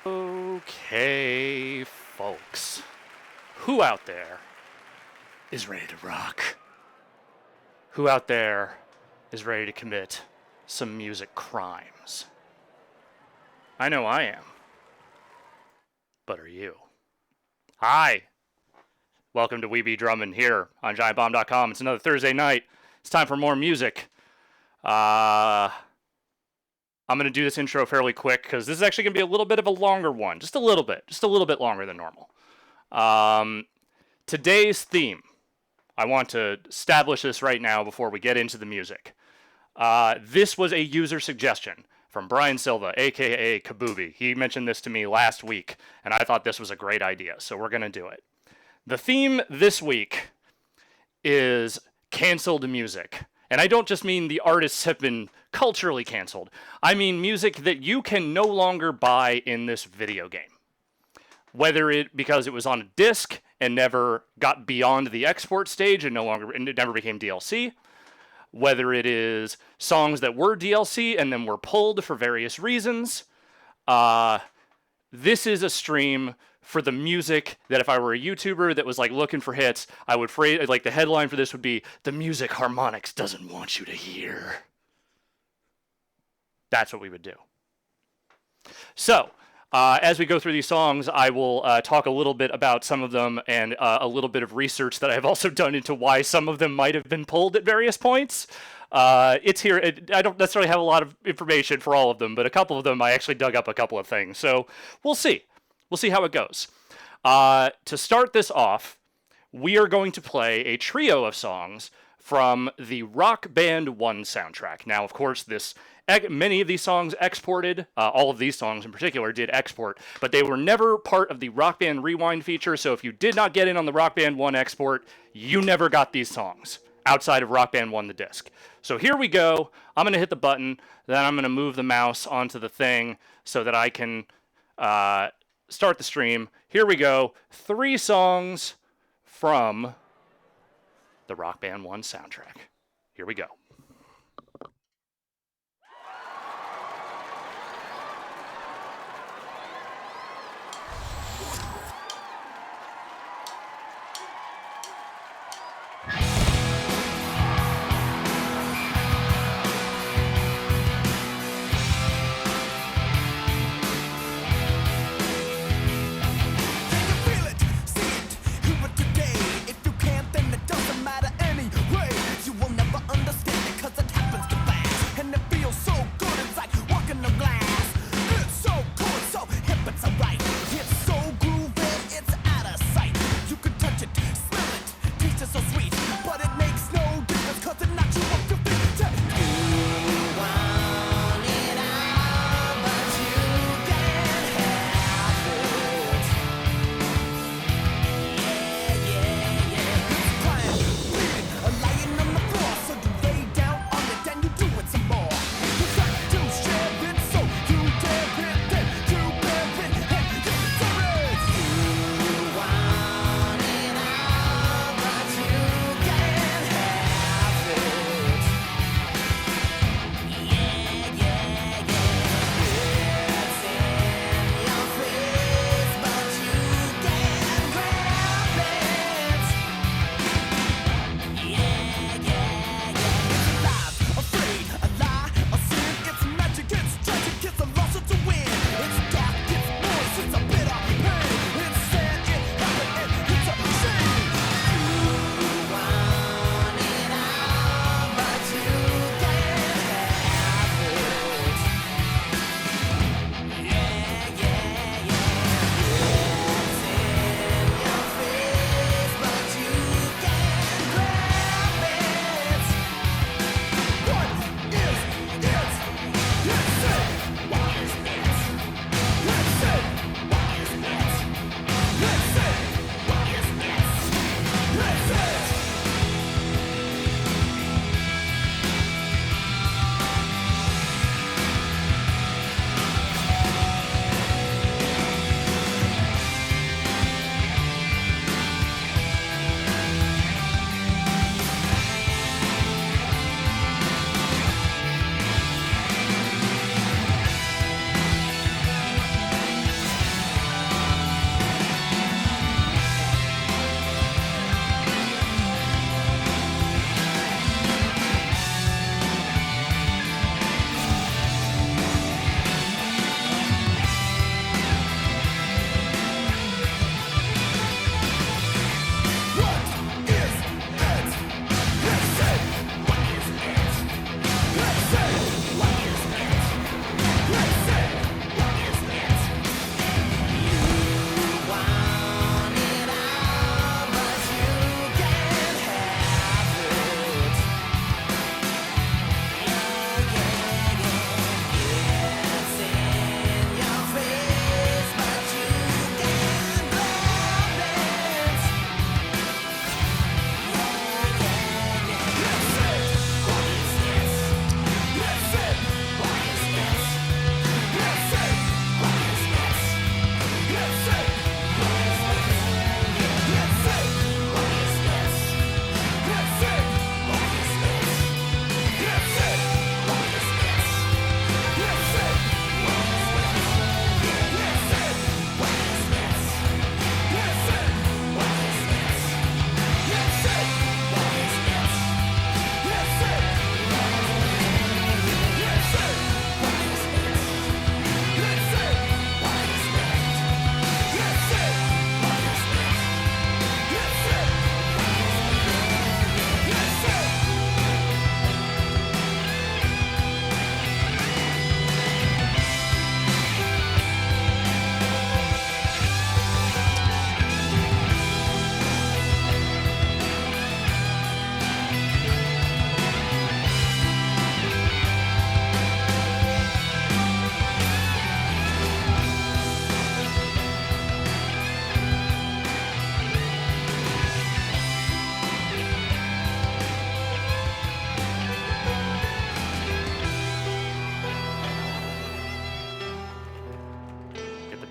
Okay, folks. Who out there is ready to rock? Who out there is ready to commit some music crimes? I know I am. But are you? Hi. Welcome to Be Drummin here on GiantBomb.com. It's another Thursday night. It's time for more music. I'm going to do this intro fairly quick because this is actually going to be a little bit of a longer one. Just a little bit longer than normal. Today's theme, I want to establish this right now before we get into the music. This was a user suggestion from Brian Silva, aka Kabooby. He mentioned this to me last week, and I thought this was a great idea, so we're going to do it. The theme this week is canceled music. And I don't just mean the artists have been culturally canceled. I mean music that you can no longer buy in this video game. Whether it because it was on a disc and never got beyond the export stage and it never became DLC. Whether it is songs that were DLC and then were pulled for various reasons. This is a stream for the music that if I were a YouTuber that was like looking for hits, I would phrase, like the headline for this would be, the music Harmonix doesn't want you to hear. That's what we would do. So, as we go through these songs, I will talk a little bit about some of them and a little bit of research that I've also done into why some of them might have been pulled at various points. It's here. I don't necessarily have a lot of information for all of them, but a couple of them I actually dug up a couple of things. So we'll see. We'll see how it goes. To start this off, we are going to play a trio of songs from the Rock Band 1 soundtrack. Now, of course, many of these songs exported, all of these songs in particular did export, but they were never part of the Rock Band Rewind feature, so if you did not get in on the Rock Band 1 export, you never got these songs outside of Rock Band 1 the disc. So here we go. I'm going to hit the button, then I'm going to move the mouse onto the thing so that I can start the stream. Here we go. 3 songs from the Rock Band 1 soundtrack. Here we go. Understand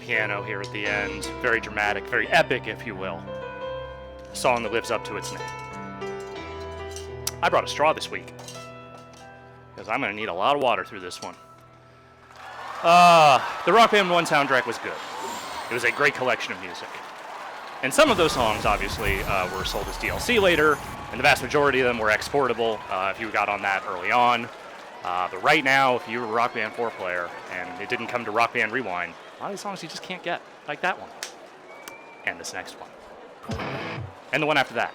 piano here at the end. Very dramatic, very epic, if you will. A song that lives up to its name. I brought a straw this week, because I'm going to need a lot of water through this one. The Rock Band 1 soundtrack was good. It was a great collection of music. And some of those songs, obviously, were sold as DLC later, and the vast majority of them were exportable if you got on that early on. But right now, if you were a Rock Band 4 player and it didn't come to Rock Band Rewind, a lot of these songs you just can't get, like that one. And this next one. And the one after that.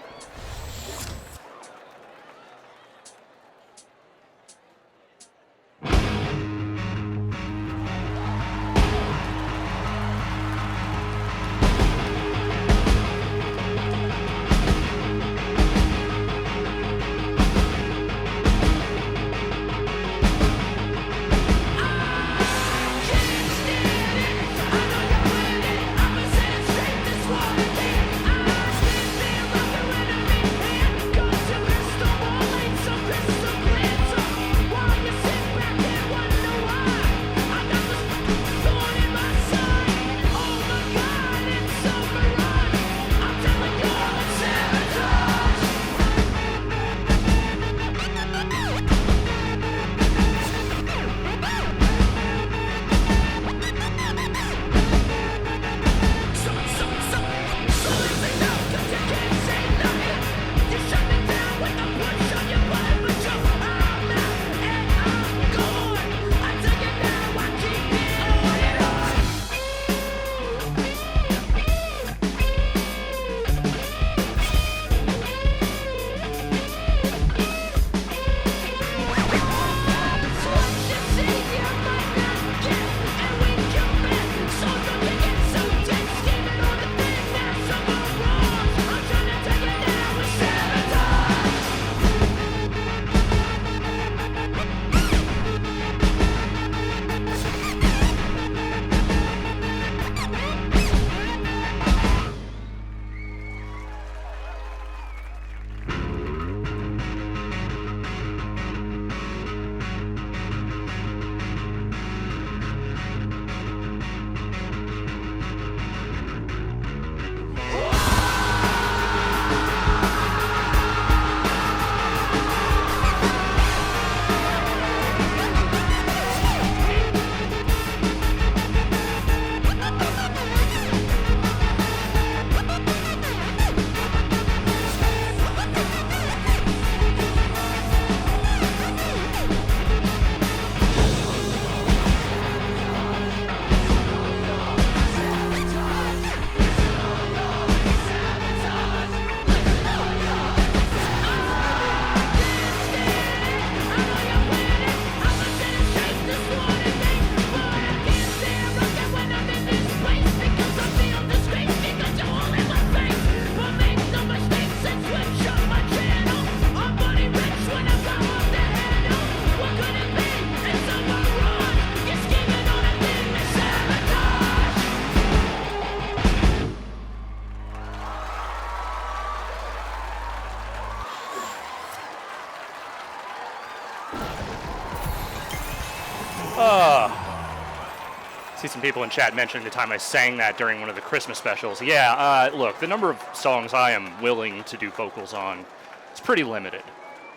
See some people in chat mentioning the time I sang that during one of the Christmas specials. Yeah, look, the number of songs I am willing to do vocals on is pretty limited.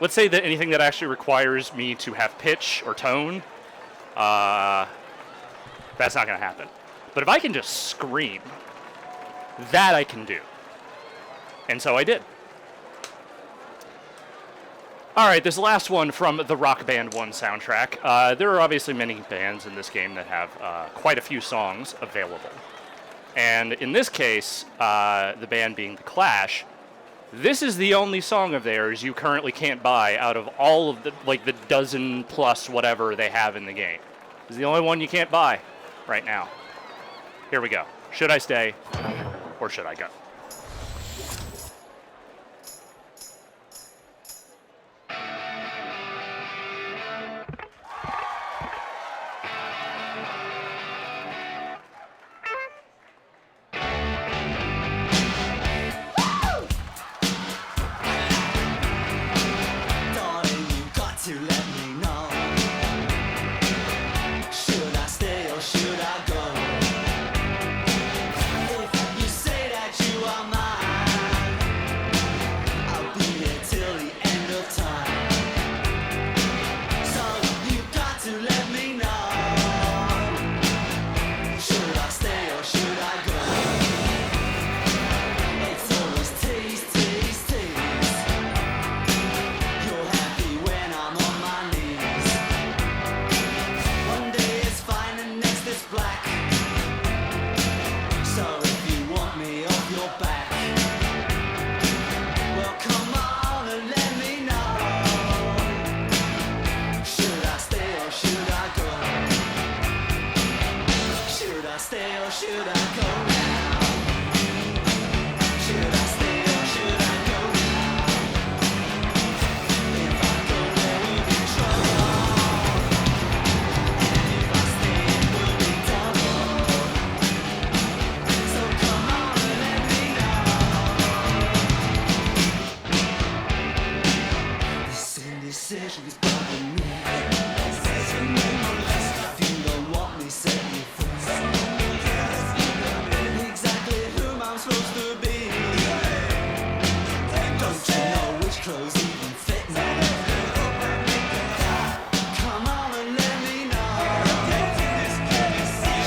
Let's say that anything that actually requires me to have pitch or tone, that's not going to happen. But if I can just scream, that I can do. And so I did. All right, this last one from the Rock Band 1 soundtrack. There are obviously many bands in this game that have quite a few songs available. And in this case, the band being The Clash, this is the only song of theirs you currently can't buy out of all of the, like, the dozen plus whatever they have in the game. This is the only one you can't buy right now. Here we go. Should I stay or should I go? stay or should I go now? Should I stay or should I go now? If I go there will be trouble, and if I stay it will be double. So come on and let me know. This indecision is bothering me. If you don't want me, set me free. Exactly whom I'm supposed to be. Don't you know which clothes even fit me? Come on and let me know.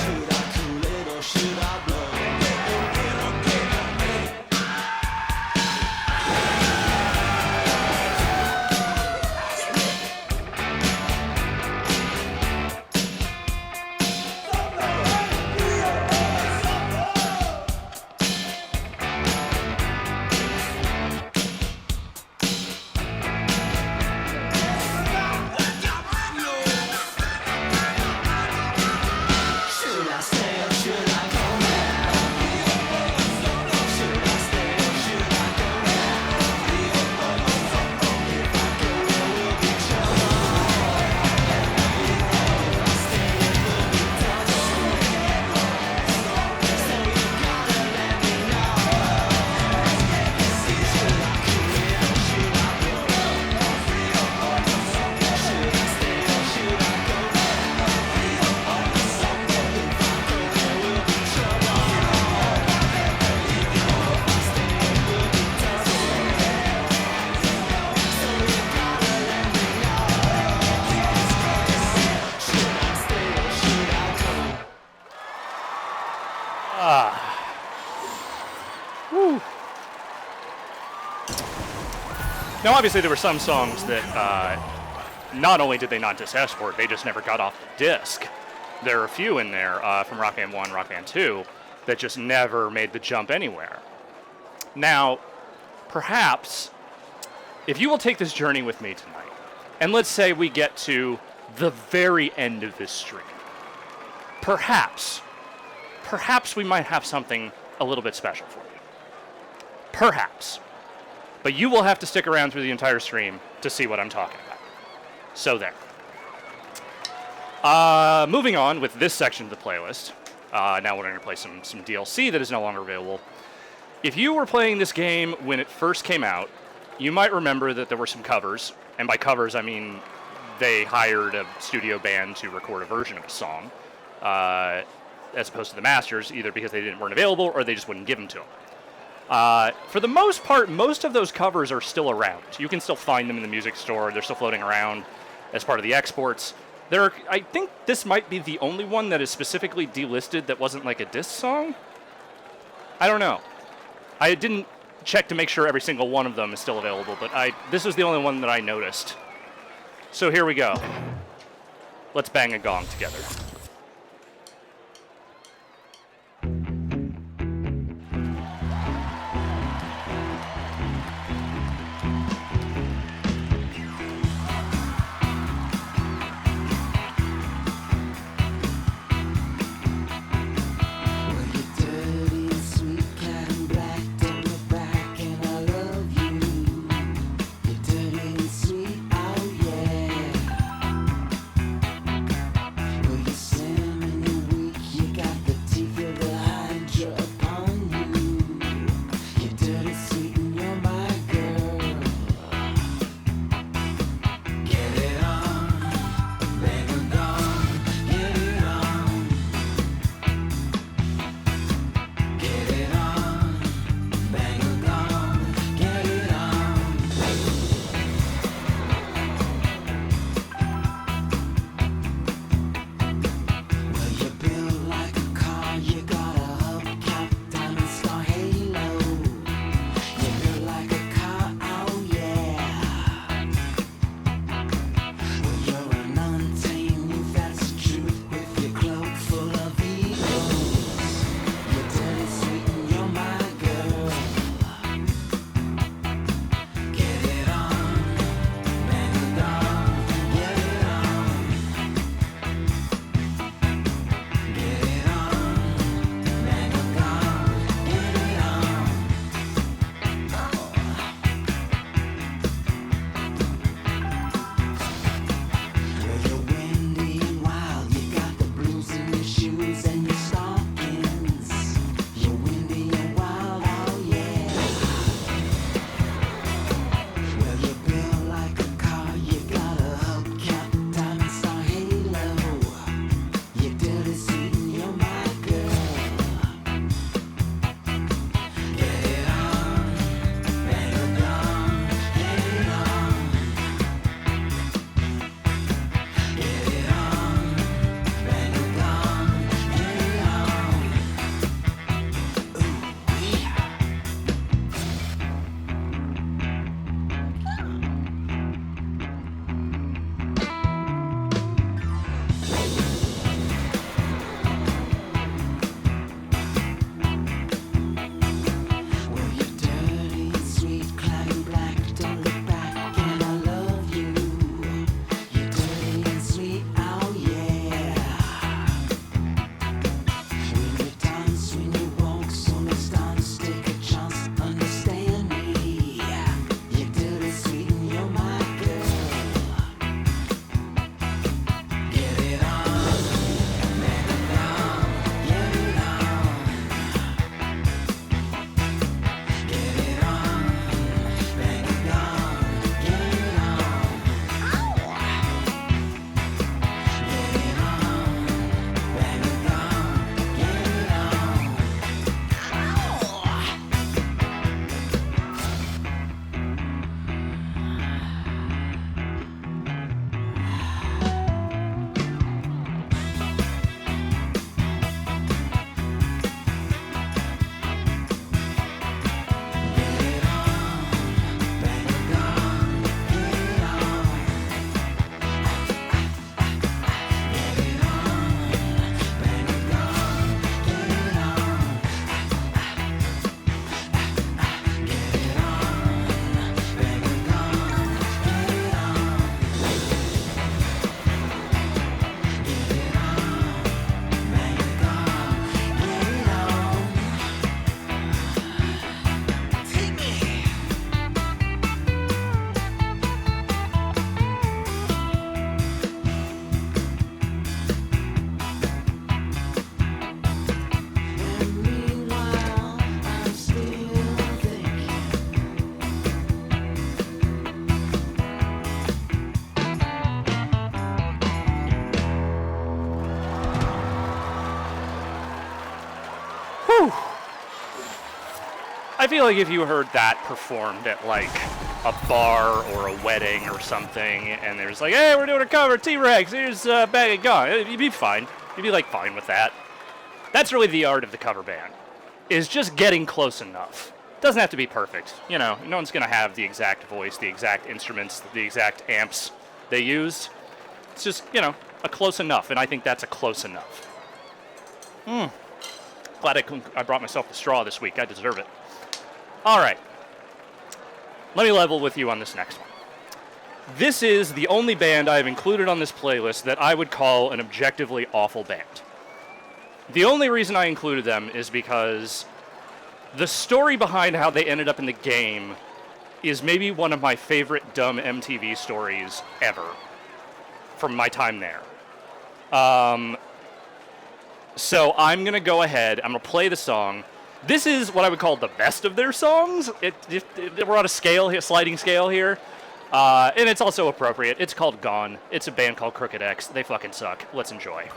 Should I cool it or should I blow? Should I stay or should I go now? Should I stay or should I go now? If I go there will be trouble. If I stay it will be double. So you gotta let me know. Should I cool it or should I blow? Should I stay or should I go now? Now, obviously, there were some songs that not only did they not disc export, they just never got off the disc. There are a few in there from Rock Band 1, Rock Band 2 that just never made the jump anywhere. Now, perhaps, if you will take this journey with me tonight, and let's say we get to the very end of this stream, perhaps we might have something a little bit special for you. Perhaps. But you will have to stick around through the entire stream to see what I'm talking about. So there. Moving on with this section of the playlist. Now we're going to play some DLC that is no longer available. If you were playing this game when it first came out, you might remember that there were some covers. And by covers, I mean they hired a studio band to record a version of a song, as opposed to the masters, either because they weren't available or they just wouldn't give them to them. For the most part, most of those covers are still around. You can still find them in the music store. They're still floating around as part of the exports. I think this might be the only one that is specifically delisted that wasn't like a diss song. I don't know. I didn't check to make sure every single one of them is still available, but this was the only one that I noticed. So here we go. Let's bang a gong together. Sweet, oh yeah. Whew. I feel like if you heard that performed at like a bar or a wedding or something, and there's like, hey, we're doing a cover, T-Rex, here's a bag of gum, you'd be fine. You'd be like fine with that. That's really the art of the cover band, is just getting close enough. Doesn't have to be perfect. You know, no one's gonna have the exact voice, the exact instruments, the exact amps they use. It's just, you know, a close enough, and I think that's a close enough. Glad I brought myself the straw this week. I deserve it. All right. Let me level with you on this next one. This is the only band I've included on this playlist that I would call an objectively awful band. The only reason I included them is because the story behind how they ended up in the game is maybe one of my favorite dumb MTV stories ever from my time there. So I'm going to go ahead, I'm going to play the song. This is what I would call the best of their songs. We're on a scale here, sliding scale here. And it's also appropriate. It's called Gone. It's a band called Crooked X. They fucking suck. Let's enjoy.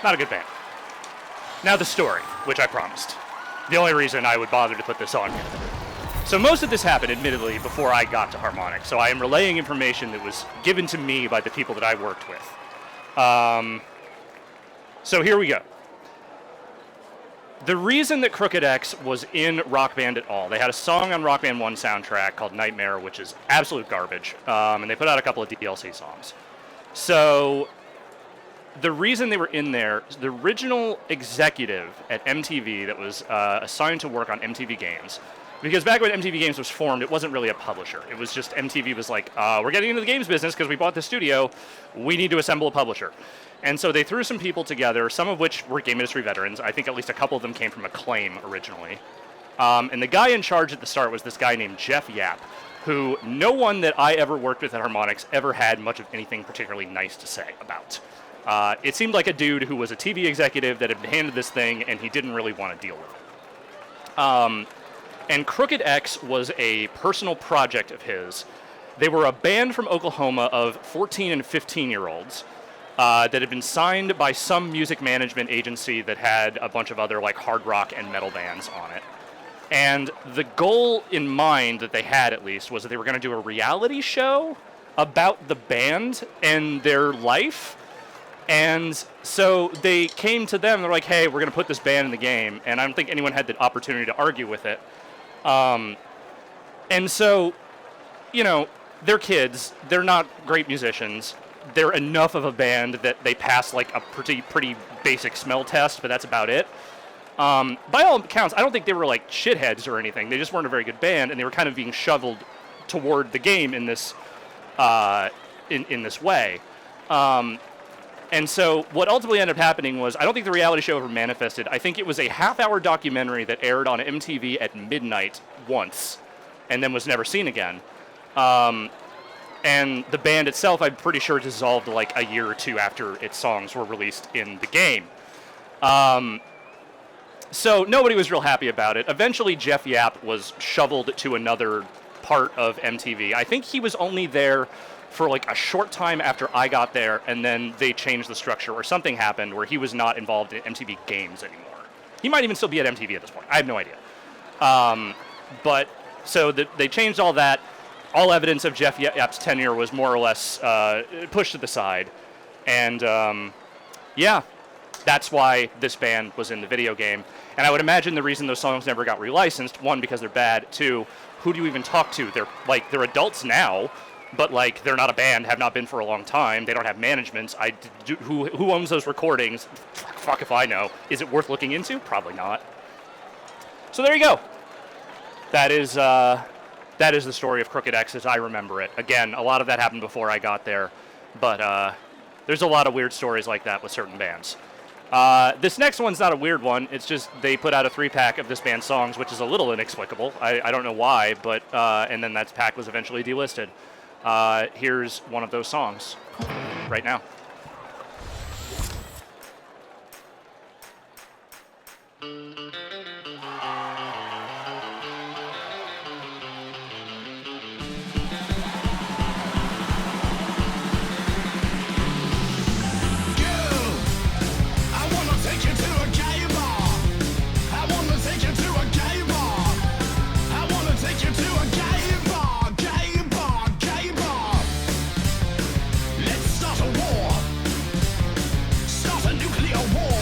Not a good band. Now the story, which I promised. The only reason I would bother to put this on here. So most of this happened, admittedly, before I got to Harmonic. So I am relaying information that was given to me by the people that I worked with. So here we go. The reason that Crooked X was in Rock Band at all, they had a song on Rock Band 1 soundtrack called Nightmare, which is absolute garbage, and they put out a couple of DLC songs. So the reason they were in there, the original executive at MTV that was assigned to work on MTV Games, because back when MTV Games was formed, it wasn't really a publisher. It was just MTV was like, we're getting into the games business because we bought the studio. We need to assemble a publisher. And so they threw some people together, some of which were game industry veterans. I think at least a couple of them came from Acclaim originally. And the guy in charge at the start was this guy named Jeff Yap, who no one that I ever worked with at Harmonix ever had much of anything particularly nice to say about. It seemed like a dude who was a TV executive that had been handed this thing and he didn't really want to deal with it. And Crooked X was a personal project of his. They were a band from Oklahoma of 14 and 15-year-olds that had been signed by some music management agency that had a bunch of other like hard rock and metal bands on it. And the goal in mind that they had, at least, was that they were going to do a reality show about the band and their life. And so they came to them, they're like, hey, we're going to put this band in the game. And I don't think anyone had the opportunity to argue with it. And so, you know, they're kids, they're not great musicians. They're enough of a band that they pass like a pretty basic smell test, but that's about it. By all accounts, I don't think they were like shitheads or anything. They just weren't a very good band, and they were kind of being shoveled toward the game in this in this way. And so what ultimately ended up happening was, I don't think the reality show ever manifested. I think it was a half-hour documentary that aired on MTV at midnight once, and then was never seen again. And the band itself, I'm pretty sure, dissolved like a year or two after its songs were released in the game. So nobody was real happy about it. Eventually, Jeff Yap was shoveled to another part of MTV. I think he was only there for like a short time after I got there, and then they changed the structure, or something happened where he was not involved in MTV Games anymore. He might even still be at MTV at this point. I have no idea. But so they changed all that. All evidence of Jeff Yap's tenure was more or less pushed to the side. And yeah, that's why this band was in the video game. And I would imagine the reason those songs never got relicensed, one, because they're bad, two, who do you even talk to? They're adults now, but like they're not a band, have not been for a long time. They don't have management. Who owns those recordings? Fuck if I know. Is it worth looking into? Probably not. So there you go. That is the story of Crooked X as I remember it. Again, a lot of that happened before I got there, but there's a lot of weird stories like that with certain bands. This next one's not a weird one. It's just they put out a 3-pack of this band's songs, which is a little inexplicable. I don't know why, but and then that pack was eventually delisted. Here's one of those songs right now. Start a nuclear war.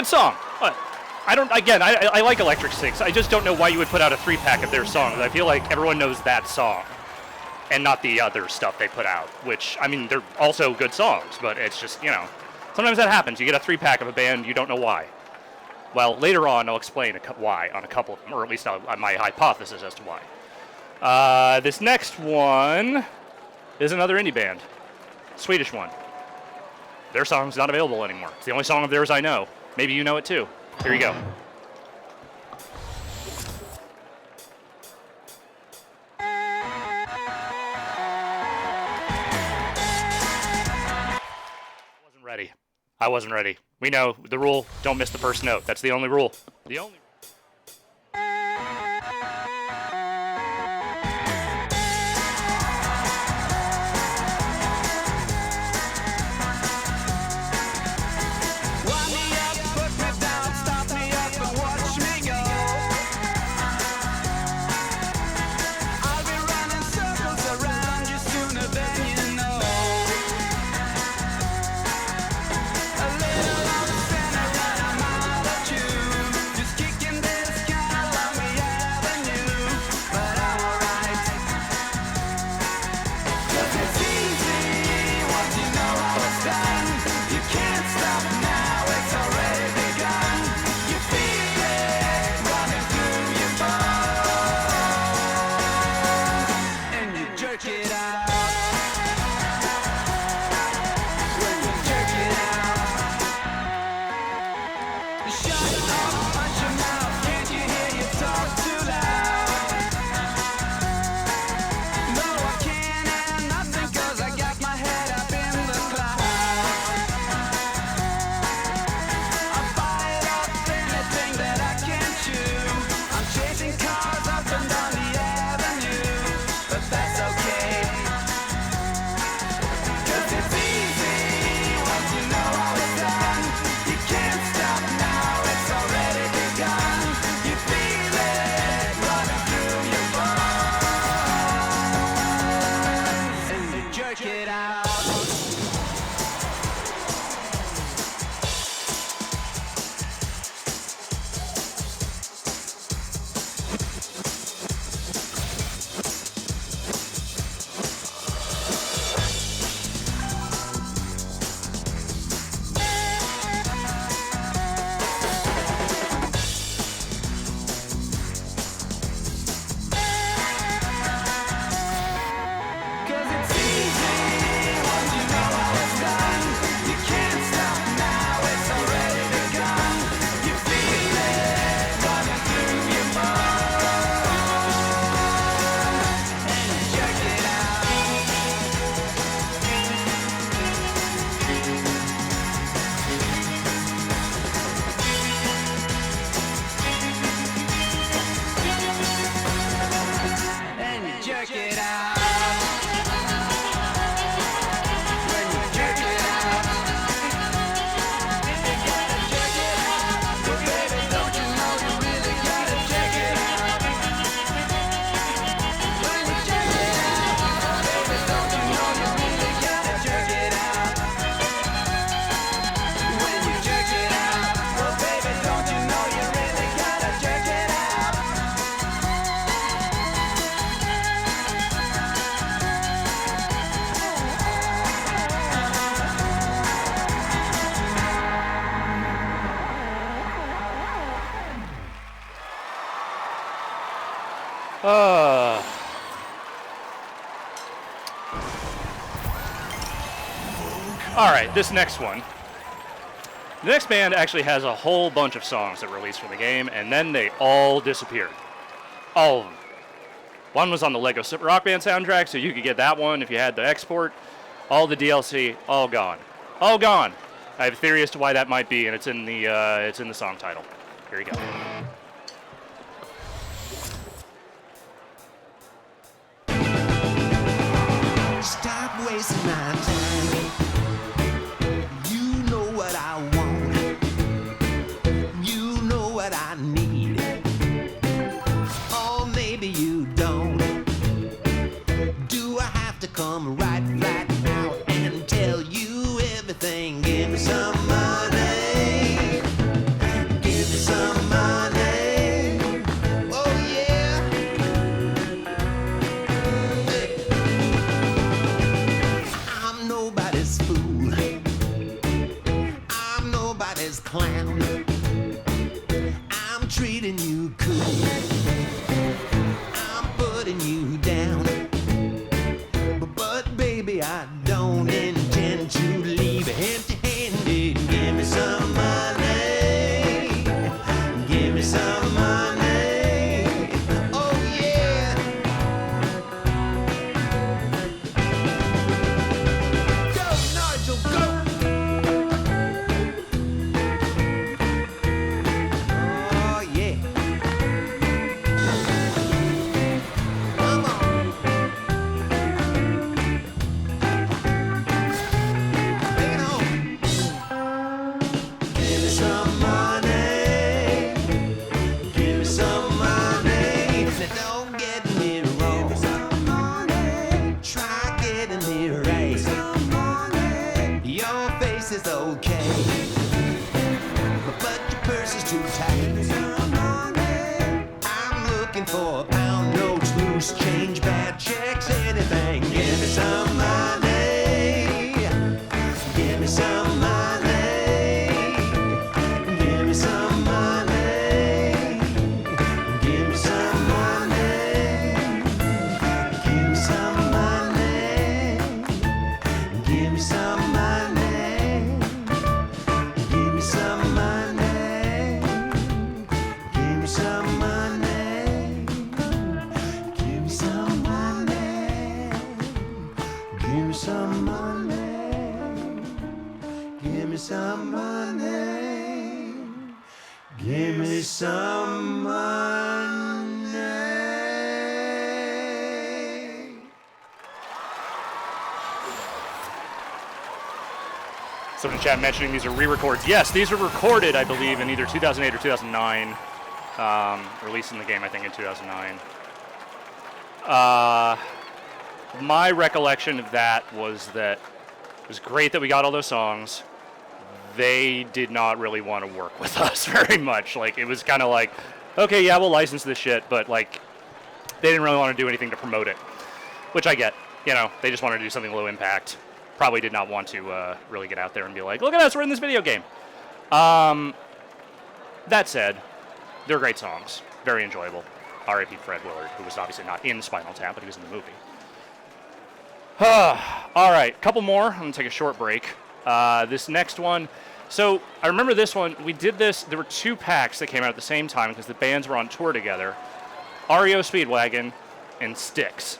good song. But I don't. Again, I like Electric Six. I just don't know why you would put out a 3-pack of their songs. I feel like everyone knows that song, and not the other stuff they put out. Which, I mean, they're also good songs, but it's just, you know, sometimes that happens. You get a 3-pack of a band, you don't know why. Well, later on, I'll explain why on a couple of them, or at least my hypothesis as to why. This next one is another indie band, Swedish one. Their song's not available anymore. It's the only song of theirs I know. Maybe you know it too. Here you go. I wasn't ready. We know the rule, don't miss the first note. That's the only rule. The only Wind me up, put me down, stop me up and watch me go. I'll be running circles around you sooner than you know. A little on the center and I'm out of tune. Just kicking this kind of lonely avenue. But I'm alright. 'Cause it's easy once you know how it's done. You can't stop now, it's already begun. You feel it running through your bones, and you jerk it out. When you jerk it out, shut up, punch your mouth. Can't you hear you talk too loud? No, I can't have nothing 'cause I got my head up in the clouds. I bite off anything that I can chew. I'm chasing cars up and down the avenue, but that's okay. 'Cause it's easy once you know how it's done. You can't stop now, it's already begun. You feel it running through your bones, and you jerk it out. Cause it's easy once you know how it's done. You can't stop now, it's already begun. You feel it running through your bones, and you jerk it out. And you jerk it out. When you jerk it out, you gotta jerk it out. But baby, don't you know you really gotta jerk it out? When you jerk it out, baby, don't you know you really gotta jerk it out? When you jerk it out, well, baby, don't you know you really gotta jerk it out? All right, this next one. The next band actually has a whole bunch of songs that released from the game, and then they all disappeared. All of them. One was on the Lego Rock Band soundtrack, so you could get that one if you had the export. All the DLC, all gone. All gone. I have a theory as to why that might be, and it's in the song title. Here you go. Stop wasting my time. You know what I want. You know what I need. Or maybe you don't. Do I have to come right flat out and tell you everything? Give me some money. clown. I'm treating you cool. I'm putting you down. But baby, I don't intend to leave empty-handed. Give me some money. Give me some money. Oh yeah. Go, Nigel, go. Oh yeah. Come on. Bring it on. Give me some money. Give me some money. Now don't get me wrong. Try getting me right. Your face is okay, but your purse is too tight. I'm looking for pound notes, loose change, bad checks, anything. Give me some money. Give me some money. Give me some money. Give me some money. Give me some money. Give me some money. Give me some money. Give me some money. Give me some money. Give me some money. Give me some money. Give me some money. Someone in chat mentioning these are re-records. Yes, these are recorded, I believe, in either 2008 or 2009. Released in the game, I think, in 2009. My recollection of that was that it was great that we got all those songs. They did not really want to work with us very much. Like, it was kind of like, okay, yeah, we'll license this shit, but, like, they didn't really want to do anything to promote it, which I get. You know, they just wanted to do something low impact. Probably did not want to really get out there and be like, look at us, we're in this video game. That said, they're great songs. Very enjoyable. R.I.P. Fred Willard, who was obviously not in Spinal Tap, but he was in the movie. All right, couple more. I'm going to take a short break. This next one. So I remember this one. We did this. There were 2 packs that came out at the same time because the bands were on tour together. REO Speedwagon and Styx.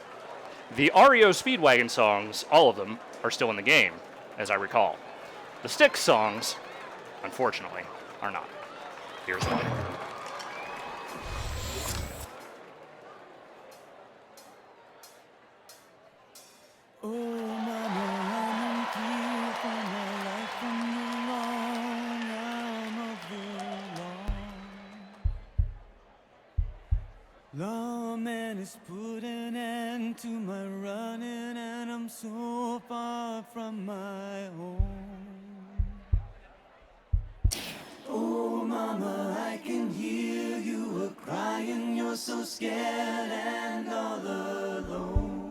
The REO Speedwagon songs, all of them, are still in the game, as I recall. The Styx songs, unfortunately, are not. Here's why. Oh, mama, I'm clear from the light from the long arm of the law. Lawman has put an end to my running, and I'm so far from my home. Oh, mama, I can hear you a crying. You're so scared and all alone.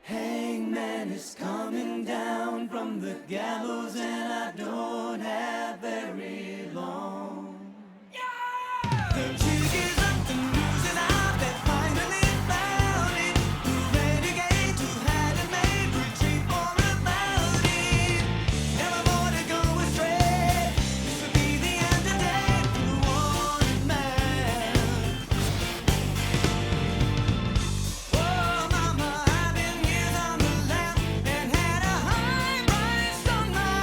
Hangman is coming down from the gallows, and I don't have very long. The jig is up and loose, and I've finally found it. The renegade who had it made retreat for a bounty. Never more to go astray. This would be the end of day for the wanted man. Oh, mama, I've been years on the lam and had a high price on my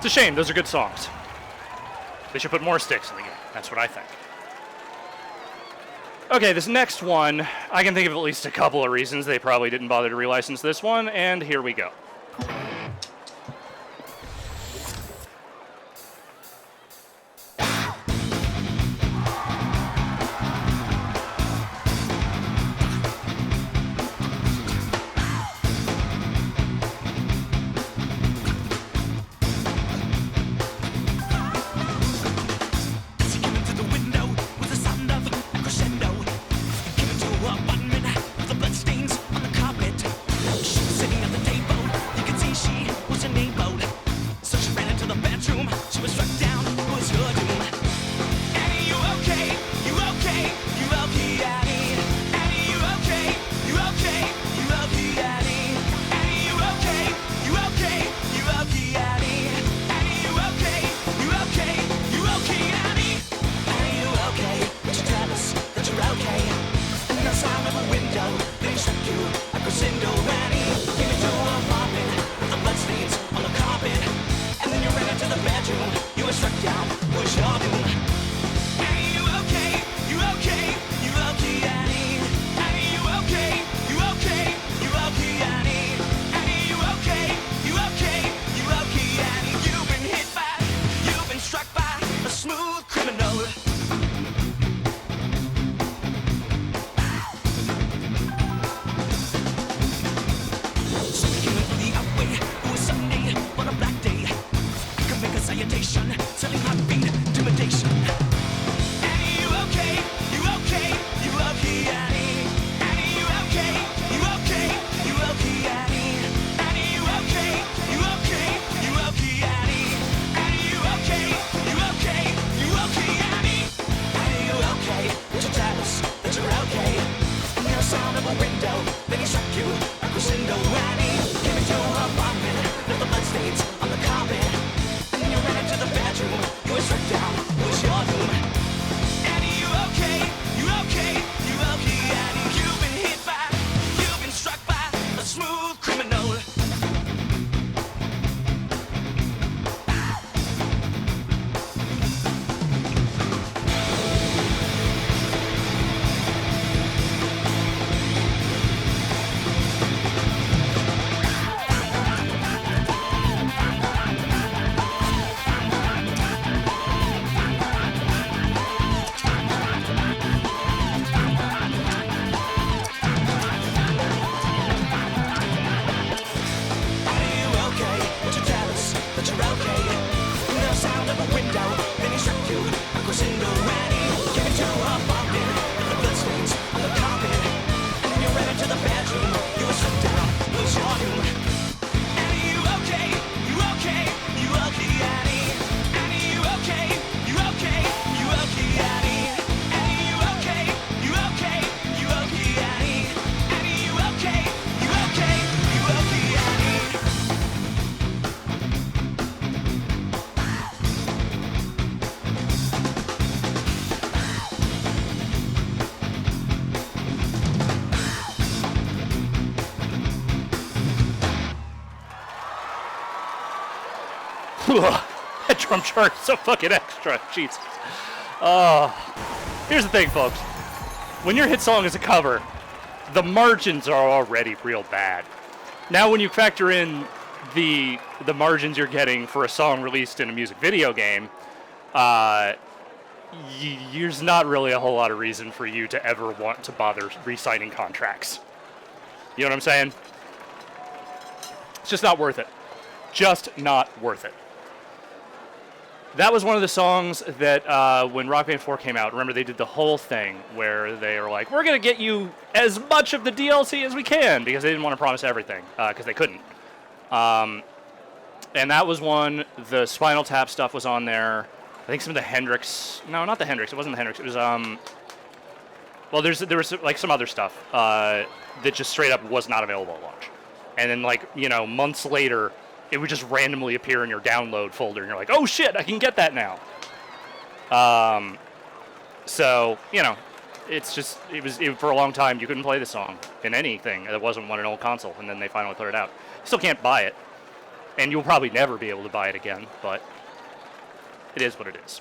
It's a shame. Those are good songs. They should put more sticks in the game. That's what I think. Okay, this next one, I can think of at least a couple of reasons they probably didn't bother to relicense this one, and here we go. That drum chart is so fucking extra. Jesus. Here's the thing, folks. When your hit song is a cover, the margins are already real bad. Now, when you factor in the margins you're getting for a song released in a music video game, there's not really a whole lot of reason for you to ever want to bother re-signing contracts. You know what I'm saying? It's just not worth it. Just not worth it. That was one of the songs that when Rock Band 4 came out, remember they did the whole thing where they were like, we're going to get you as much of the DLC as we can, because they didn't want to promise everything, because they couldn't. And that was one. The Spinal Tap stuff was on there. I think some of the Hendrix... No, not the Hendrix. It wasn't the Hendrix. It was... Well, there was like some other stuff that just straight up was not available at launch. And then, like, you know, months later, it would just randomly appear in your download folder, and you're like, oh shit, I can get that now. So, you know, it's just, for a long time, you couldn't play the song in anything that wasn't on an old console, and then they finally put it out. You still can't buy it. and you'll probably never be able to buy it again, but it is what it is.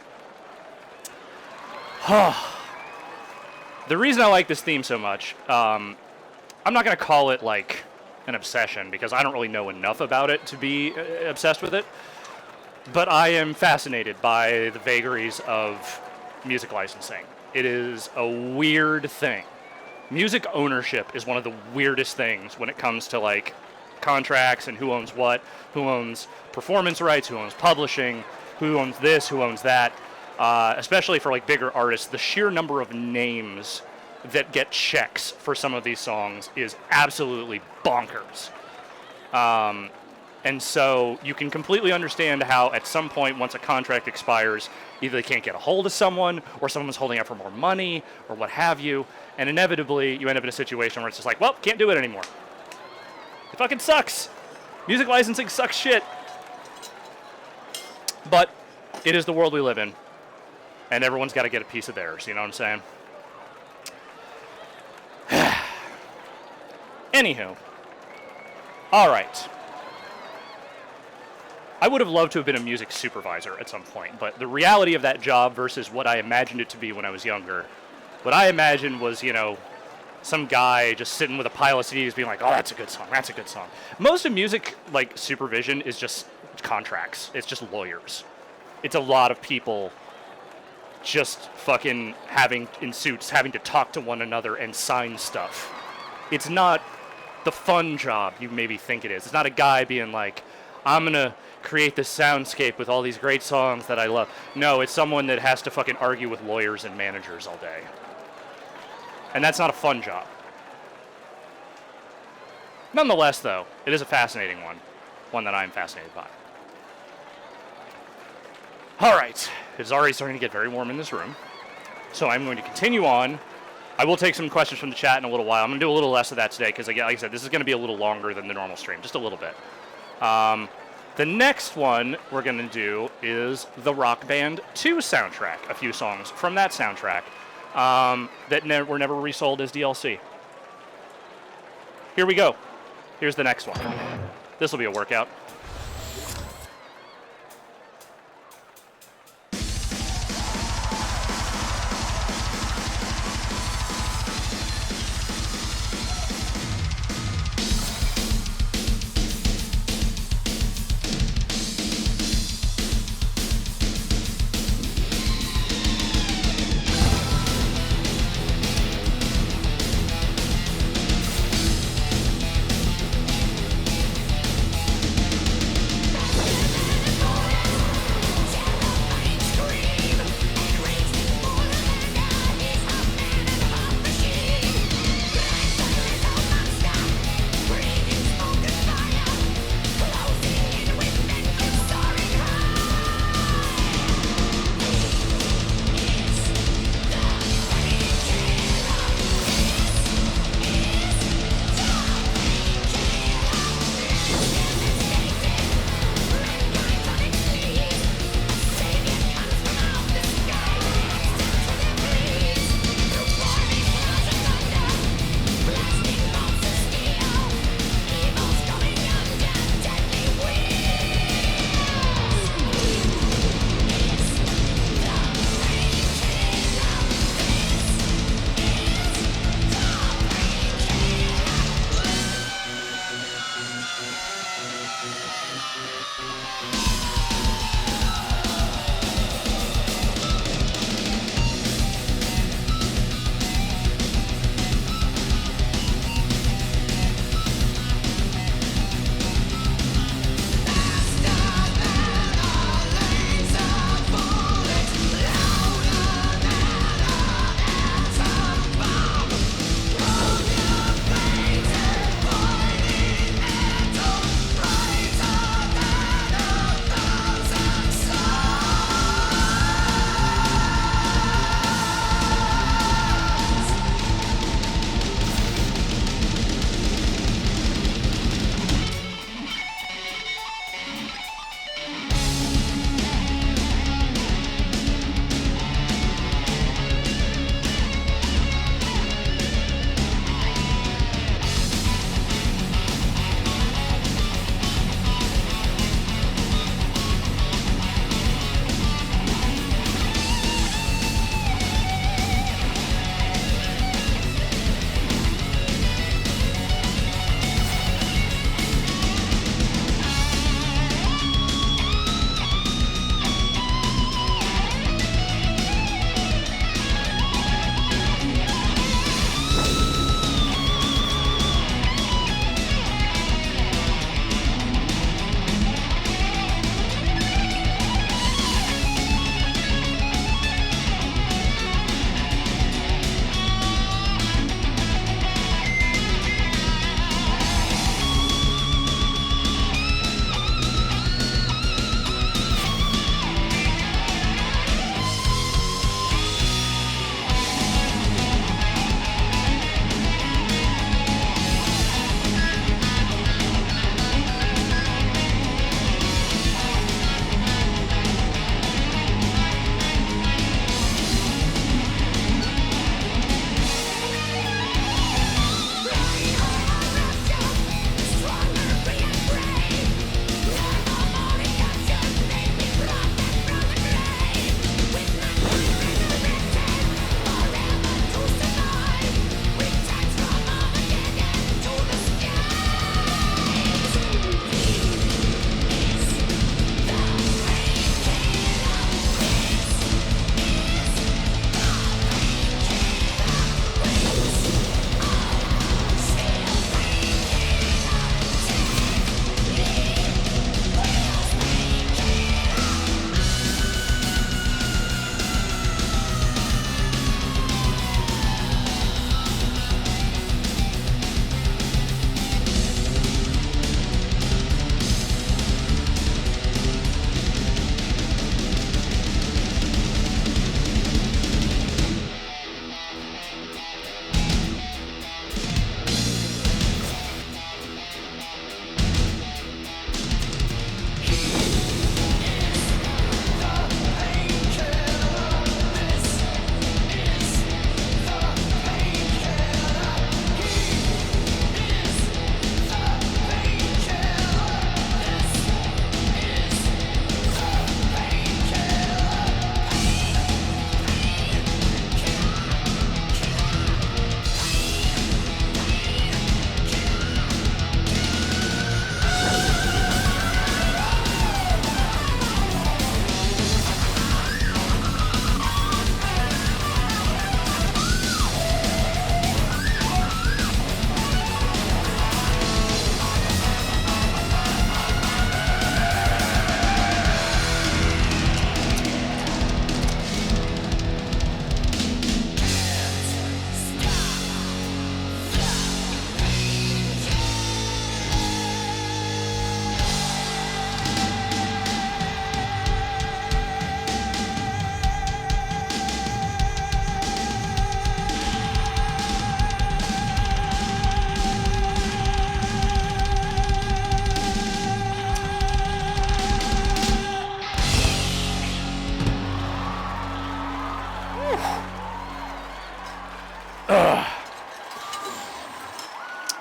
The reason I like this theme so much, I'm not going to call it like an obsession because I don't really know enough about it to be obsessed with it, but I am fascinated by the vagaries of music licensing. It is a weird thing. Music ownership is one of the weirdest things when it comes to like contracts and who owns what, who owns performance rights, who owns publishing, who owns this, who owns that. Especially for like bigger artists, the sheer number of names that get checks for some of these songs is absolutely bonkers. And so you can completely understand how at some point once a contract expires, either they can't get a hold of someone or someone's holding out for more money or what have you. And inevitably you end up in a situation where it's just like, well, can't do it anymore. It fucking sucks. Music licensing sucks shit. But it is the world we live in. And everyone's got to get a piece of theirs, you know what I'm saying? Anywho. All right. I would have loved to have been a music supervisor at some point, but the reality of that job versus what I imagined it to be when I was younger, what I imagined was, you know, some guy just sitting with a pile of CDs being like, oh, that's a good song, that's a good song. Most of music, like, supervision is just contracts. It's just lawyers. It's a lot of people just fucking having in suits, having to talk to one another and sign stuff. It's not the fun job you maybe think it is. It's not a guy being like, I'm gonna create this soundscape with all these great songs that I love. No, it's someone that has to fucking argue with lawyers and managers all day. And that's not a fun job. Nonetheless, though, it is a fascinating one that I'm fascinated by. All right, it's already starting to get very warm in this room, so I'm going to continue on. I will take some questions from the chat in a little while. I'm going to do a little less of that today because, like I said, this is going to be a little longer than the normal stream, just a little bit. The next one we're going to do is the Rock Band 2 soundtrack, a few songs from that soundtrack that were never resold as DLC. Here we go. Here's the next one. This will be a workout.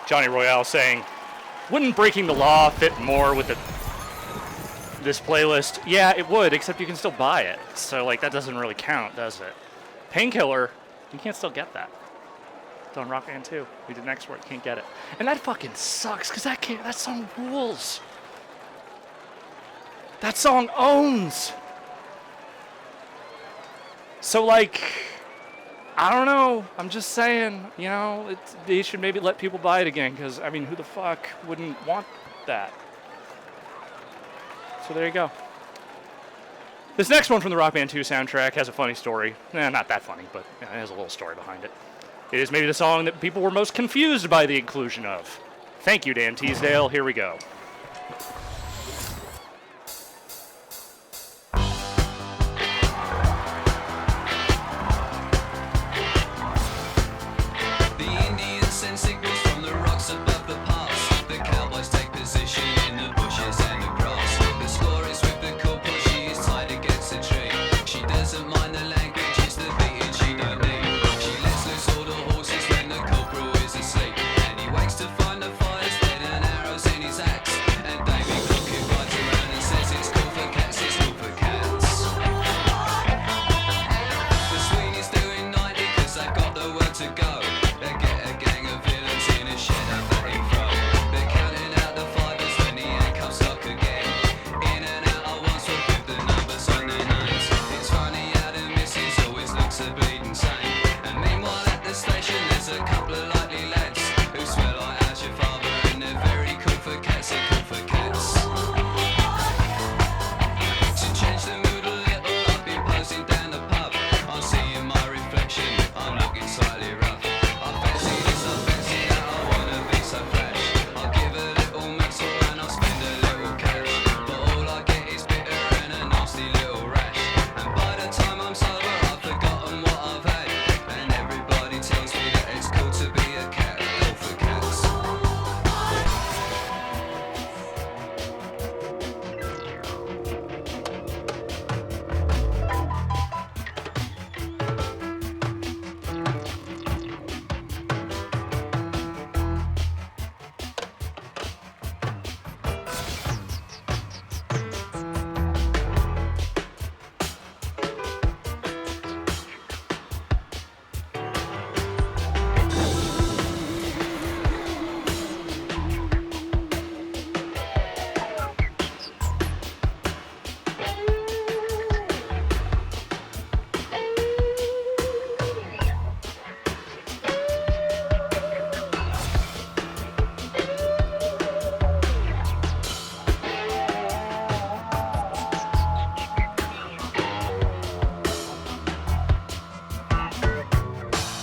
Johnny Royale saying, wouldn't breaking the law fit more with this playlist? Yeah, it would, except you can still buy it. So, like, that doesn't really count, does it? Painkiller, you can't still get that. It's on Rock Band 2. We did an export, you can't get it. And that fucking sucks, because that song rules. That song owns. So, like, I don't know. I'm just saying, you know, they should maybe let people buy it again, because, I mean, who the fuck wouldn't want that? So there you go. This next one from the Rock Band 2 soundtrack has a funny story. Not that funny, but it has a little story behind it. It is maybe the song that people were most confused by the inclusion of. Thank you, Dan Teasdale. Here we go. The Indians send signals from the rocks above the pass. The cowboys take position in the bushes and the grass. The score is with the couple, she is tied against a tree. She doesn't mind the language, it's the beating she don't need. She lets loose all the horses when the corporal is asleep. And he wakes to find the fire's dead and arrows in his axe. And David Crockett rides around and says it's cool for cats, it's cool for cats. The Sweeney's doing 90 cause they've got the word to go. They get a gang of villains in a shed up at Heathrow. They're counting out the fivers when the handcuffs lock again. In and out I once with the numbers on their names. It's funny how the missus always looks a bleeding same. And meanwhile at the station there's a couple of likely lads who swear like how's your father and they're very cool for cats, they're cool for cats. To change the mood a little I've been posing down the pub. I'm seeing my reflection, I'm looking slightly rough. I fancy this, I fancy that, I wanna be so flash. I'll give a little muscle and I'll spend a little cash. But all I get is bitter and a nasty little rash. And by the time I'm sober I've forgotten what I've had. And everybody tells me that it's cool to be a cat, cool for cats.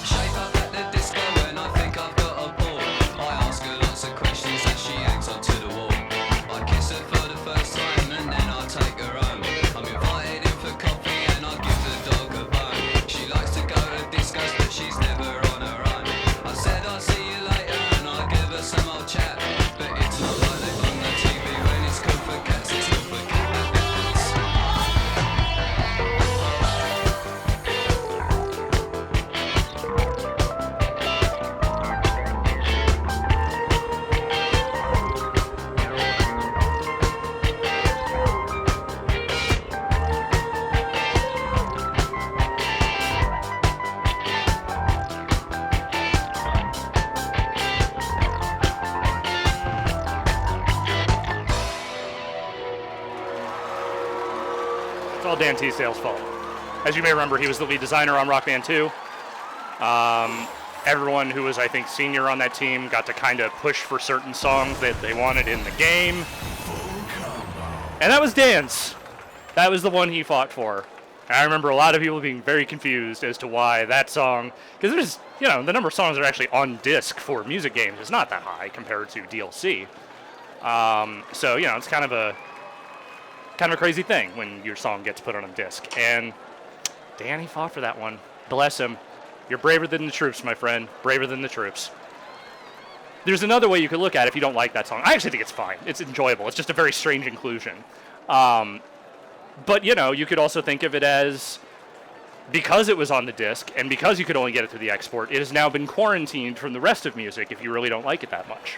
Shape up at the disco when I think I've got a ball. I ask her lots of questions as she hangs onto the wall. I kiss her for the first time and then I take her home. I'm invited in for coffee and I give the dog a bone. She likes to go to discos but she's never on her own. I said I'll see you later and I give her some old chat. But it's not like they on the TV when it's cool for cats, it's cool for cats. It's all Dan Teasdale's fault. As you may remember, he was the lead designer on Rock Band 2. Everyone who was, I think, senior on that team got to kind of push for certain songs that they wanted in the game. And that was Dan's. That was the one he fought for. And I remember a lot of people being very confused as to why that song, because there's, you know, the number of songs that are actually on disc for music games is not that high compared to DLC. So, you know, it's kind of a crazy thing when your song gets put on a disc. And Dan, he fought for that one. Bless him. You're braver than the troops, my friend. Braver than the troops. There's another way you could look at it if you don't like that song. I actually think it's fine. It's enjoyable. It's just a very strange inclusion. But, you know, you could also think of it as because it was on the disc and because you could only get it through the export, it has now been quarantined from the rest of music if you really don't like it that much.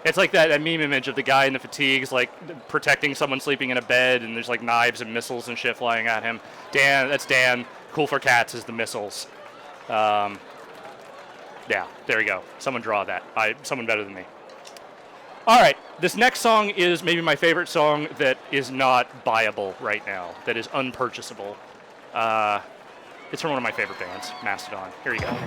It's like that meme image of the guy in the fatigues, like, protecting someone sleeping in a bed, and there's, like, knives and missiles and shit flying at him. Dan, that's Dan. Cool for Cats is the missiles. Yeah, there you go. Someone draw that. Someone better than me. All right, this next song is maybe my favorite song that is not buyable right now, that is unpurchasable. It's from one of my favorite bands, Mastodon. Here you go.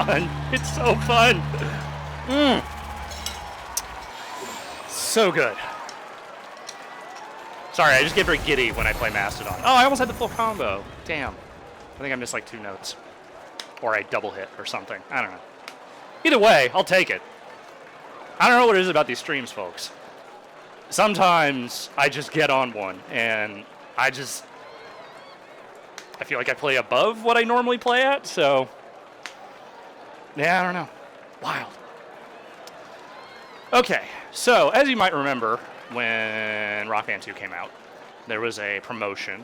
fun. It's so fun. So good. Sorry, I just get very giddy when I play Mastodon. Oh, I almost had the full combo. Damn. I think I missed like 2 notes. Or I double hit or something. I don't know. Either way, I'll take it. I don't know what it is about these streams, folks. Sometimes I just get on one, and I feel like I play above what I normally play at, so yeah, I don't know. Wild. Okay, so as you might remember, when Rock Band 2 came out, there was a promotion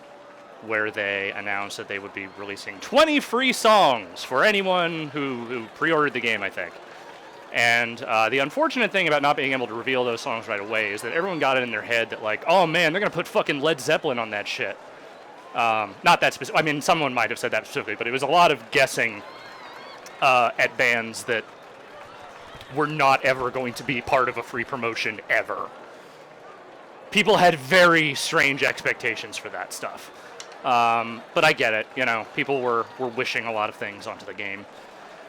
where they announced that they would be releasing 20 free songs for anyone who pre-ordered the game, I think. And the unfortunate thing about not being able to reveal those songs right away is that everyone got it in their head that, like, oh man, they're going to put fucking Led Zeppelin on that shit. Not that specific. I mean, someone might have said that specifically, but it was a lot of guessing at bands that were not ever going to be part of a free promotion ever. People had very strange expectations for that stuff. But I get it, you know, people were wishing a lot of things onto the game.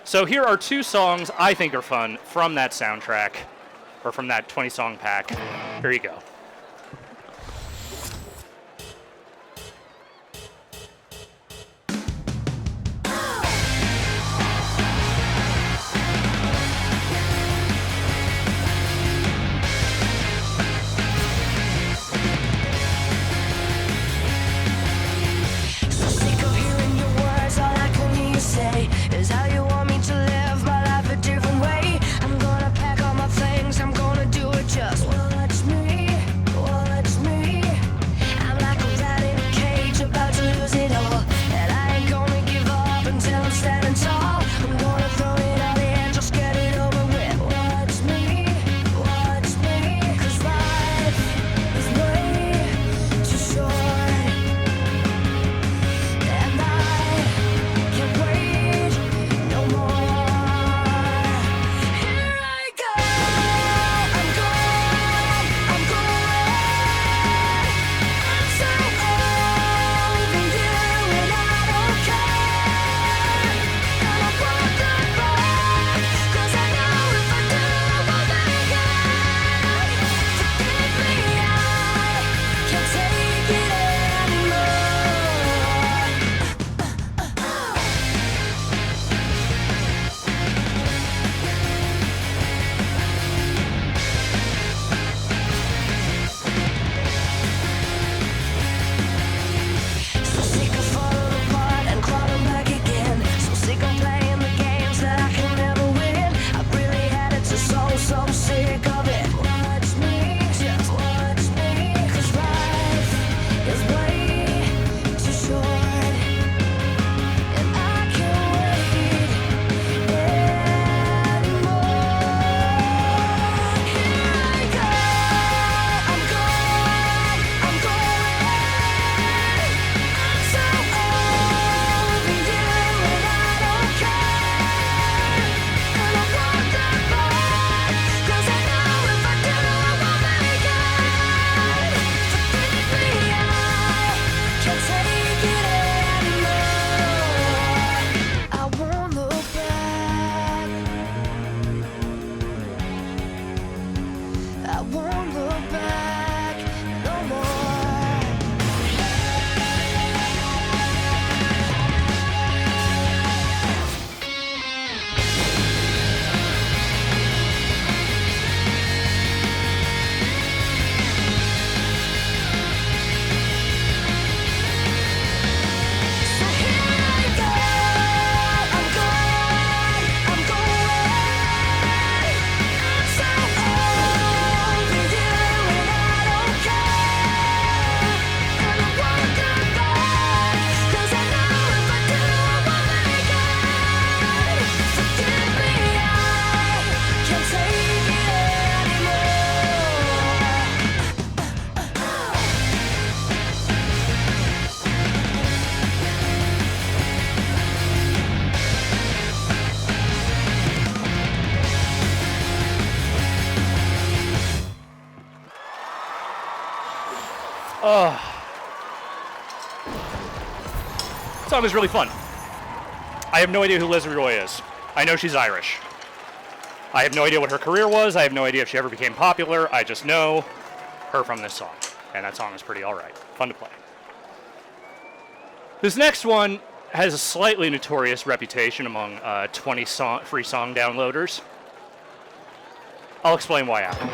So here are 2 songs I think are fun from that soundtrack, or from that 20-song pack. Here you go. So sick of hearing your words, all I can hear you say is how you want me to live my life a different way. I'm gonna pack all my things, I'm gonna do it just watch me, watch me. I'm like a rat in a cage about to lose it all, and I ain't gonna give up until I'm standing tall. I'm gonna throw it all in, just get it over with. Watch me, 'cause life is way too short, and I can't wait no more. Here I go, I'm going, I'm going. I'm so over you and I don't care. And I won't look back, 'cause I know if I do I won't make it. Forgive me, I can't take it anymore. So sick of falling apart and crawling back again. So sick of playing the games that I can never win. I've really had it to so sick of it. Watch me, just watch me, 'cause life is way too short, and I can't wait anymore. Here I go, I'm going, I'm going. I'm so over you and I don't care. And I won't look back, 'cause I know if I do I won't make it. Forgive me, I can't take it anymore. I won't look back, I won't look back no more. So here I go, I'm going, I'm going. I'm so over you and I don't care. And I won't look back, 'cause I know if I do I won't make it. Forgive me, I can't take it Song is really fun. I have no idea who Leslie Roy is. I know she's Irish. I have no idea what her career was. I have no idea if she ever became popular. I just know her from this song. And that song is pretty alright. Fun to play. This next one has a slightly notorious reputation among 20 free song downloaders. I'll explain why after.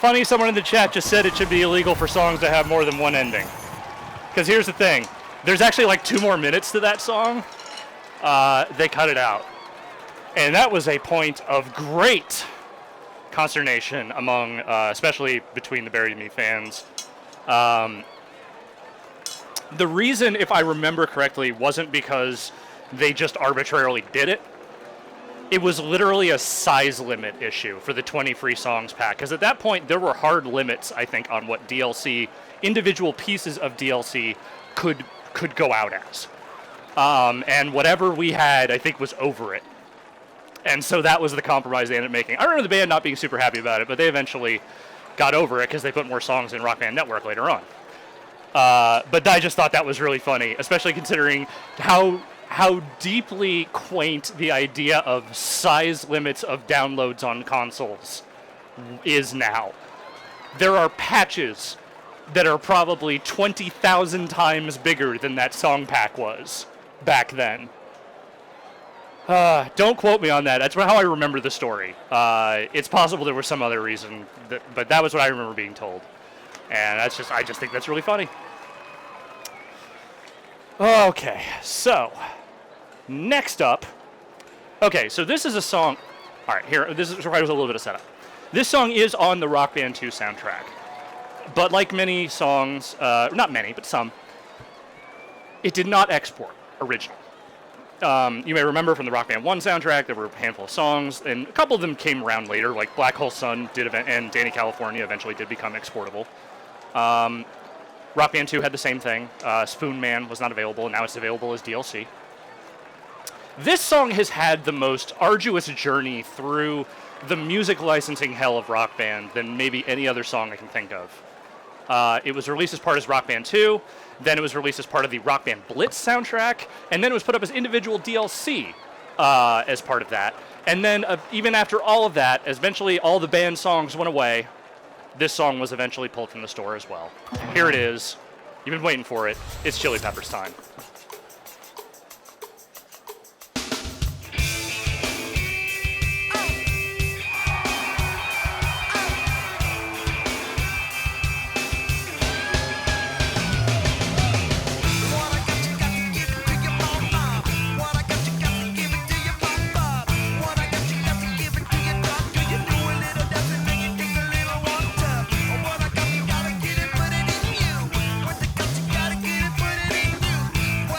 Funny, someone in the chat just said it should be illegal for songs to have more than one ending. Because here's the thing. There's actually like 2 more minutes to that song. They cut it out. And that was a point of great consternation among, especially between the Bury Me fans. The reason, if I remember correctly, wasn't because they just arbitrarily did it. It was literally a size limit issue for the 20 free songs pack. Because at that point, there were hard limits, I think, on what DLC, individual pieces of DLC could go out as. And whatever we had, I think, was over it. And so that was the compromise they ended up making. I remember the band not being super happy about it, but they eventually got over it because they put more songs in Rock Band Network later on. But I just thought that was really funny, especially considering how deeply quaint the idea of size limits of downloads on consoles is now. There are patches that are probably 20,000 times bigger than that song pack was back then. Don't quote me on that. That's how I remember the story. It's possible there was some other reason, but that was what I remember being told. And I just think that's really funny. Okay, so next up. Okay, so this is a song. All right, here. This is requires a little bit of setup. This song is on the Rock Band 2 soundtrack, but like many songs, not many, but some, it did not export originally. You may remember from the Rock Band 1 soundtrack, there were a handful of songs, and a couple of them came around later, like Black Hole Sun and Danny California eventually did become exportable. Rock Band 2 had the same thing. Spoon Man was not available, and now it's available as DLC. This song has had the most arduous journey through the music licensing hell of Rock Band than maybe any other song I can think of. It was released as part of Rock Band 2, then it was released as part of the Rock Band Blitz soundtrack, and then it was put up as individual DLC as part of that. And then even after all of that, as eventually all the band songs went away, this song was eventually pulled from the store as well. Here it is. You've been waiting for it. It's Chili Peppers time. What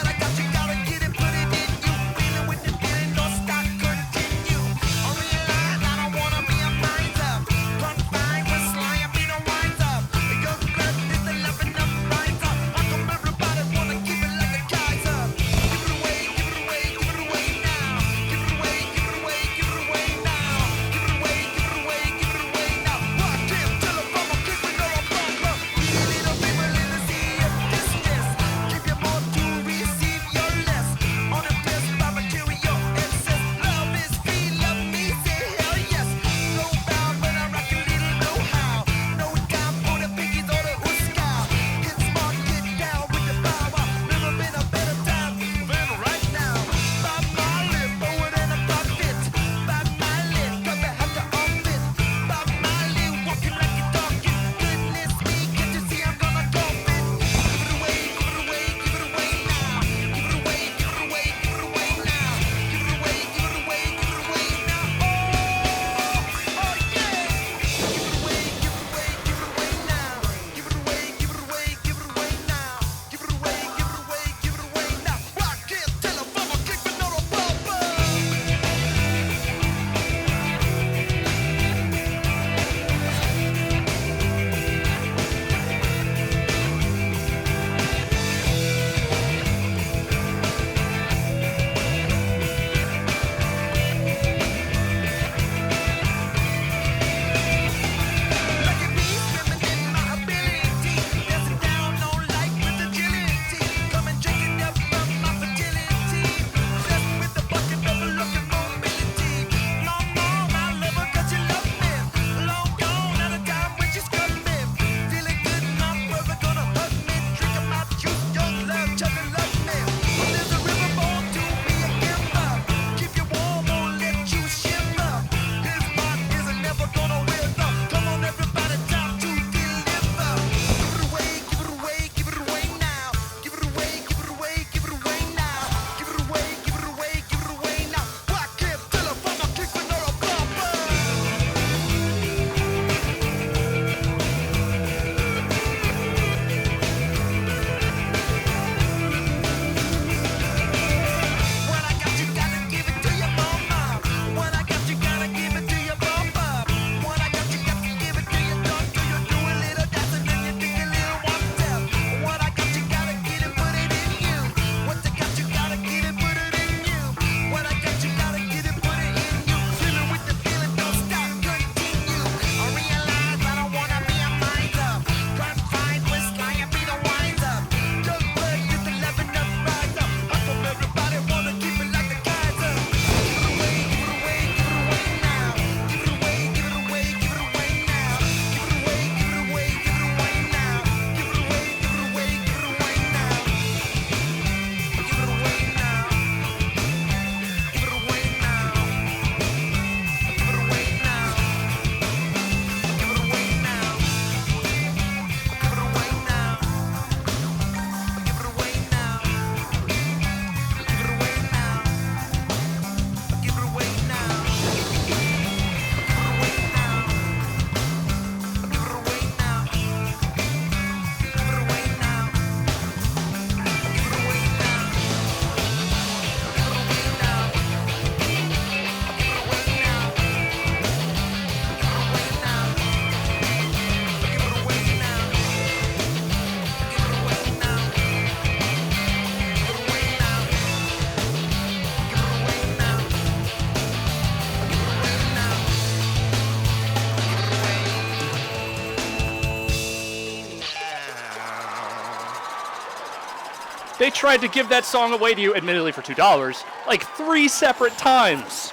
They tried to give that song away to you, admittedly for $2, like 3 separate times.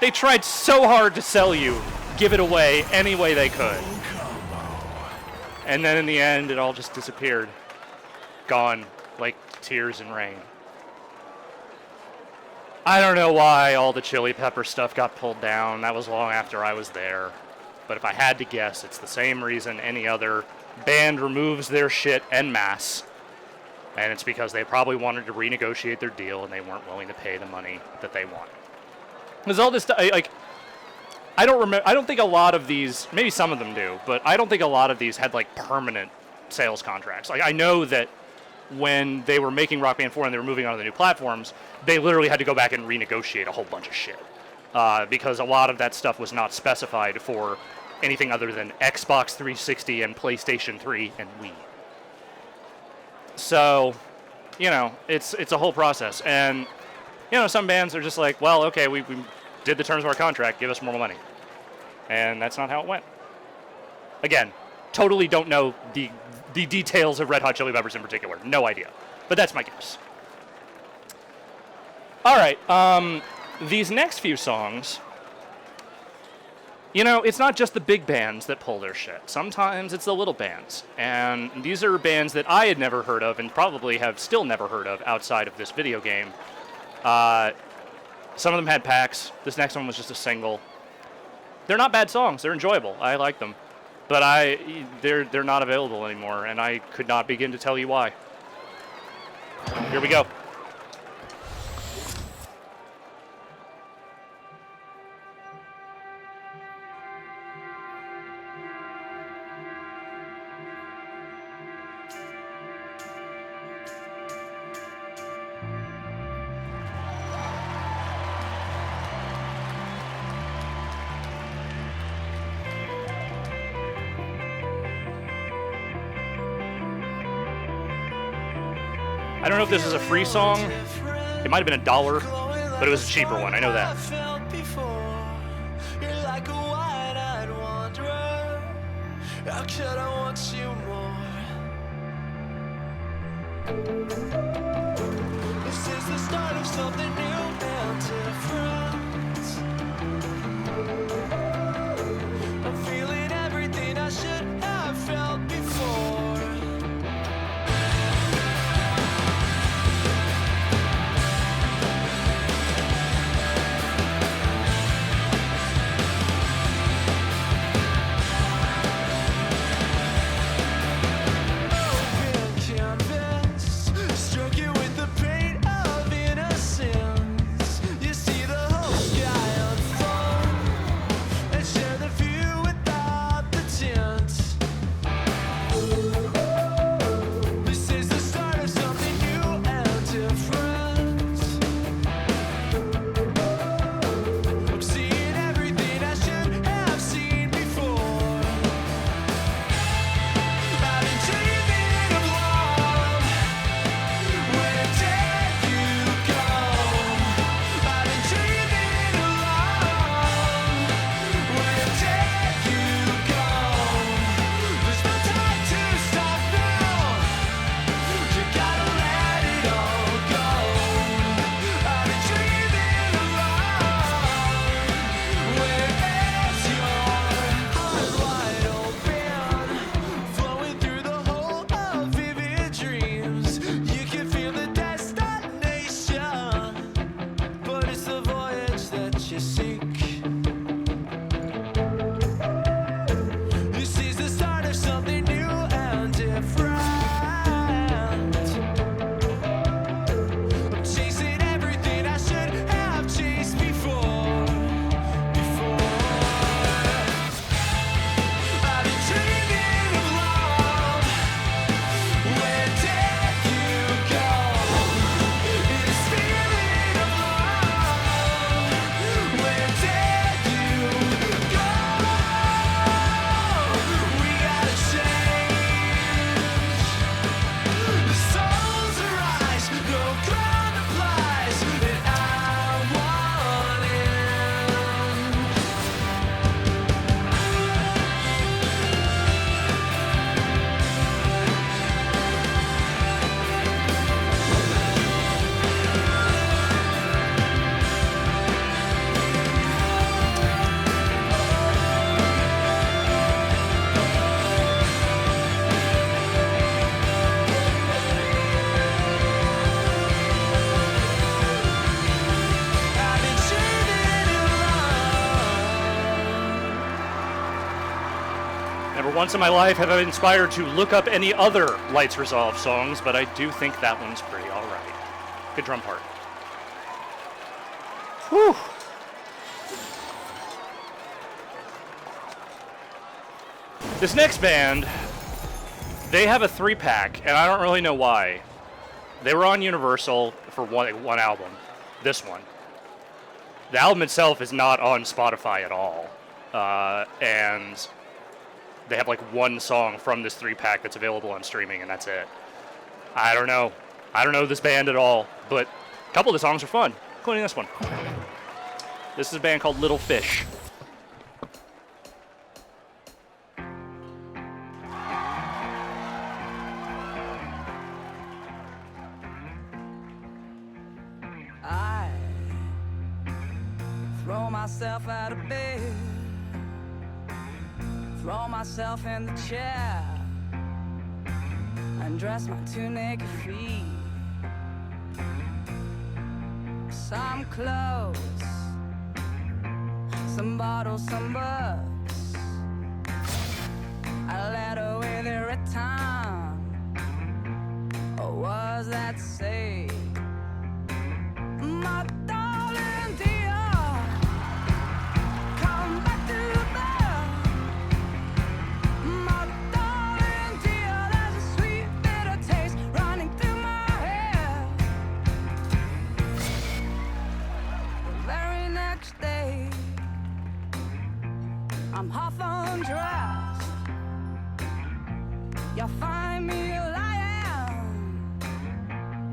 They tried so hard to sell you, give it away any way they could. And then in the end, it all just disappeared. Gone, like tears and rain. I don't know why all the Chili Pepper stuff got pulled down. That was long after I was there. But if I had to guess, it's the same reason any other band removes their shit en masse. And it's because they probably wanted to renegotiate their deal and they weren't willing to pay the money that they wanted. Because all this stuff, like, I don't remember. I don't think a lot of these, maybe some of them do, but I don't think a lot of these had like permanent sales contracts. Like, I know that when they were making Rock Band 4 and they were moving on to the new platforms, they literally had to go back and renegotiate a whole bunch of shit. Because a lot of that stuff was not specified for anything other than Xbox 360 and PlayStation 3 and Wii. So, you know, it's a whole process. And, you know, some bands are just like, well, okay, we did the terms of our contract, give us more money. And that's not how it went. Again, totally don't know the details of Red Hot Chili Peppers in particular. No idea. But that's my guess. All right, these next few songs, you know, it's not just the big bands that pull their shit. Sometimes it's the little bands. And these are bands that I had never heard of and probably have still never heard of outside of this video game. Some of them had packs. This next one was just a single. They're not bad songs. They're enjoyable. I like them. But they're not available anymore, and I could not begin to tell you why. Here we go. I don't know if this is a free song. It might have been $1, but it was a cheaper one. I know that. How could I want you more? This is the start of something new and different. I'm feeling everything I should have felt before. Struck you with the pain of innocence. You see the once in my life have I been inspired to look up any other Lights Resolve songs, but I do think that one's pretty all right. Good drum part. Whew. This next band, they have a 3-pack, and I don't really know why. They were on Universal for one album, this one. The album itself is not on Spotify at all, and they have like one song from this 3-pack that's available on streaming, and that's it. I don't know this band at all, but a couple of the songs are fun, including this one. This is a band called Little Fish. I throw myself out of bed, throw myself in the chair, undress my 2 naked feet. Some clothes, some bottles, some books. I let away their time. Or was that safe? My darling dear, come back to bed. My darling dear, there's a sweet bitter taste running through my head. The very next day, I'm half undressed. You'll find me lying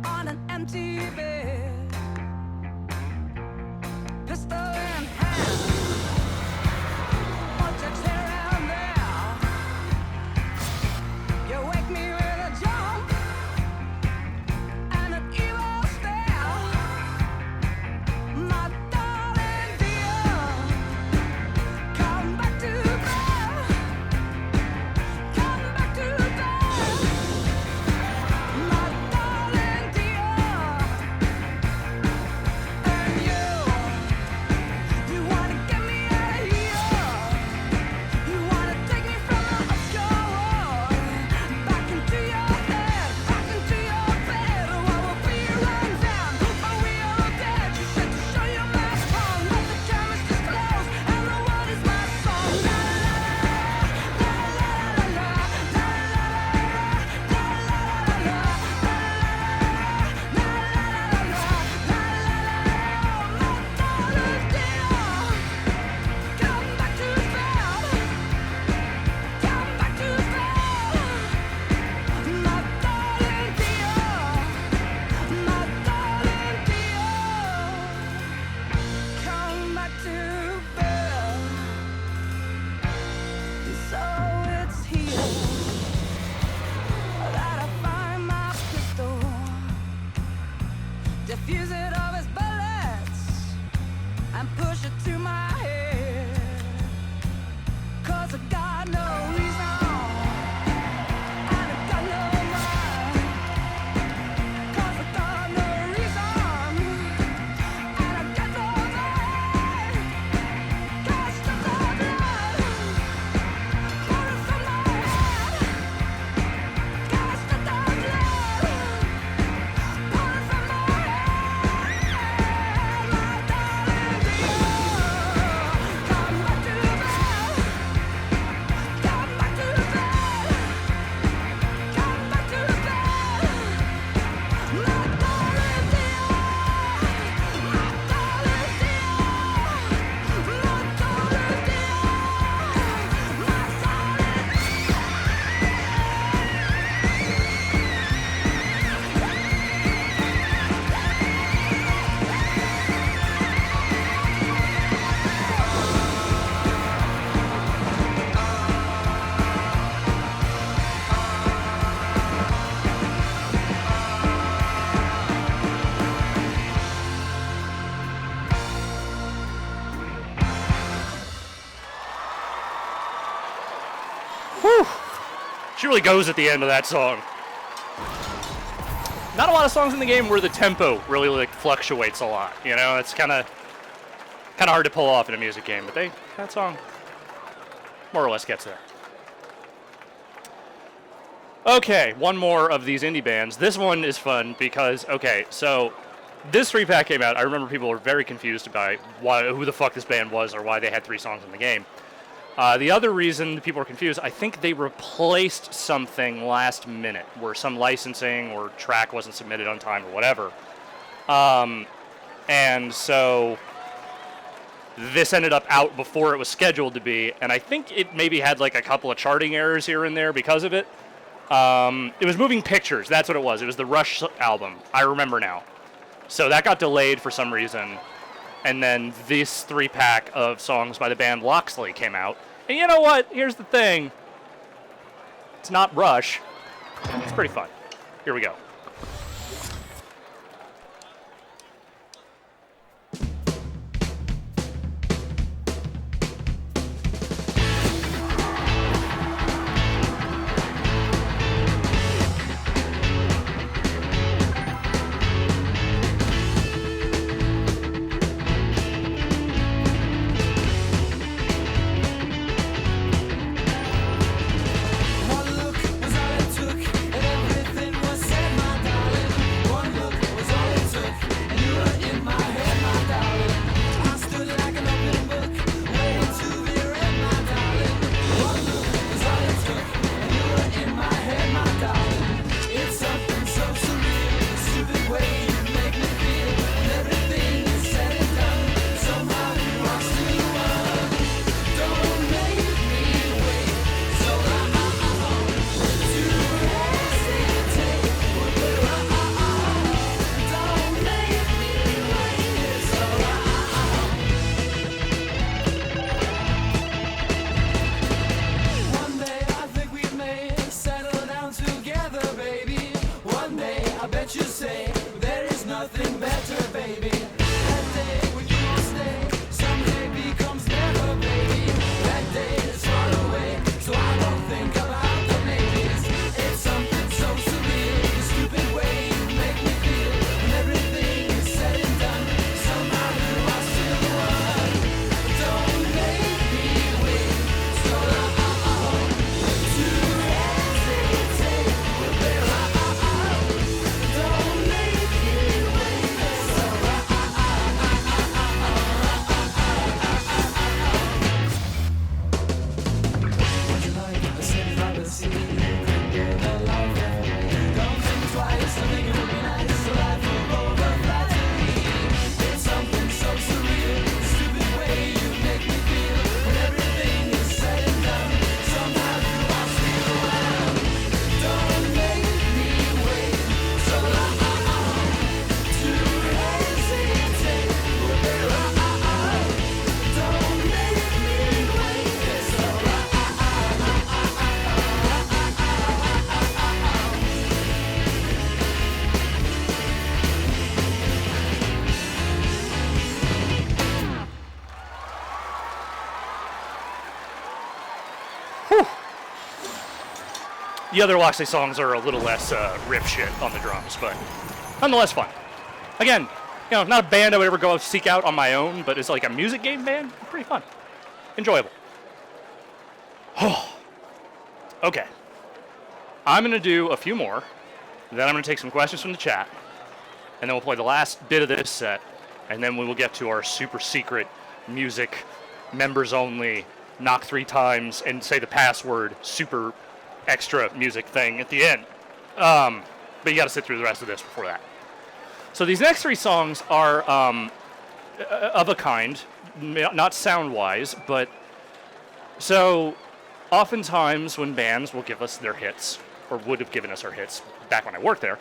on an empty bed. Pistol in hand, bunch of tear and there. You wake me with a jump and an evil stare. My darling dear, come back to bed. Come back to bed. My darling dear, and you wanna get me out of here. You wanna take me from the obscure world back into your head, back into your bed. What will be run down? Are we all dead? You said to show your mask on, but the chemist is closed and the world is my song. La la la la la la la la la come back to bed. Come back to bed. My darling dear. My darling dear. Come back to bed. So it's here that I find my pistol, diffuse it of its bullets, and push it to my head. 'Cause I got no reason, and I got no mind. 'Cause I got no reason, and I got no mind. 'Cause the blood pouring from my head. 'Cause the blood pouring from my head. My darling dear, come back to bed. Come back to bed. Come back to bed. My darling dear. My darling dear. My darling dear. My She really goes at the end of that song. Not a lot of songs in the game where the tempo really like fluctuates a lot. You know, it's kind of hard to pull off in a music game, but that song more or less gets there. Okay, one more of these indie bands. This one is fun because, okay, so this 3-pack came out. I remember people were very confused about who the fuck this band was or why they had 3 songs in the game. The other reason people were confused, I think they replaced something last minute where some licensing or track wasn't submitted on time or whatever. And so this ended up out before it was scheduled to be, and I think it maybe had like a couple of charting errors here and there because of it. It was Moving Pictures, that's what it was. It was the Rush album, I remember now. So that got delayed for some reason. And then this 3-pack of songs by the band Loxley came out. And you know what? Here's the thing. It's not Rush. It's pretty fun. Here we go. One look was all it took, and everything was said, my darling. One look was all it took, and you were in my head, my darling. I stood like an open book, waiting to be read, my darling. One look was all it took, and you were in my head, my darling. It's something so surreal, the stupid way you make me feel. When everything is said and done, somehow you are still the one. Don't make me wait so long. To hesitate would be wrong. Don't make me wait so long. One day I think we may settle down together, baby. One day I bet you say there is nothing better, baby. That day when you will stay, someday becomes never, baby. That day is far away, so I don't think about the maybes. It's something so surreal, the stupid way you make me feel. When everything is said and done, somehow you are still the one. Don't make me wait so long. To hesitate would be wrong. Don't make me wait so long. Would you like a city I would see? Get along. Don't think twice, I think it would be nice. A life of over-flattery. It's something so surreal, the stupid way you make me feel. When everything is said and done, somehow you are still the one. Don't make me wait so long. To hesitate would be wrong. Don't make me wait so long. The other Loxley songs are a little less rip shit on the drums, but nonetheless fun. Again, not a band I would ever go seek out on my own, but it's like a music game band. Pretty fun. Enjoyable. Okay. I'm going to do a few more. Then I'm going to take some questions from the chat. And then we'll play the last bit of this set. And then we will get to our super secret music, members only, knock 3 times, and say the password, super extra music thing at the end. But you got to sit through the rest of this before that. So these next 3 songs are of a kind, not sound-wise, but so oftentimes when bands will give us their hits, or would have given us our hits back when I worked there,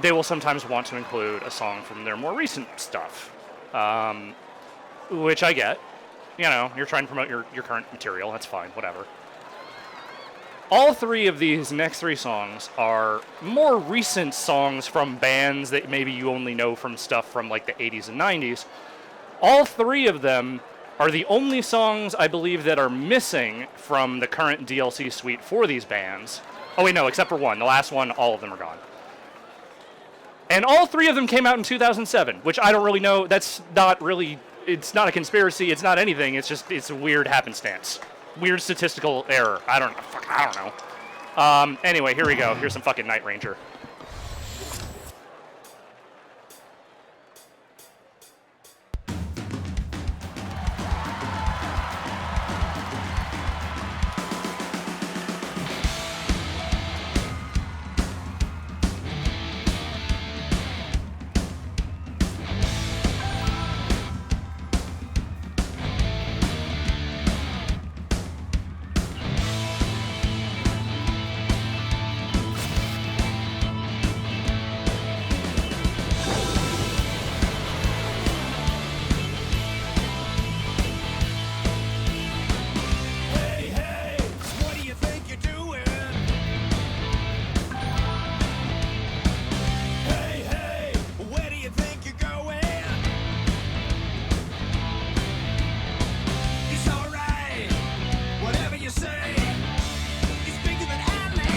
they will sometimes want to include a song from their more recent stuff, which I get. You're trying to promote your current material, that's fine, whatever. All 3 of these next 3 songs are more recent songs from bands that maybe you only know from stuff from like the 80s and 90s. All 3 of them are the only songs, I believe, that are missing from the current DLC suite for these bands. Oh wait, no, except for one. The last one, all of them are gone. And all 3 of them came out in 2007, which I don't really know. That's not really, it's not a conspiracy, it's not anything, it's a weird happenstance. Weird statistical error. I don't know. Anyway, here we go. Here's some fucking Night Ranger. Hey, hey, what do you think you're doing? Hey, hey, where do you think you're going? It's alright, whatever you say. It's bigger than alley.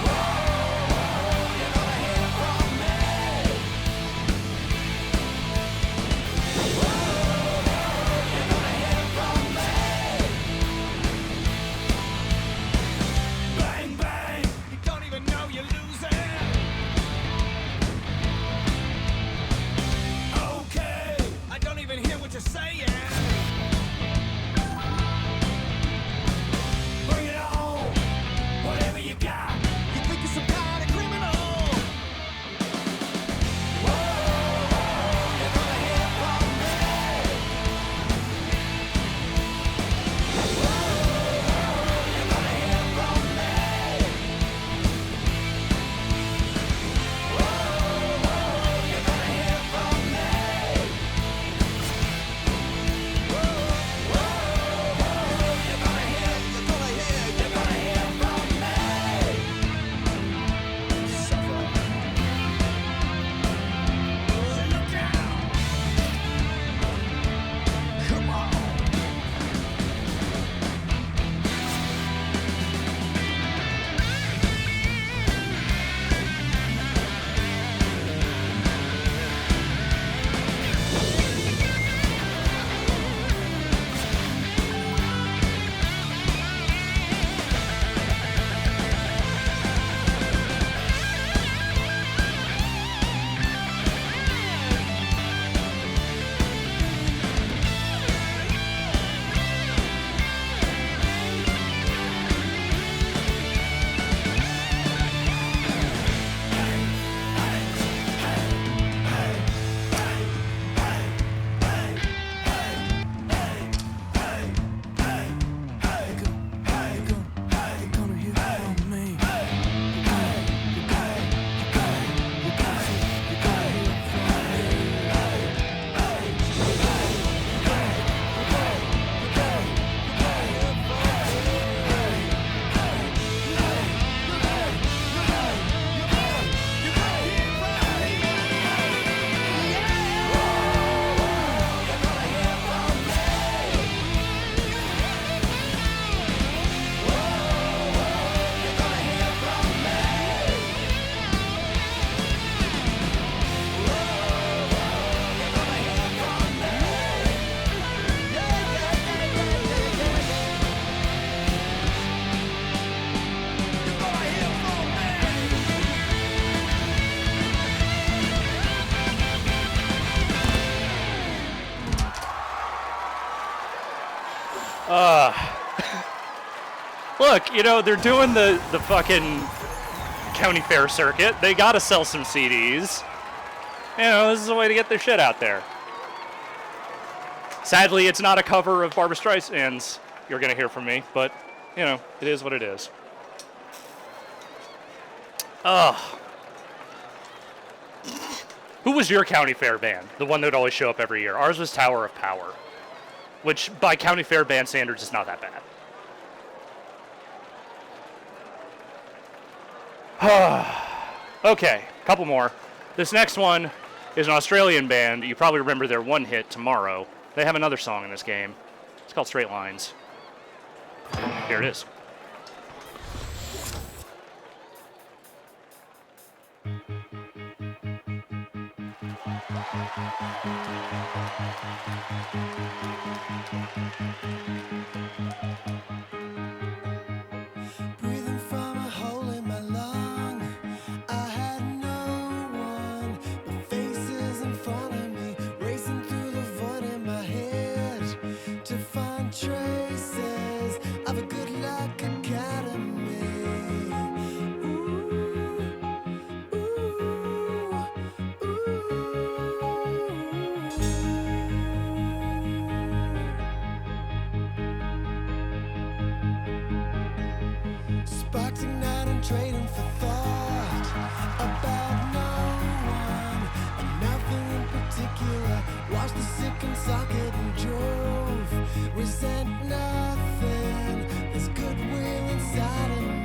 Whoa, you're gonna hear from me. Whoa, you're gonna hear from me. Bang, bang, you don't even know you're losing. Okay, I don't even hear what you're saying. Bring it on, whatever you got. You think you're some kind of criminal. Whoa, you're gonna hear from me. Whoa, you're gonna hear from me. Whoa, you're gonna hear from me. Whoa, you're gonna hear from me. Suffer. Look out. Come on. Look, you know, they're doing the fucking county fair circuit. They gotta sell some CDs. You know, this is a way to get their shit out there. Sadly, it's not a cover of Barbra Streisand's You're Gonna Hear From Me, but, you know, it is what it is. Ugh. Who was your county fair band? The one that would always show up every year. Ours was Tower of Power, which by county fair band standards is not that bad. Okay, couple more. This next one is an Australian band. You probably remember their one hit, Tomorrow. They have another song in this game. It's called Straight Lines. Here it is. sparks ignite and trading for thought about no one and nothing in particular. Watch the second socket and drove. Resent nothing. There's goodwill inside of me.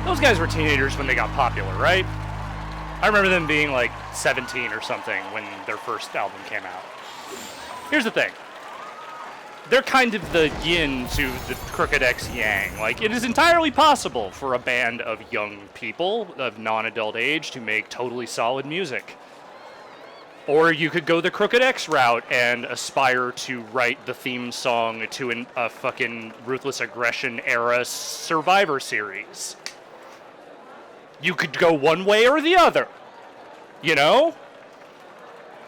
Those guys were teenagers when they got popular, right? I remember them being like 17 or something when their first album came out. Here's the thing. They're kind of the yin to the Crooked X yang. Like, it is entirely possible for a band of young people of non-adult age to make totally solid music. Or you could go the Crooked X route and aspire to write the theme song to a fucking Ruthless Aggression era Survivor series. You could go one way or the other. You know?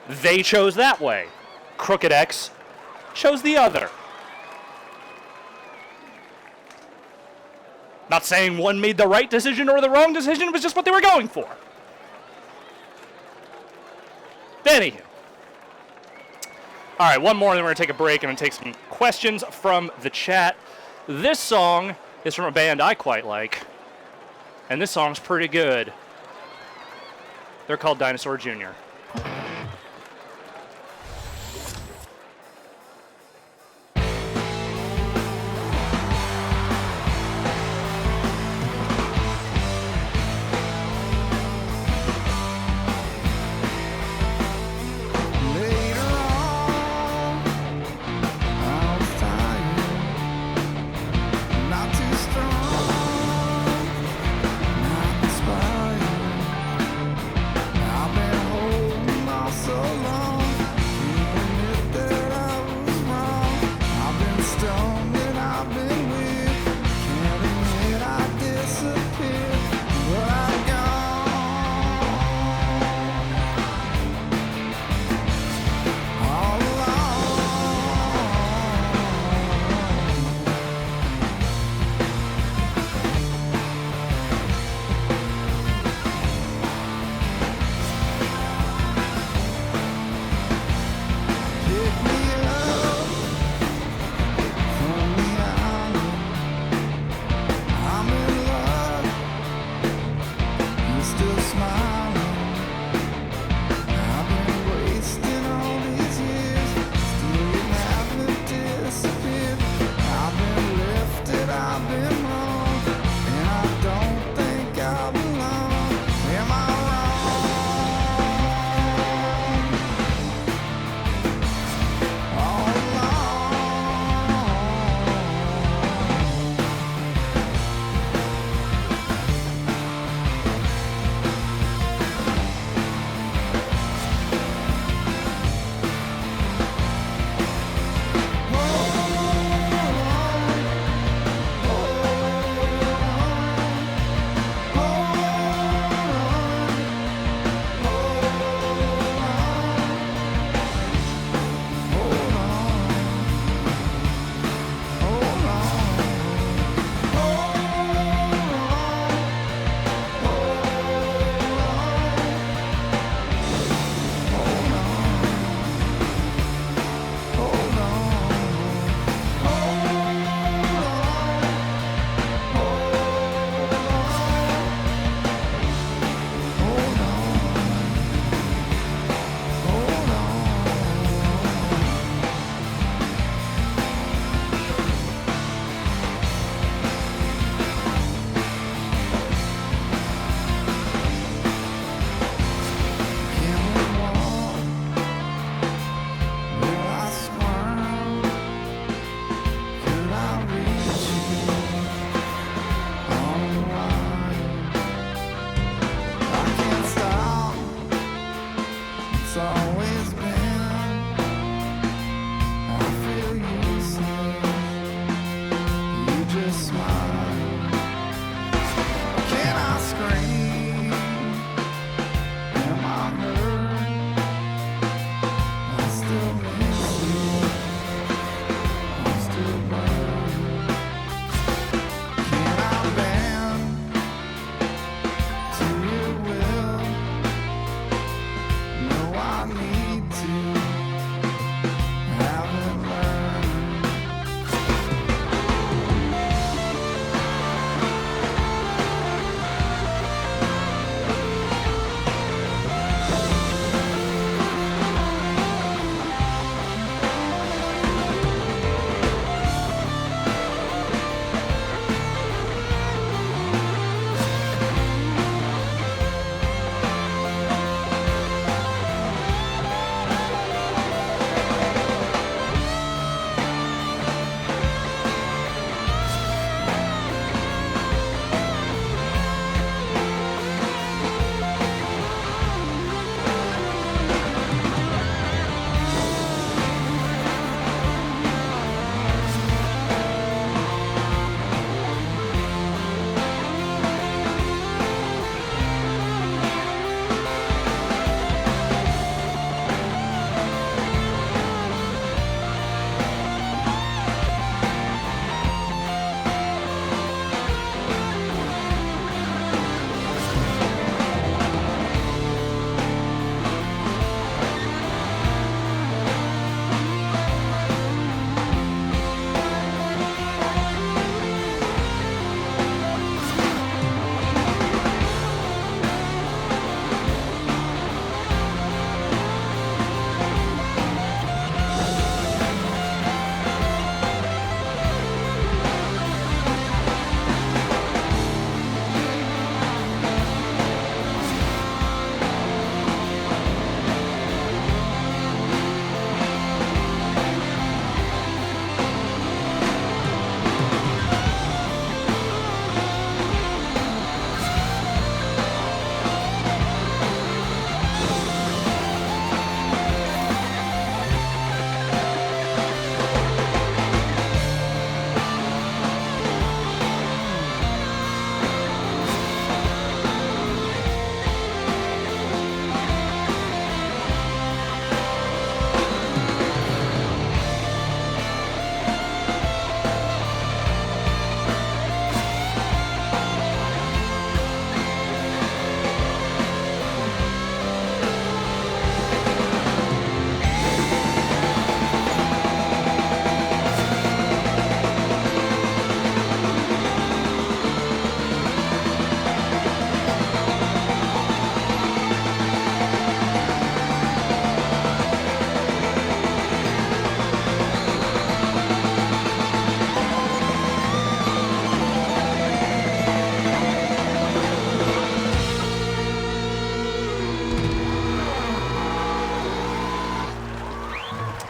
They chose that way. Crooked X chose the other. Not saying one made the right decision or the wrong decision, it was just what they were going for. Anywho. Alright, one more, then we're going to take a break and take some questions from the chat. This song is from a band I quite like, and this song's pretty good. They're called Dinosaur Jr. Not too strong, not inspired.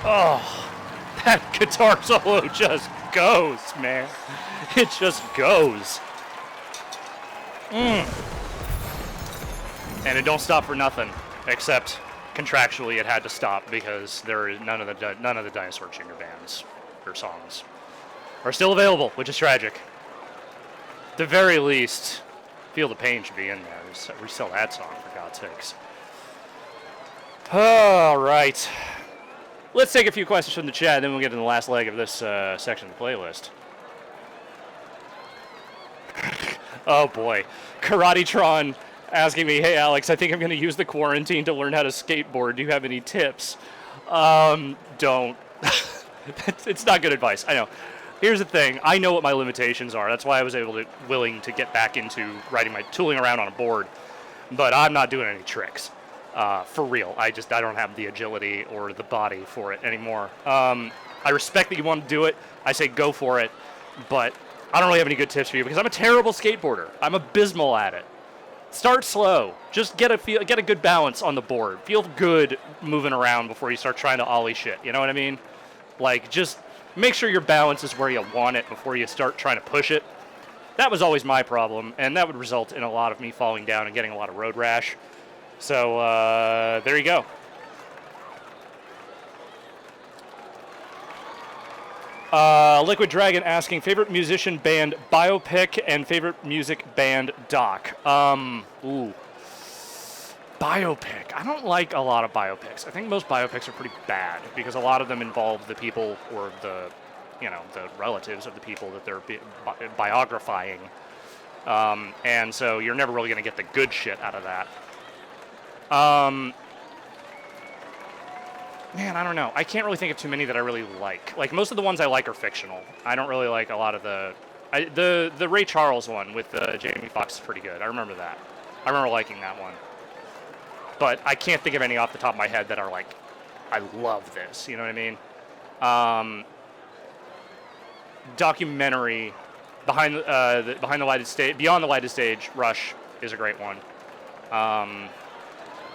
That guitar solo just goes, man. It just goes. And it don't stop for nothing, except contractually it had to stop because there is none of the Dinosaur Jr. bands or songs are still available, which is tragic. At the very least, Feel the Pain should be in there. Just resell that song, for God's sakes. All right. Let's take a few questions from the chat, then we'll get to the last leg of this section of the playlist. Oh boy. Karatetron asking me, hey Alex, I think I'm going to use the quarantine to learn how to skateboard. Do you have any tips? Don't. It's not good advice, I know. Here's the thing, I know what my limitations are. That's why I was willing to get back into tooling around on a board. But I'm not doing any tricks. For real. I don't have the agility or the body for it anymore. I respect that you want to do it. I say go for it. But I don't really have any good tips for you because I'm a terrible skateboarder. I'm abysmal at it. Start slow. Just get a good balance on the board. Feel good moving around before you start trying to ollie shit. You know what I mean? Like, just make sure your balance is where you want it before you start trying to push it. That was always my problem, and that would result in a lot of me falling down and getting a lot of road rash. So, there you go. Liquid Dragon asking, favorite musician band biopic and favorite music band doc. Biopic. I don't like a lot of biopics. I think most biopics are pretty bad because a lot of them involve the people or the relatives of the people that they're biographing. And so you're never really going to get the good shit out of that. Man, I don't know. I can't really think of too many that I really like. Like, most of the ones I like are fictional. I don't really like a lot of the Ray Charles one with Jamie Foxx is pretty good. I remember that. I remember liking that one. But I can't think of any off the top of my head that are like, I love this. You know what I mean? Documentary Beyond the Lighted Stage, Rush is a great one.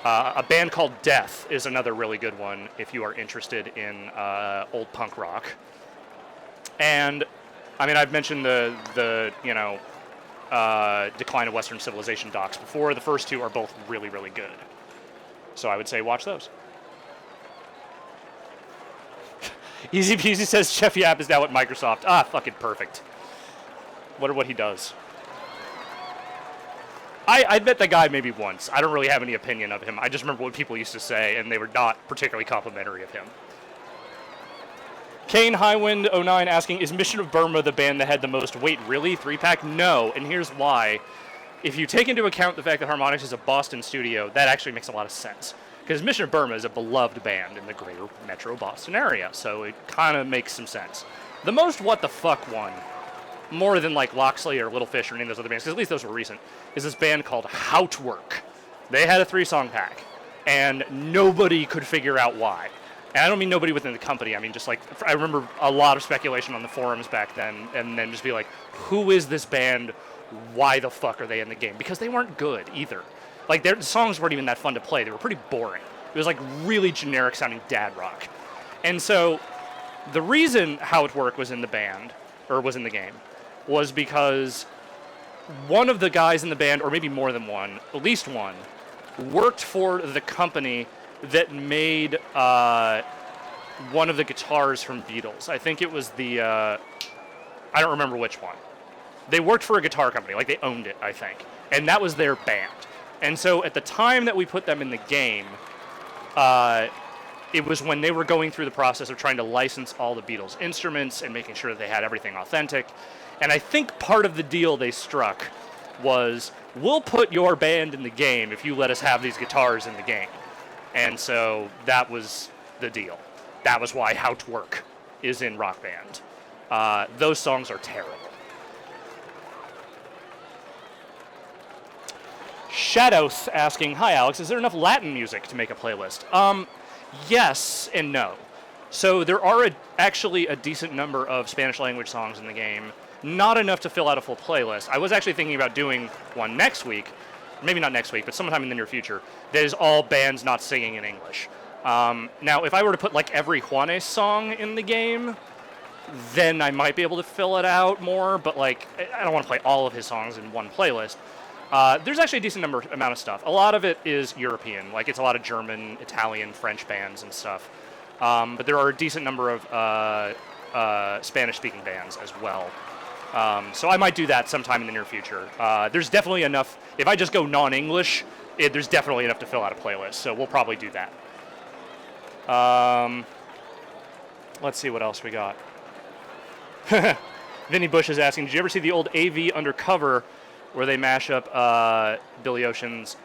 A band called Death is another really good one if you are interested in old punk rock. And I mean, I've mentioned the Decline of Western Civilization docs before. The first two are both really, really good. So I would say watch those. Easy Peasy says Jeff Yap is now at Microsoft. Ah, fucking perfect. Wonder what he does. I met the guy maybe once. I don't really have any opinion of him. I just remember what people used to say, and they were not particularly complimentary of him. Kane Highwind 09 asking, is Mission of Burma the band that had the most weight? Really? 3-pack? No, and here's why. If you take into account the fact that Harmonix is a Boston studio, that actually makes a lot of sense. Because Mission of Burma is a beloved band in the greater metro Boston area, so it kind of makes some sense. The most what the fuck one, more than like Loxley or Little Fish or any of those other bands, because at least those were recent, is this band called Houtwork. They had a 3-song pack, and nobody could figure out why. And I don't mean nobody within the company. I mean just like, I remember a lot of speculation on the forums back then, and then just be like, who is this band? Why the fuck are they in the game? Because they weren't good either. Like, their songs weren't even that fun to play. They were pretty boring. It was like really generic sounding dad rock. And so the reason Houtwork was in the band, or was in the game, was because one of the guys in the band, or maybe more than one, at least one, worked for the company that made one of the guitars from Beatles. I think it was the, I don't remember which one. They worked for a guitar company, like they owned it, I think. And that was their band. And so at the time that we put them in the game, it was when they were going through the process of trying to license all the Beatles instruments and making sure that they had everything authentic. And I think part of the deal they struck was, we'll put your band in the game if you let us have these guitars in the game. And so that was the deal. That was why Houtwork is in Rock Band. Those songs are terrible. Shadows asking, hi Alex, is there enough Latin music to make a playlist? Yes and no. So there are actually a decent number of Spanish language songs in the game. Not enough to fill out a full playlist. I was actually thinking about doing one next week, maybe not next week, but sometime in the near future, that is all bands not singing in English. Now, if I were to put like every Juanes song in the game, then I might be able to fill it out more, but like I don't want to play all of his songs in one playlist. There's actually a decent amount of stuff. A lot of it is European, like it's a lot of German, Italian, French bands and stuff. But there are a decent number of Spanish-speaking bands as well. So I might do that sometime in the near future. There's definitely enough. If I just go non-English, there's definitely enough to fill out a playlist. So we'll probably do that. Let's see what else we got. Vinny Bush is asking, did you ever see the old AV Undercover where they mash up Billy Ocean's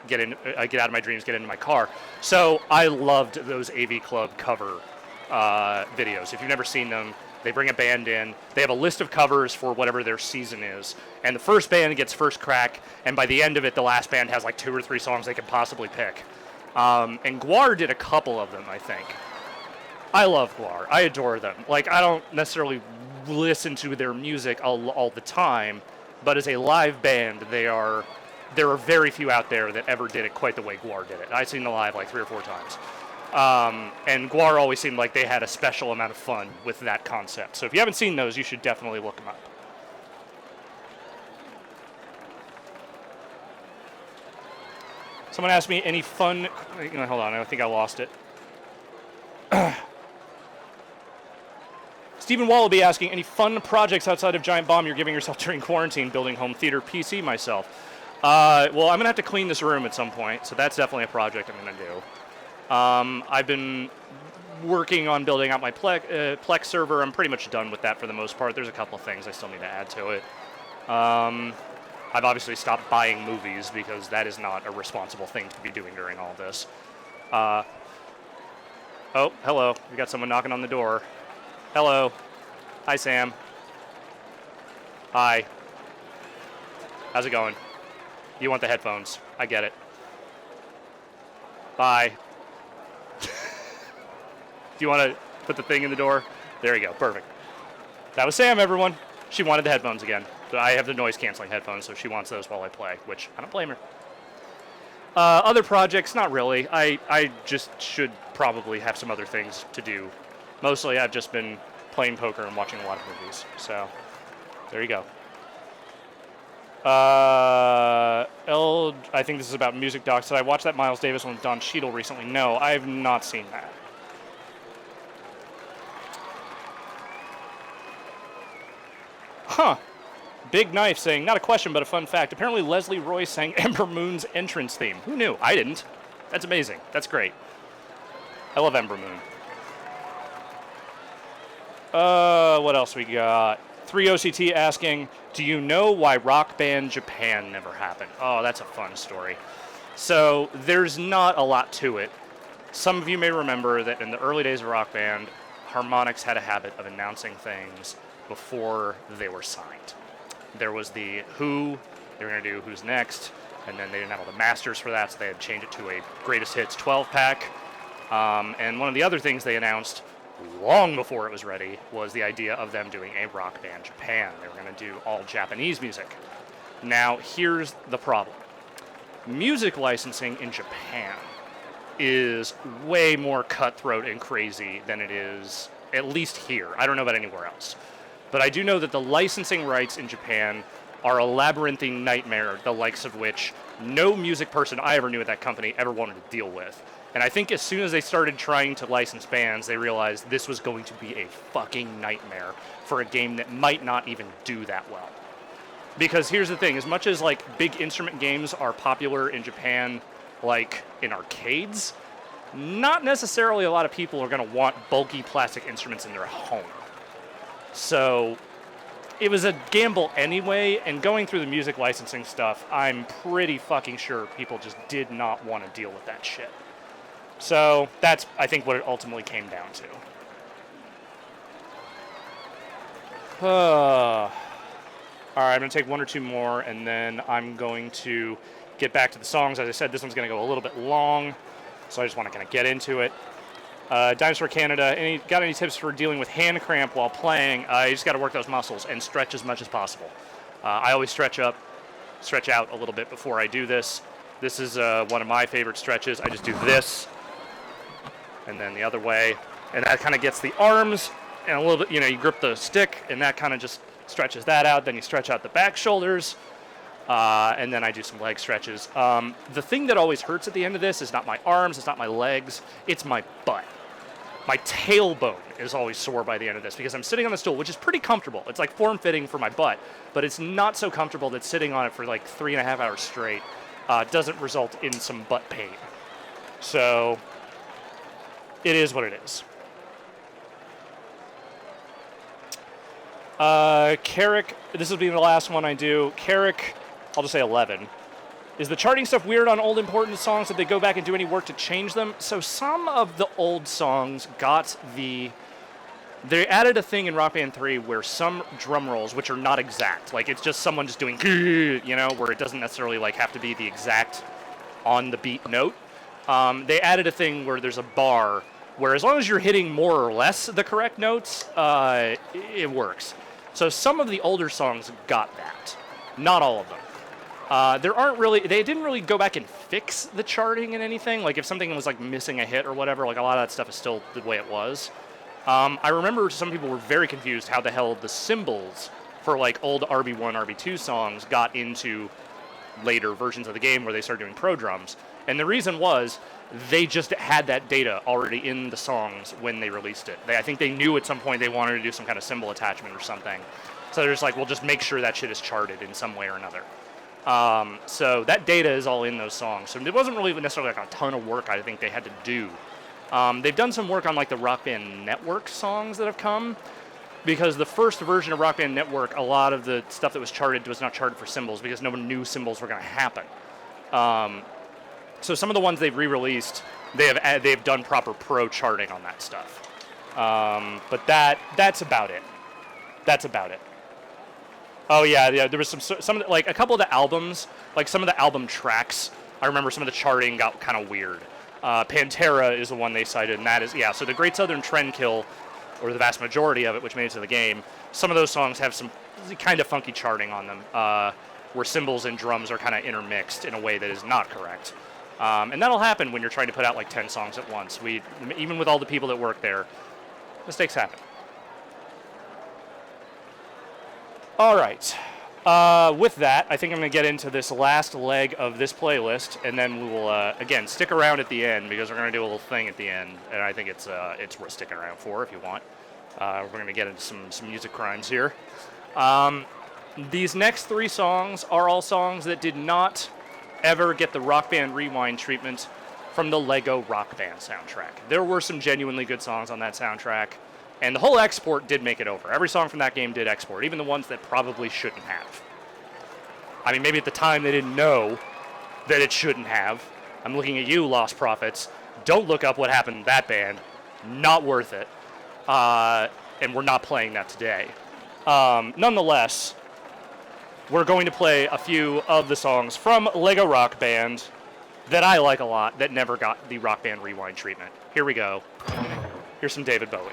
Get Out of My Dreams, Get Into My Car? So I loved those AV Club cover videos. If you've never seen them, they bring a band in. They have a list of covers for whatever their season is. And the first band gets first crack, and by the end of it, the last band has like 2 or 3 songs they could possibly pick. And Guar did a couple of them, I think. I love Guar. I adore them. Like, I don't necessarily listen to their music all the time, but as a live band, there are very few out there that ever did it quite the way Guar did it. I've seen them live like 3 or 4 times. And Guar always seemed like they had a special amount of fun with that concept. So if you haven't seen those, you should definitely look them up. Someone asked me any fun... Hold on, I think I lost it. Stephen Wallaby asking, any fun projects outside of Giant Bomb you're giving yourself during quarantine, building home theater PC myself? Well, I'm going to have to clean this room at some point, so that's definitely a project I'm going to do. I've been working on building out my Plex server. I'm pretty much done with that for the most part. There's a couple of things I still need to add to it. I've obviously stopped buying movies because that is not a responsible thing to be doing during all this. Oh, hello. We got someone knocking on the door. Hello. Hi, Sam. Hi. How's it going? You want the headphones. I get it. Bye. Do you want to put the thing in the door? There you go. Perfect. That was Sam, everyone. She wanted the headphones again. But I have the noise-canceling headphones, so she wants those while I play, which I don't blame her. Other projects, not really. I just should probably have some other things to do. Mostly, I've just been playing poker and watching a lot of movies. So, there you go. I think this is about music docs. Did I watch that Miles Davis one with Don Cheadle recently? No, I have not seen that. Huh. Big Knife saying, not a question, but a fun fact. Apparently Leslie Roy sang Ember Moon's entrance theme. Who knew? I didn't. That's amazing. That's great. I love Ember Moon. What else we got? 3OCT asking, do you know why Rock Band Japan never happened? Oh, that's a fun story. So there's not a lot to it. Some of you may remember that in the early days of Rock Band, Harmonix had a habit of announcing things before they were signed. There was the Who, they were going to do Who's Next, and then they didn't have all the masters for that, so they had to change it to a Greatest Hits 12-pack. And one of the other things they announced long before it was ready was the idea of them doing a Rock Band Japan. They were going to do all Japanese music. Now, here's the problem. Music licensing in Japan is way more cutthroat and crazy than it is, at least here. I don't know about anywhere else. But I do know that the licensing rights in Japan are a labyrinthine nightmare, the likes of which no music person I ever knew at that company ever wanted to deal with. And I think as soon as they started trying to license bands, they realized this was going to be a fucking nightmare for a game that might not even do that well. Because here's the thing, as much as like big instrument games are popular in Japan, like in arcades, not necessarily a lot of people are going to want bulky plastic instruments in their home. So it was a gamble anyway, and going through the music licensing stuff, I'm pretty fucking sure people just did not want to deal with that shit. So that's, I think, what it ultimately came down to. All right, I'm going to take 1 or 2 more, and then I'm going to get back to the songs. As I said, this one's going to go a little bit long, so I just want to kind of get into it. Dinosaur Canada, got any tips for dealing with hand cramp while playing? You just got to work those muscles and stretch as much as possible. I always stretch out a little bit before I do this. This is one of my favorite stretches. I just do this, and then the other way, and that kind of gets the arms, and a little bit, you grip the stick, and that kind of just stretches that out. Then you stretch out the back shoulders, and then I do some leg stretches. The thing that always hurts at the end of this is not my arms, it's not my legs, it's my butt. My tailbone is always sore by the end of this because I'm sitting on the stool, which is pretty comfortable. It's like form-fitting for my butt, but it's not so comfortable that sitting on it for like 3.5 hours straight doesn't result in some butt pain. So it is what it is. Carrick, this will be the last one I do. Carrick, I'll just say 11. Is the charting stuff weird on old important songs? Did they go back and do any work to change them? So some of the old songs got the... They added a thing in Rock Band 3 where some drum rolls, which are not exact, like it's just someone just doing, where it doesn't necessarily like have to be the exact on the beat note. They added a thing where there's a bar where as long as you're hitting more or less the correct notes, it works. So some of the older songs got that. Not all of them. They didn't really go back and fix the charting and anything. Like if something was like missing a hit or whatever, like a lot of that stuff is still the way it was. I remember some people were very confused how the hell the cymbals for like old RB1, RB2 songs got into later versions of the game where they started doing pro drums. And the reason was they just had that data already in the songs when they released it. I think they knew at some point they wanted to do some kind of cymbal attachment or something. So they're just like, well, just make sure that shit is charted in some way or another. So that data is all in those songs. So it wasn't really necessarily like a ton of work I think they had to do. They've done some work on like the Rock Band Network songs that have come, because the first version of Rock Band Network, a lot of the stuff that was charted was not charted for cymbals because no one knew cymbals were going to happen. So some of the ones they've re-released, they've done proper pro charting on that stuff. But that's about it. That's about it. Oh yeah. There was some of the, like a couple of the albums, like some of the album tracks. I remember some of the charting got kind of weird. Pantera is the one they cited, and that is So the Great Southern Trendkill, or the vast majority of it, which made it to the game. Some of those songs have some kind of funky charting on them, where cymbals and drums are kind of intermixed in a way that is not correct. And that'll happen when you're trying to put out like 10 songs at once. Even with all the people that work there, mistakes happen. All right. With that, I think I'm going to get into this last leg of this playlist, and then we will, again, stick around at the end because we're going to do a little thing at the end, and I think it's worth sticking around for if you want. We're going to get into some music crimes here. These next 3 songs are all songs that did not ever get the Rock Band Rewind treatment from the Lego Rock Band soundtrack. There were some genuinely good songs on that soundtrack, and the whole export did make it over. Every song from that game did export, even the ones that probably shouldn't have. I mean, maybe at the time they didn't know that it shouldn't have. I'm looking at you, Lost Prophets. Don't look up what happened to that band. Not worth it. And we're not playing that today. Nonetheless, we're going to play a few of the songs from Lego Rock Band that I like a lot that never got the Rock Band Rewind treatment. Here we go. Here's some David Bowie.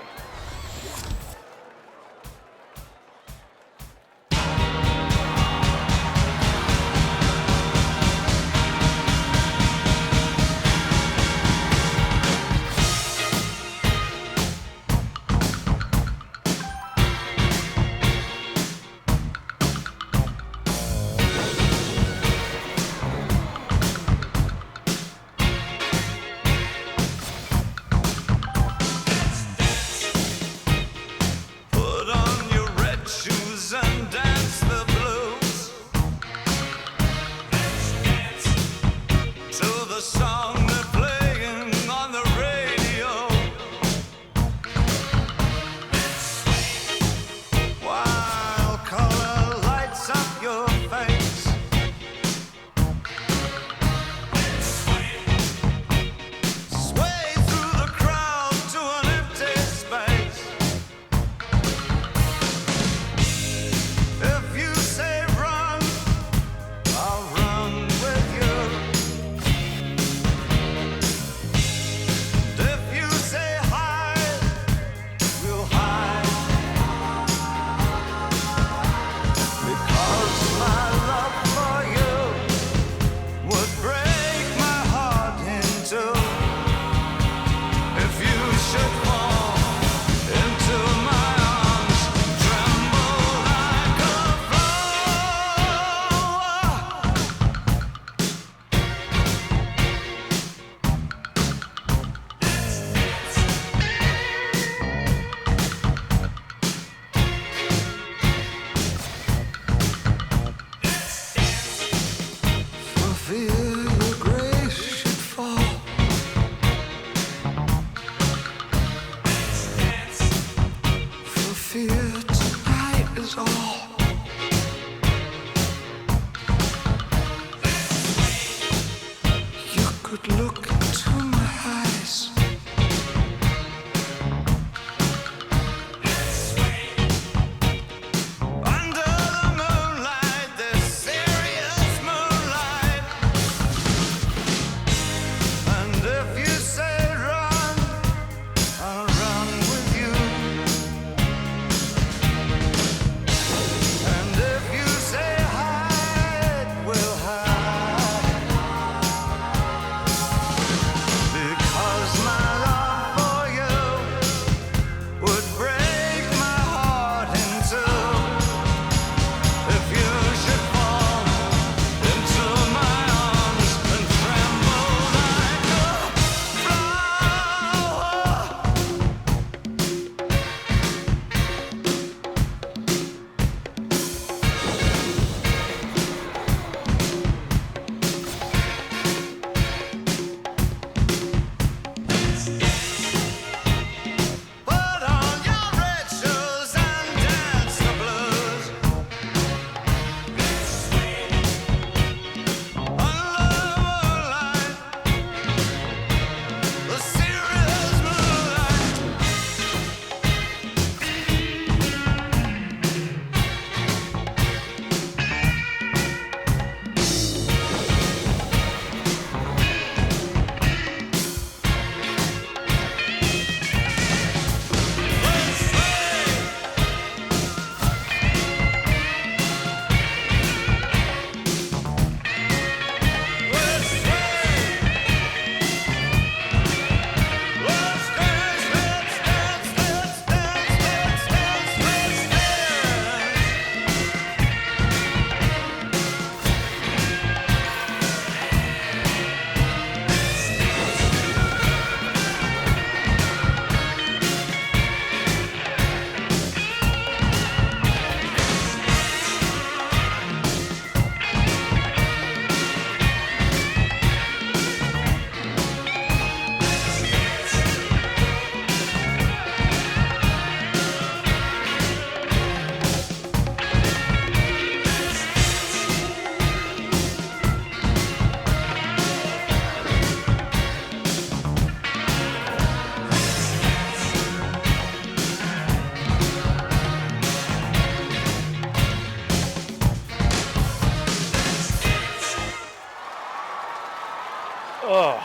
Oh.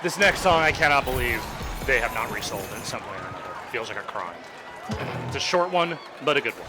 This next song, I cannot believe they have not resold in some way or another. Feels like a crime. It's a short one, but a good one.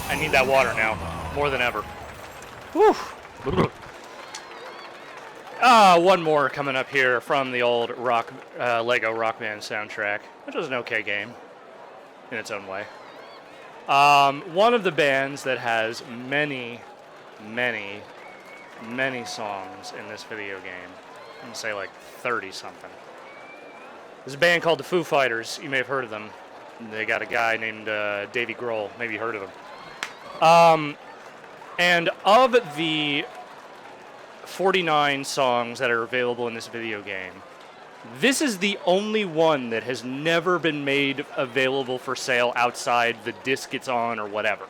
I need that water now, more than ever. Whew. One more coming up here from the old Lego Rock Band soundtrack, which was an okay game in its own way. One of the bands that has many songs in this video game. I'm going to say like 30-something. There's a band called the Foo Fighters. You may have heard of them. They got a guy named Davey Grohl. Maybe you heard of him. And of the 49 songs that are available in this video game, this is the only one that has never been made available for sale outside the disc it's on or whatever.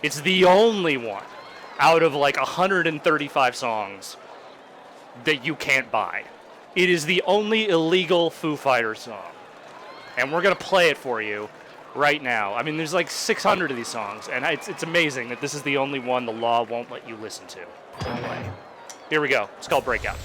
It's the only one out of like 135 songs that you can't buy. It is the only illegal Foo Fighters song. And we're going to play it for you right now. I mean, there's like 600 of these songs, and it's amazing that this is the only one the law won't let you listen to. Anyway, here we go. It's called Breakout.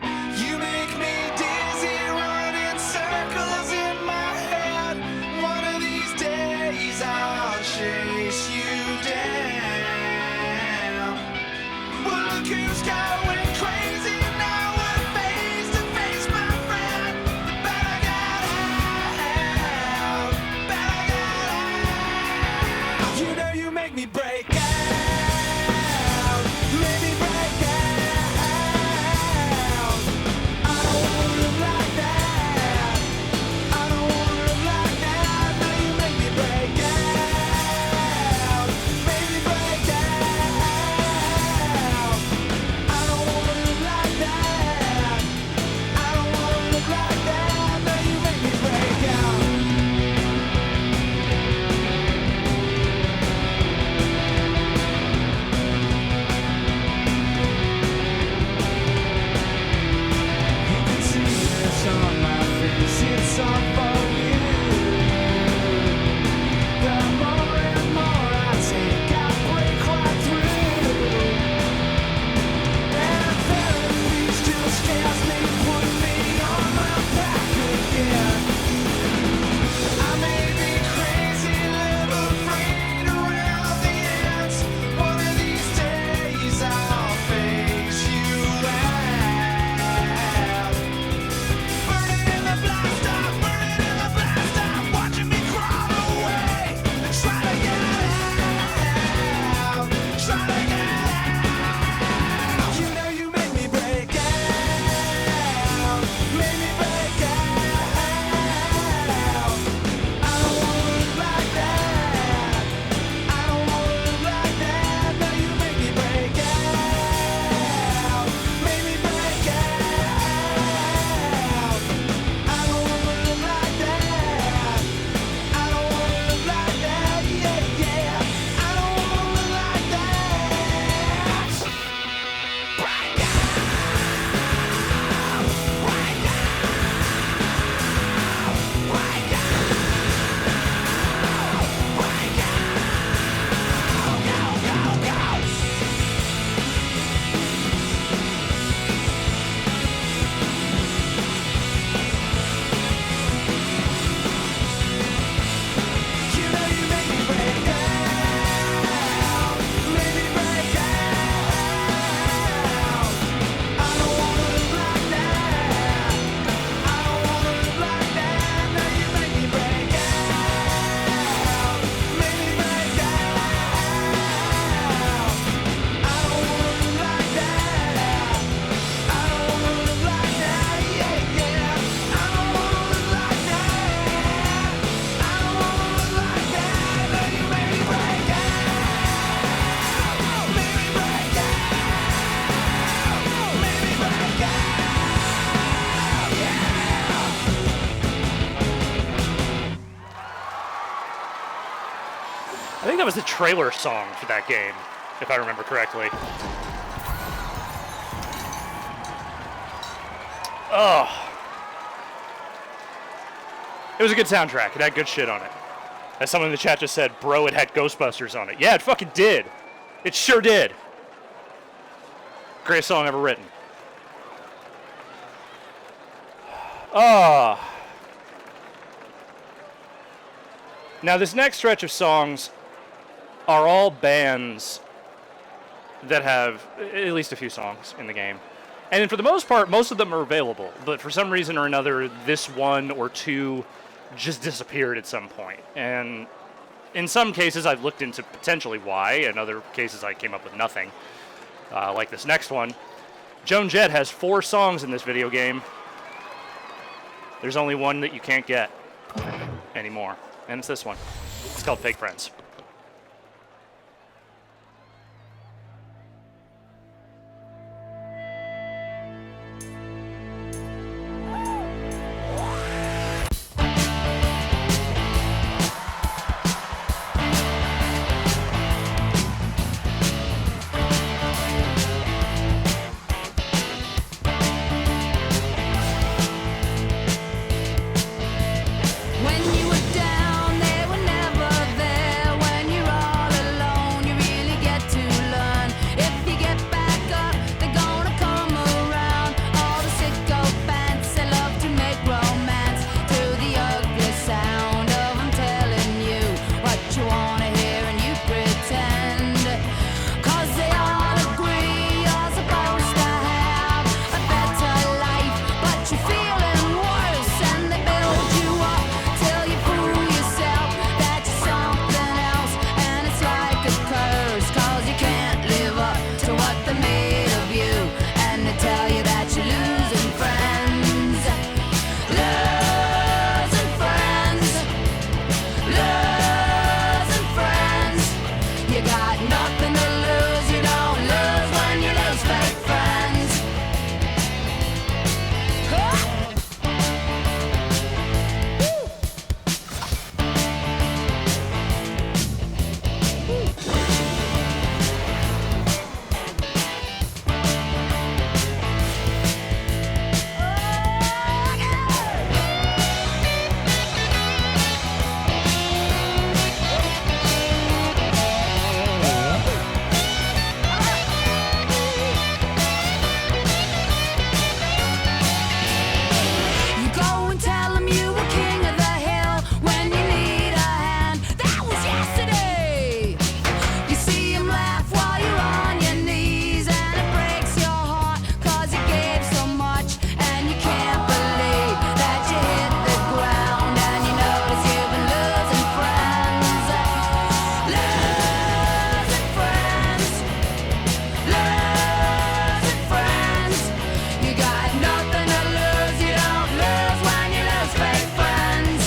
You make me dizzy, running circles in my head. One of these days I'll chase you down. Well, look who's going crazy now. We're face to face, my friend. But I got out. You know you make me break out. Make me break out. I don't wanna look like that. I don't wanna look like that. Now you make me break out. Make me break out. I don't wanna look like that. I don't wanna look like that. Now you make me break out. I think that was the trailer song for that game, if I remember correctly. Oh. It was a good soundtrack. It had good shit on it. As someone in the chat just said, bro, it had Ghostbusters on it. Yeah, it fucking did. It sure did. Greatest song ever written. Oh. Now, this next stretch of songs are all bands that have at least a few songs in the game. And for the most part, most of them are available. But for some reason or another, this one or two just disappeared at some point. And in some cases, I've looked into potentially why. In other cases, I came up with nothing. Like this next one. Joan Jett has 4 songs in this video game. There's only one that you can't get anymore. And it's this one. It's called Fake Friends. When you were down, they were never there. When you're all alone, you really get to learn. If you get back up, they're gonna come around. All the sycophants, they love to make romance to the ugly sound of them telling you what you wanna hear and you pretend. 'Cause they all agree you're supposed to have a better life, but you're feeling worse and they build you up till you fool yourself that you're something else, and it's like a curse 'cause you can't live up to what they made of you, and they tell you that you're losing friends. Losing friends. Losing friends. You got nothing to lose, you don't lose when you lose fake friends. Huh? You go and tell them you were king of the hill when you need a hand. That was yesterday. You see him laugh while you're on your knees, and it breaks your heart 'cause you gave so much, and you can't believe that you hit the ground, and you notice you've been losing friends. Losing friends. Losing friends. You got nothing to lose, you don't lose when you lose fake friends.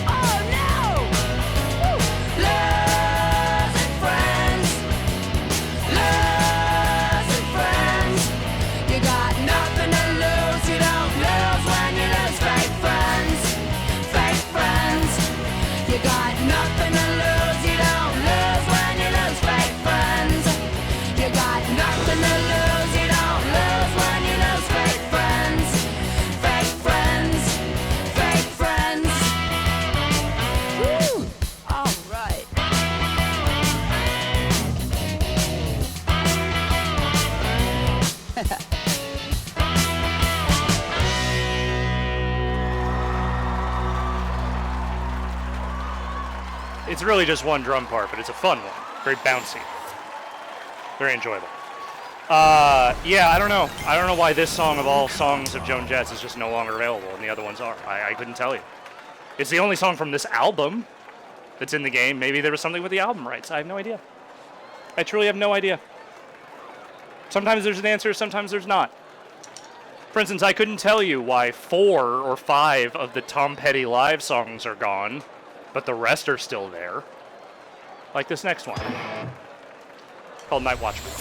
Oh no! Woo. Losing friends. Losing friends. You got nothing to lose, you don't lose when you lose fake friends. Fake friends. You got nothing to lose, you don't lose when you lose fake friends. You got nothing to lose, you don't lose when you lose fake friends. Fake friends. Fake friends. Woo! All right. It's really just one drum part, but it's a fun one. Very bouncy. Very enjoyable. Yeah, I don't know. I don't know why this song of all songs of Joan Jett's is just no longer available and the other ones are. I couldn't tell you. It's the only song from this album that's in the game. Maybe there was something with the album rights. I have no idea. I truly have no idea. Sometimes there's an answer, sometimes there's not. For instance, I couldn't tell you why 4 or 5 of the Tom Petty live songs are gone, but the rest are still there. Like this next one, called Night Watchman.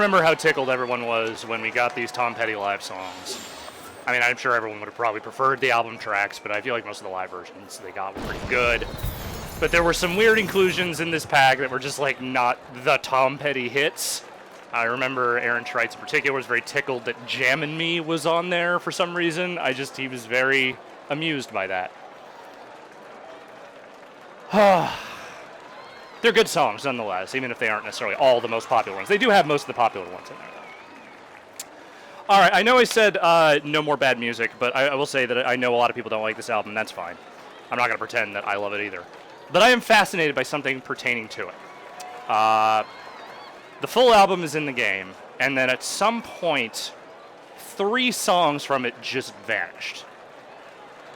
remember how tickled everyone was when we got these Tom Petty live songs. I mean, I'm sure everyone would have probably preferred the album tracks, but I feel like most of the live versions they got were pretty good. But there were some weird inclusions in this pack that were just like not the Tom Petty hits. I remember Aaron Schreitz in particular was very tickled that Jammin' Me was on there for some reason. He was very amused by that. They're good songs nonetheless, even if they aren't necessarily all the most popular ones. They do have most of the popular ones in there, though. All right, I know I said no more bad music, but I will say that I know a lot of people don't like this album. That's fine. I'm not going to pretend that I love it either. But I am fascinated by something pertaining to it. The full album is in the game, and then at some point, 3 songs from it just vanished.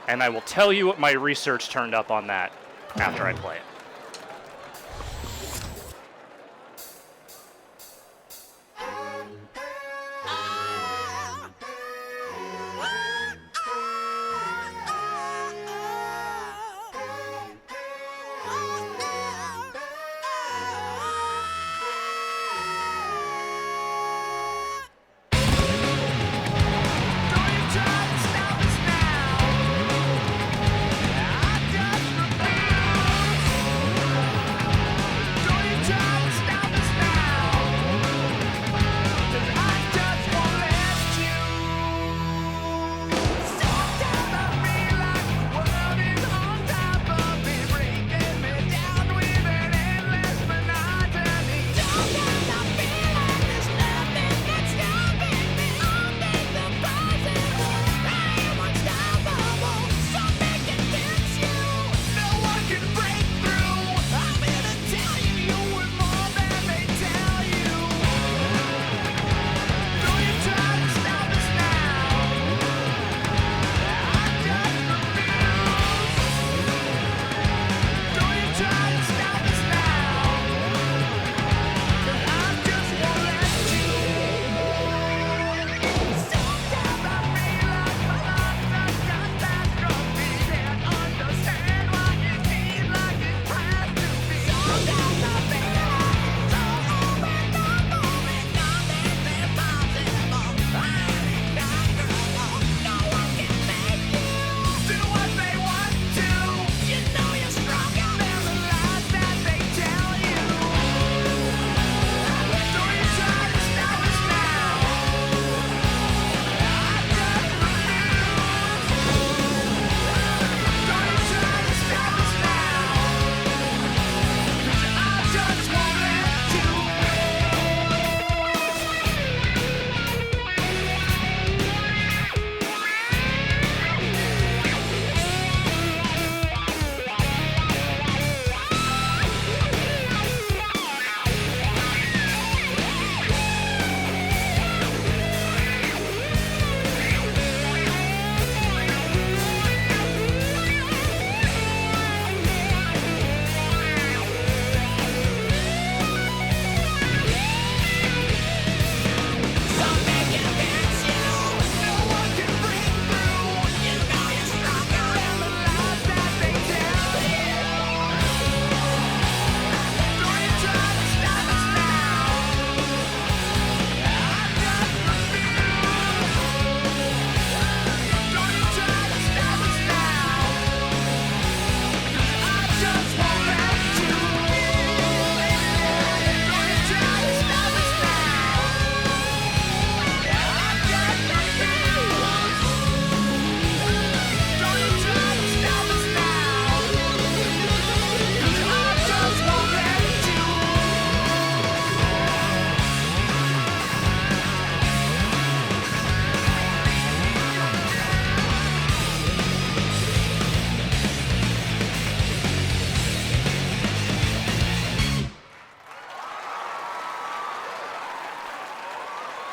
And I will tell you what my research turned up on that after I play it.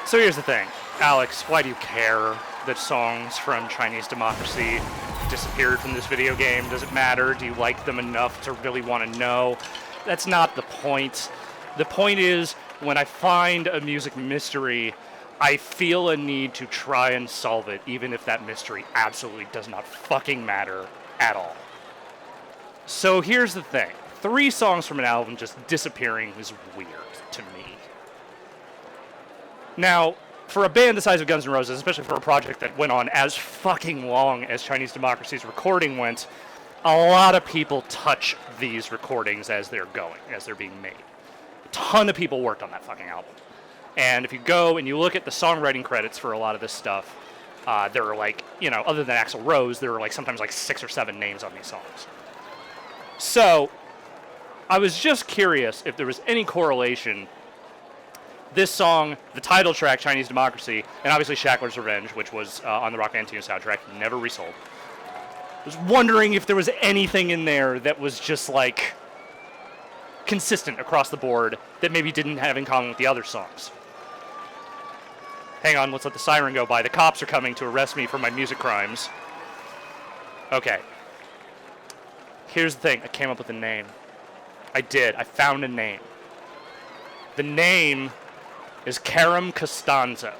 So here's the thing. Alex, why do you care that songs from Chinese Democracy disappeared from this video game? Does it matter? Do you like them enough to really want to know? That's not the point. The point is, when I find a music mystery, I feel a need to try and solve it, even if that mystery absolutely does not fucking matter at all. So here's the thing. 3 songs from an album just disappearing is weird to me. Now, for a band the size of Guns N' Roses, especially for a project that went on as fucking long as Chinese Democracy's recording went, a lot of people touch these recordings as they're going, as they're being made. A ton of people worked on that fucking album. And if you go and you look at the songwriting credits for a lot of this stuff, there are like, you know, other than Axl Rose, there are like sometimes like 6 or 7 names on these songs. So, I was just curious if there was any correlation. This song, the title track, Chinese Democracy, and obviously Shackler's Revenge, which was on the Rock Band 2 soundtrack, never resold. I was wondering if there was anything in there that was just like consistent across the board that maybe didn't have in common with the other songs. Hang on, let's let the siren go by. The cops are coming to arrest me for my music crimes. Okay. Here's the thing. I came up with a name. I did. I found a name. The name is Karam Costanzo.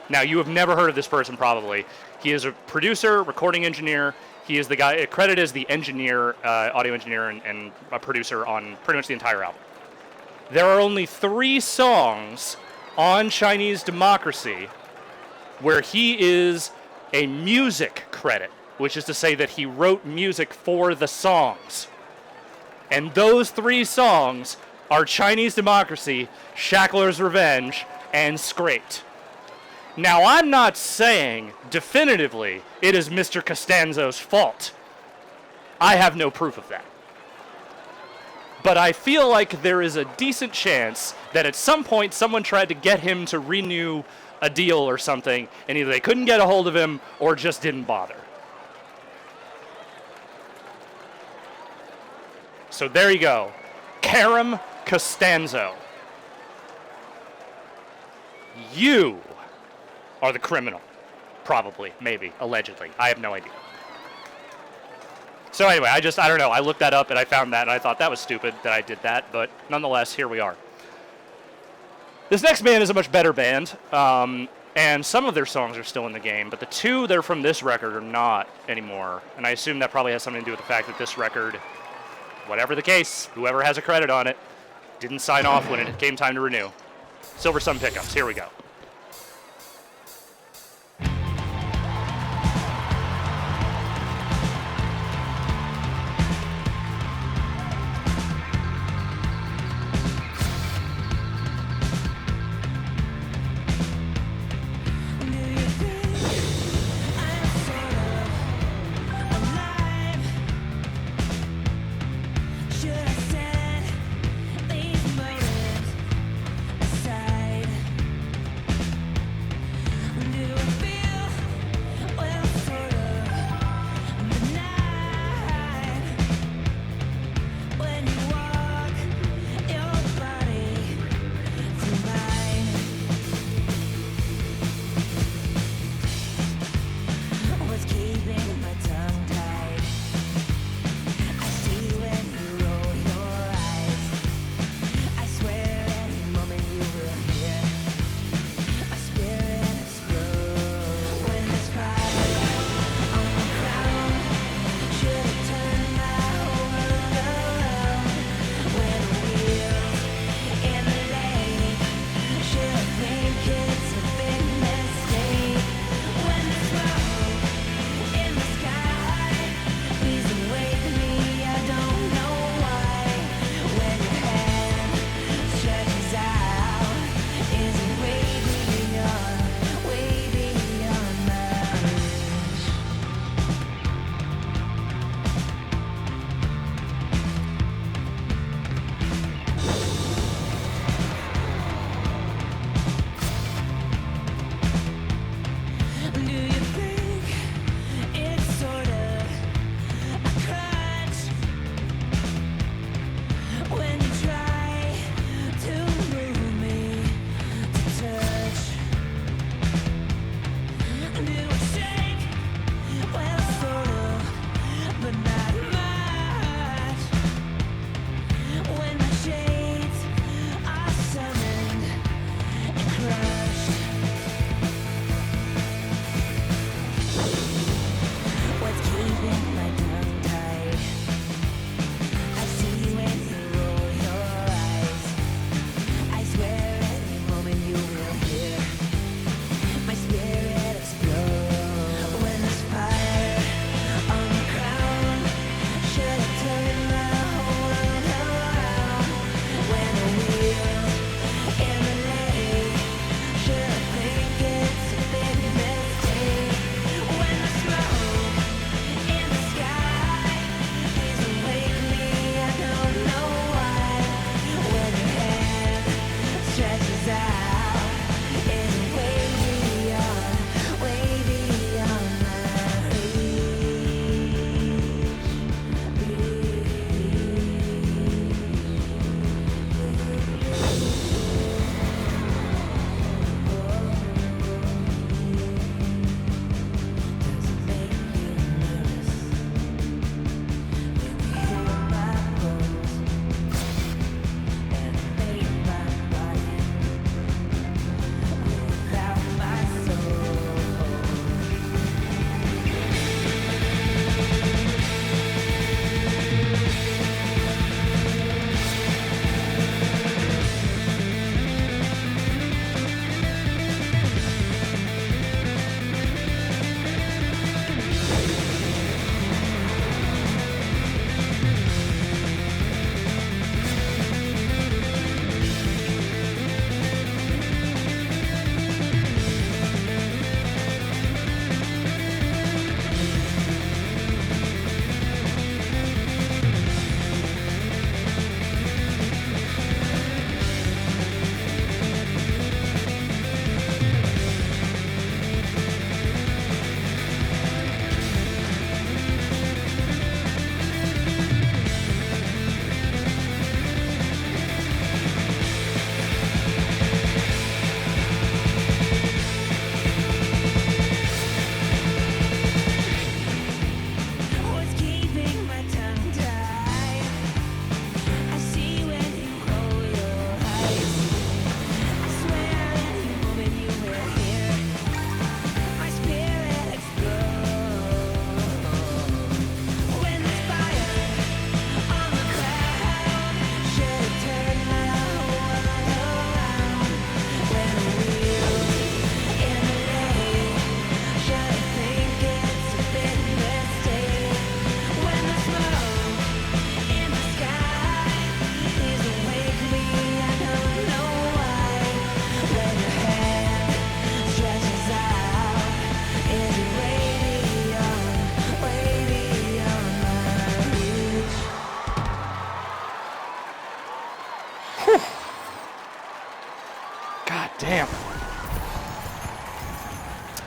Now, you have never heard of this person, probably. He is a producer, recording engineer. He is the guy credited as the engineer, audio engineer, and a producer on pretty much the entire album. There are only 3 songs on Chinese Democracy where he is a music credit, which is to say that he wrote music for the songs. And those 3 songs are Chinese Democracy, Shackler's Revenge, and Scraped. Now, I'm not saying definitively it is Mr. Costanzo's fault. I have no proof of that. But I feel like there is a decent chance that at some point someone tried to get him to renew a deal or something, and either they couldn't get a hold of him or just didn't bother. So there you go. Karam Costanzo. You are the criminal. Probably, maybe, allegedly. I have no idea. So anyway, I don't know. I looked that up and I found that and I thought that was stupid that I did that, but nonetheless, here we are. This next band is a much better band, and some of their songs are still in the game, but the 2 that are from this record are not anymore. And I assume that probably has something to do with the fact that this record, whatever the case, whoever has a credit on it, didn't sign off when it came time to renew. Silver Sun Pickups, here we go.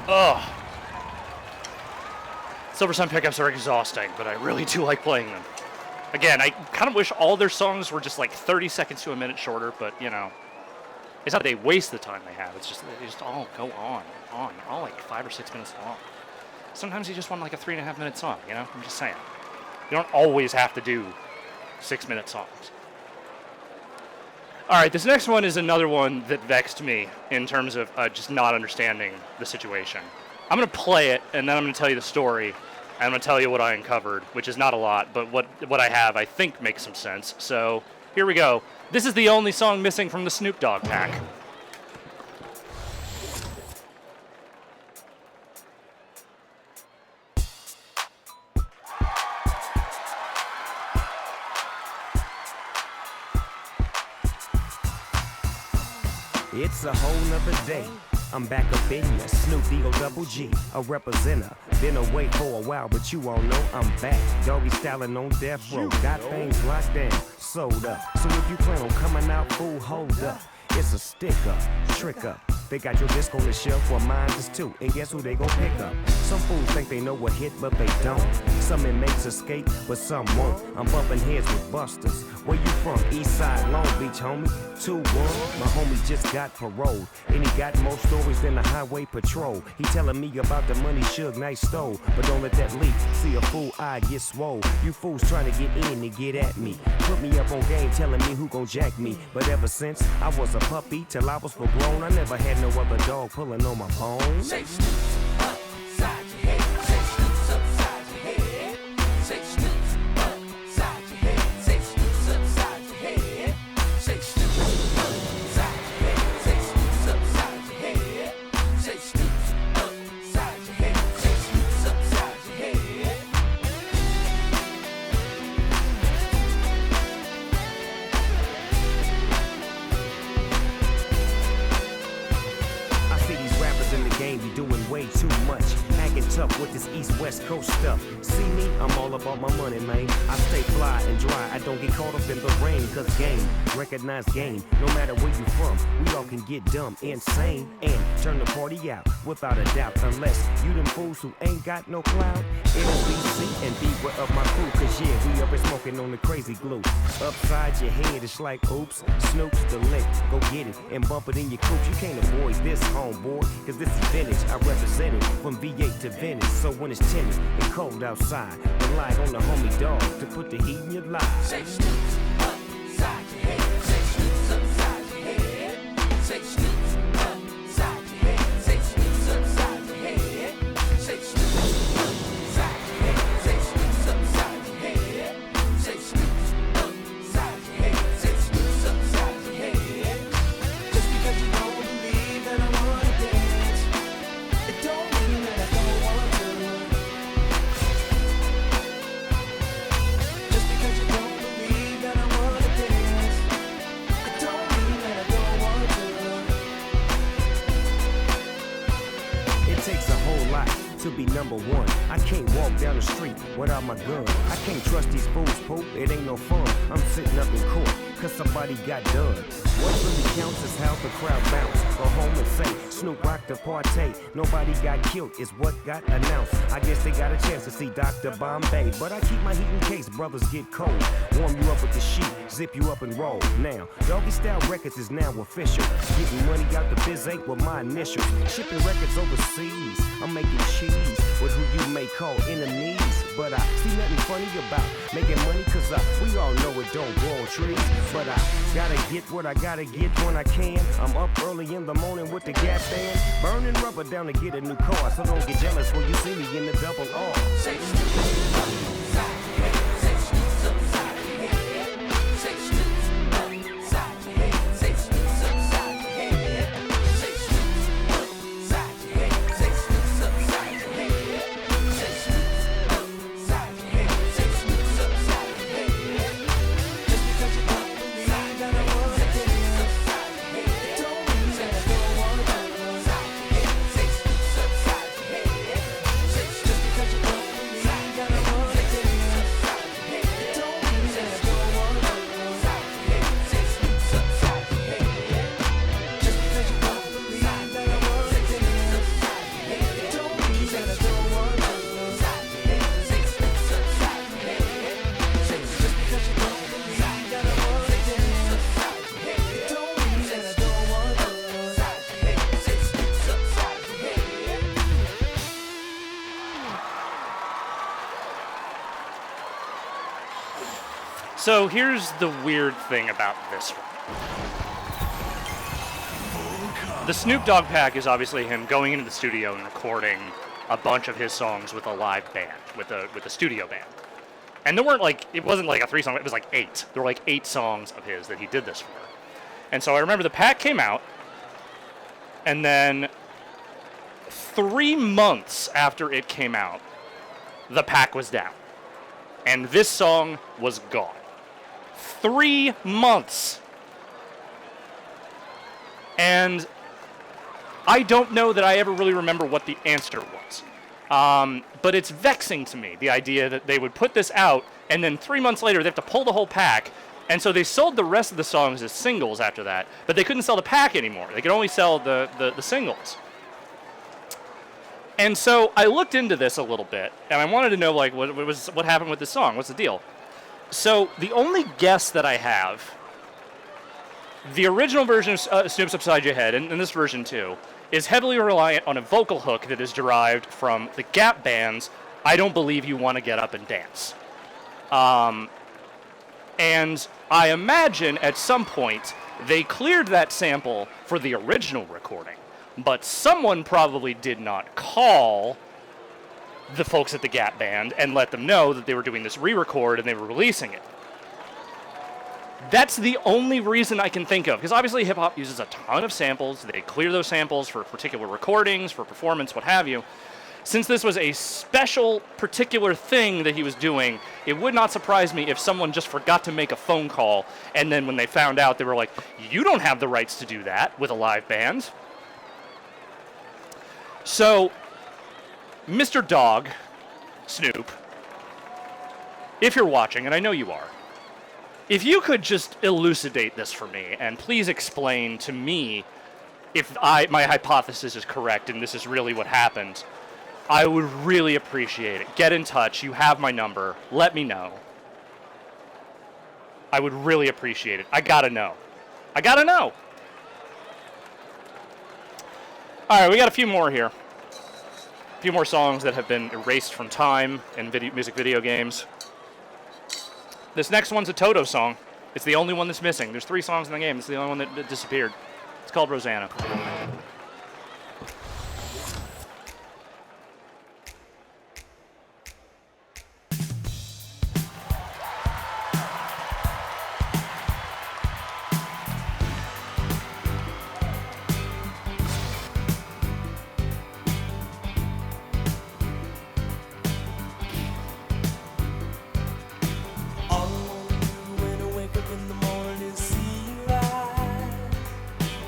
Ugh. Silver Sun pickups are exhausting, but I really do like playing them. Again, I kind of wish all their songs were just like 30 seconds to a minute shorter, but you know, it's not that they waste the time they have. It's just they just all go on, all like 5 or 6 minutes long. Sometimes you just want like a 3.5 minute song, you know? I'm just saying. You don't always have to do 6-minute songs. All right, this next one is another one that vexed me in terms of just not understanding the situation. I'm going to play it, and then I'm going to tell you the story, and I'm going to tell you what I uncovered, which is not a lot, but what I have I think makes some sense. So here we go. This is the only song missing from the Snoop Dogg pack. It's a whole nother day. I'm back up in ya, Snoop D-O-double-G, a representer. Been away for a while, but you all know I'm back. Doggy styling on death row, got things locked down, sold up. So if you plan on coming out, fool, hold up. It's a stick up, trick up. They got your disc on the shelf, well mine is too. And guess who they gon' pick up? Some fools think they know what hit, but they don't. Some inmates escape, but some won't. I'm bumping heads with busters. Where you from? East Side, Long Beach, homie. 2-1, my homie just got paroled. And he got more stories than the highway patrol. He telling me about the money Suge Knight stole. But don't let that leak, see a fool eye get swole. You fools trying to get in and get at me. Put me up on game, telling me who gon' jack me. But ever since I was a puppy, till I was full grown, I never had no other dog pulling on my bones. Say Snoop upside your head. Say Snoop's upside your head. Say Snoop's upside your head. Say Snoop's upside your head. Say Snoop's upside your head. Say Snoop's upside your head. Say Snoop's upside your head. Say Snoop's upside your head. I see these rappers in the game be doing way too much. Acting tough with this East-West Coast stuff. See me, I'm all about my money, man. I stay fly and dry, I don't get caught up in the rain. Cause game, recognize game. No matter where you from, we all can get dumb, insane, and turn the party out without a doubt. Unless you them fools who ain't got no clout. NBC and beware of my crew. Cause yeah, we up and smoking on the crazy glue. Upside your head, it's like oops, Snoop's the lick. Go get it and bump it in your coops. You can't avoid this, homeboy. Cause this is vintage, I represent it from V8 to Venice. So when it's timid and cold outside, rely on the homie dog to put the heat in your life. Say Snoop's upside your head. Say Snoop's upside your head. Say Snoop's upside your head. Say Snoop's upside your head. Say Snoop's upside your head. Say Snoop's upside your head. Say Snoop's upside your head. Say Snoop's upside your head. Just because you don't believe that I wanna dance, it don't mean that I don't want to. Just because you don't believe that I wanna dance, it don't mean that I don't want to. It takes a whole lot to be number one. I can't walk down the street without my gun. I can't trust these fools, poop. It ain't no fun. I'm sitting up in court cause somebody got done. What really counts is how the crowd bounce. Go home and say, Snoop rocked the party. Nobody got killed is what got announced. I guess they got a chance to see Dr. Bombay. But I keep my heat in case brothers get cold. Warm you up with the sheet, zip you up and roll. Now, Doggy Style Records is now official. Getting money out the biz ain't with my initials. Shipping records overseas. I'm making cheese with who you may call enemies. But I see nothing funny about making money cause we all know it don't grow on trees. But I gotta get what I gotta get when I can. I'm up early in the morning with the Gap band, burning rubber down to get a new car. So don't get jealous when you see me in the double R. Say Snoop's upside your head. Say Snoop's upside your head. Say Snoop's upside your head. Say Snoop's upside your head. Say Snoop's upside your head. Say Snoop's upside your head. Say Snoop's upside your head. Say Snoop's upside your head. Just because you don't believe that I wanna dance, it don't mean that I don't wanna dance. Say Snoop's upside your head. Say just because you don't believe that I wanna dance. So here's the weird thing about this one. The Snoop Dogg pack is obviously him going into the studio and recording a bunch of his songs with a live band, with a studio band. And there weren't it wasn't like a 3-song, it was like 8. There were like 8 songs of his that he did this for. And so I remember the pack came out, and then 3 months after it came out, the pack was down. And this song was gone. 3 months. And I don't know that I ever really remember what the answer was. But it's vexing to me, the idea that they would put this out, and then 3 months later they have to pull the whole pack. And so they sold the rest of the songs as singles after that, but they couldn't sell the pack anymore. They could only sell the singles. And so I looked into this a little bit, and I wanted to know what happened with this song. What's the deal? So the only guess that I have, the original version of Snoop's Upside Your Head, and this version too, is heavily reliant on a vocal hook that is derived from the Gap band's I Don't Believe You Want to Get Up and Dance. And I imagine at some point they cleared that sample for the original recording, but someone probably did not call the folks at the Gap band and let them know that they were doing this re-record and they were releasing it. That's the only reason I can think of, because obviously hip-hop uses a ton of samples. They clear those samples for particular recordings, for performance, what have you. Since this was a special, particular thing that he was doing, it would not surprise me if someone just forgot to make a phone call, and then when they found out, they were like, you don't have the rights to do that with a live band. So, Mr. Dogg, Snoop, if you're watching, and I know you are, if you could just elucidate this for me, and please explain to me if my hypothesis is correct and this is really what happened, I would really appreciate it. Get in touch. You have my number. Let me know. I would really appreciate it. I gotta know. I gotta know. All right, we got a few more here. A few more songs that have been erased from time in music video games. This next one's a Toto song. It's the only one that's missing. There's 3 songs in the game. It's the only one that disappeared. It's called Rosanna.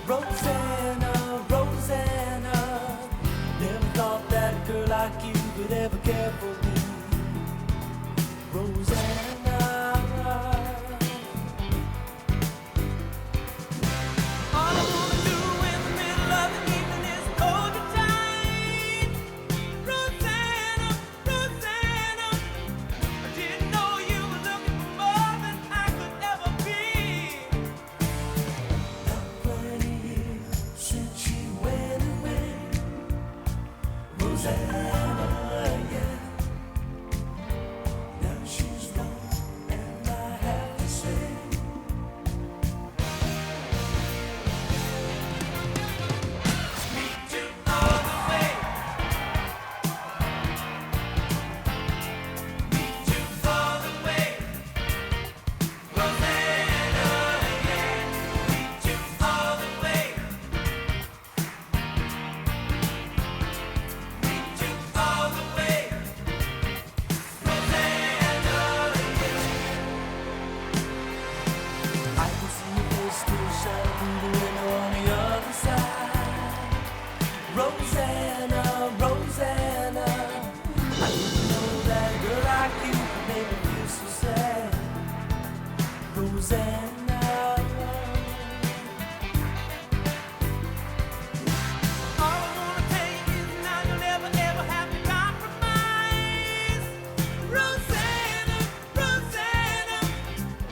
Rosanna, Rosanna, never thought that a girl like you could ever care for me. Rosanna, all I wanna do in the middle of the evening is hold you tight. Rosanna, Rosanna, I didn't know you were looking for more than I could ever be. Now 20 years since she went away, Rosanna, yeah. Now she's gone, and I have to say, meet you all the way. Meet you all the way. Rosanna, yeah. Meet you all the way. Meet you all the way. Rosanna, yeah. I can see your face still shining through the window on the other side. Rosanna, Rosanna, I didn't know that a girl like you could make me feel so sad. Rosanna, all I wanna tell you is now you'll never ever have to compromise. Rosanna, Rosanna,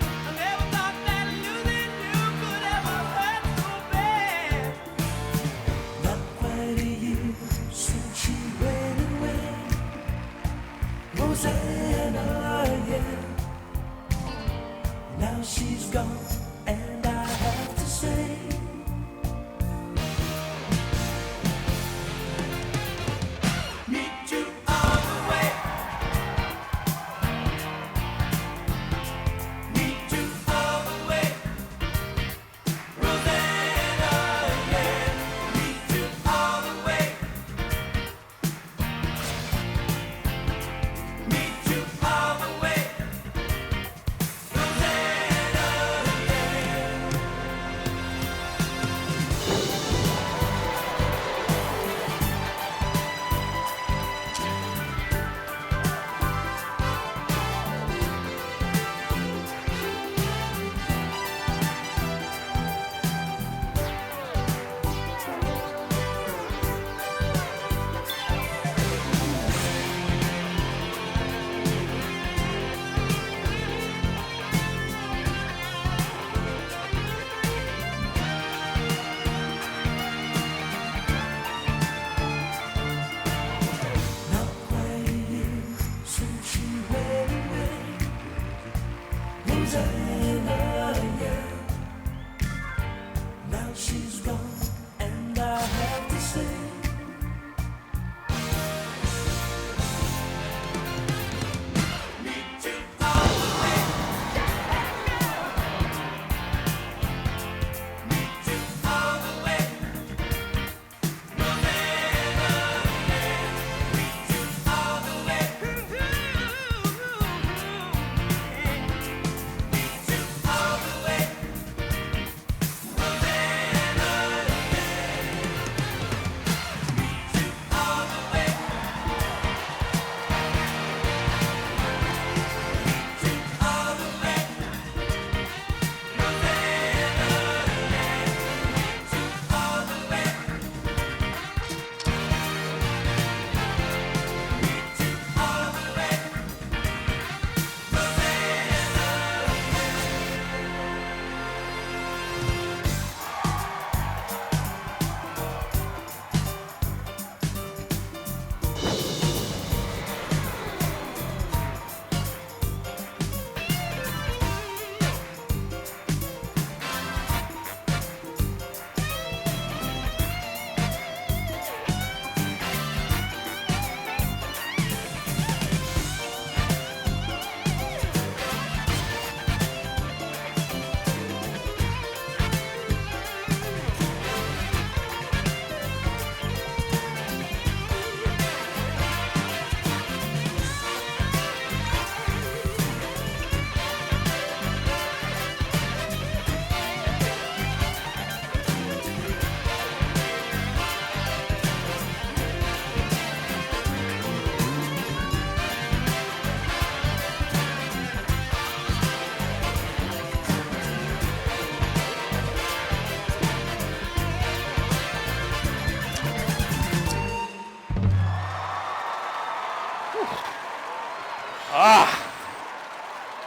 I never thought that losing you could ever hurt so bad. Not quite a year since she went away. Rosanna, yeah. she's gone, and I have to say, meet you all the way. Meet you all the way. Rosanna, yeah. Meet you all the way. Meet you all the way. Rosanna, yeah. Not quite a year since she went away. Rosanna, yeah. Now she's gone, and I have to say, meet you all the way. Meet you all the way. Rosanna, yeah. Meet you all the way. Meet you all the way. Rosanna,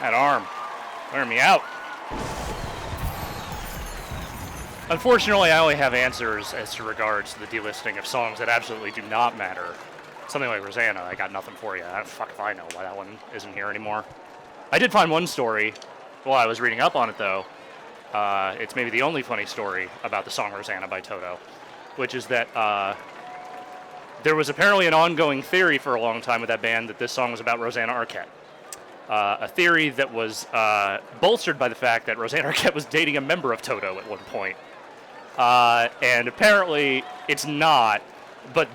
That arm. Wear me out. Unfortunately, I only have answers as to regards to the delisting of songs that absolutely do not matter. Something like Rosanna, I got nothing for you. Fuck if I know why that one isn't here anymore. I did find one story while I was reading up on it, though. It's maybe the only funny story about the song Rosanna by Toto, which is that there was apparently an ongoing theory for a long time with that band that this song was about Rosanna Arquette. A theory that was bolstered by the fact that Rosanna Arquette was dating a member of Toto at one point. And apparently it's not, but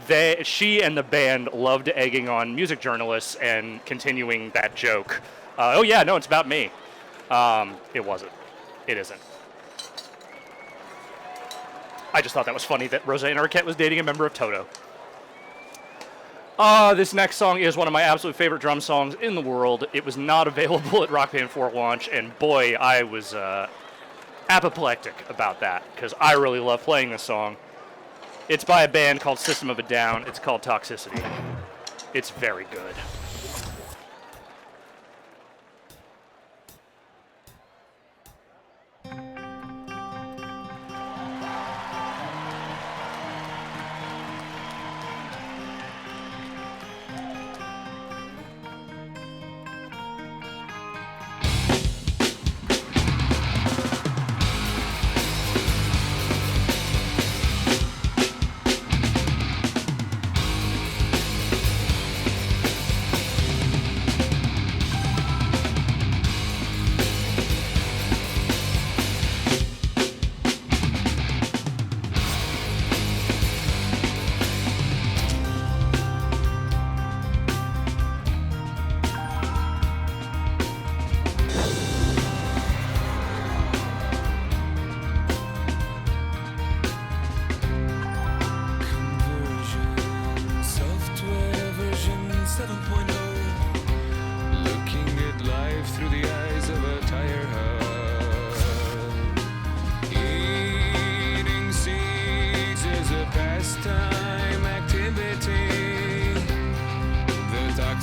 she and the band loved egging on music journalists and continuing that joke. Oh yeah, no, it's about me. It wasn't. It isn't. I just thought that was funny that Rosanna Arquette was dating a member of Toto. This next song is one of my absolute favorite drum songs in the world. It was not available at Rock Band 4 launch, and boy, I was apoplectic about that, because I really love playing this song. It's by a band called System of a Down. It's called Toxicity. It's very good.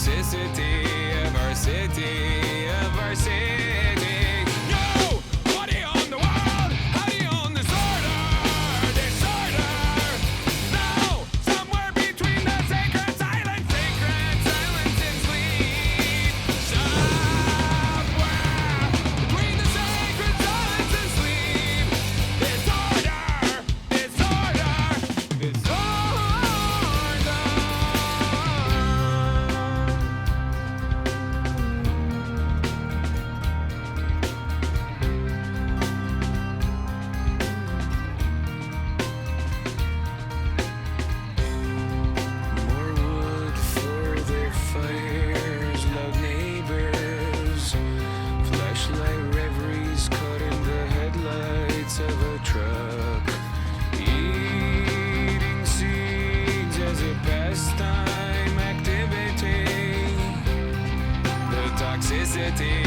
toxicity of our city, of our city. No! What do you own the world? How do you own disorder? Disorder! No! Somewhere between the sacred silence and sleep. Somewhere between the sacred silence and sleep. Disorder! Disorder! Disorder! More wood for their fires, loud neighbors, flashlight reveries caught in the headlights of a truck, eating seeds as a pastime activity, the toxicity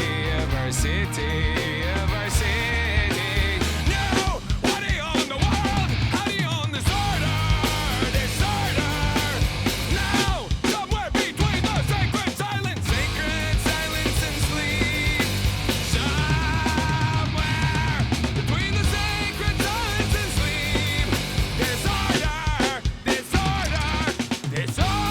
of our city, of our city. No! What do you own the world? How do you own disorder? Disorder! No! Somewhere between the sacred silence and sleep. Somewhere between the sacred silence and sleep. Disorder! Disorder! Disorder!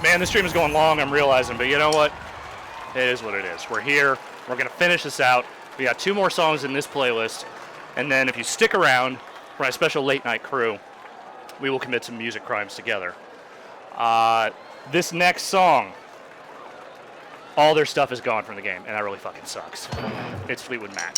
Man, this stream is going long, I'm realizing, but you know what? It is what it is. We're here. We're going to finish this out. We got 2 more songs in this playlist, and then if you stick around for my special late night crew, we will commit some music crimes together. This next song, all their stuff is gone from the game, and that really fucking sucks. It's Fleetwood Mac.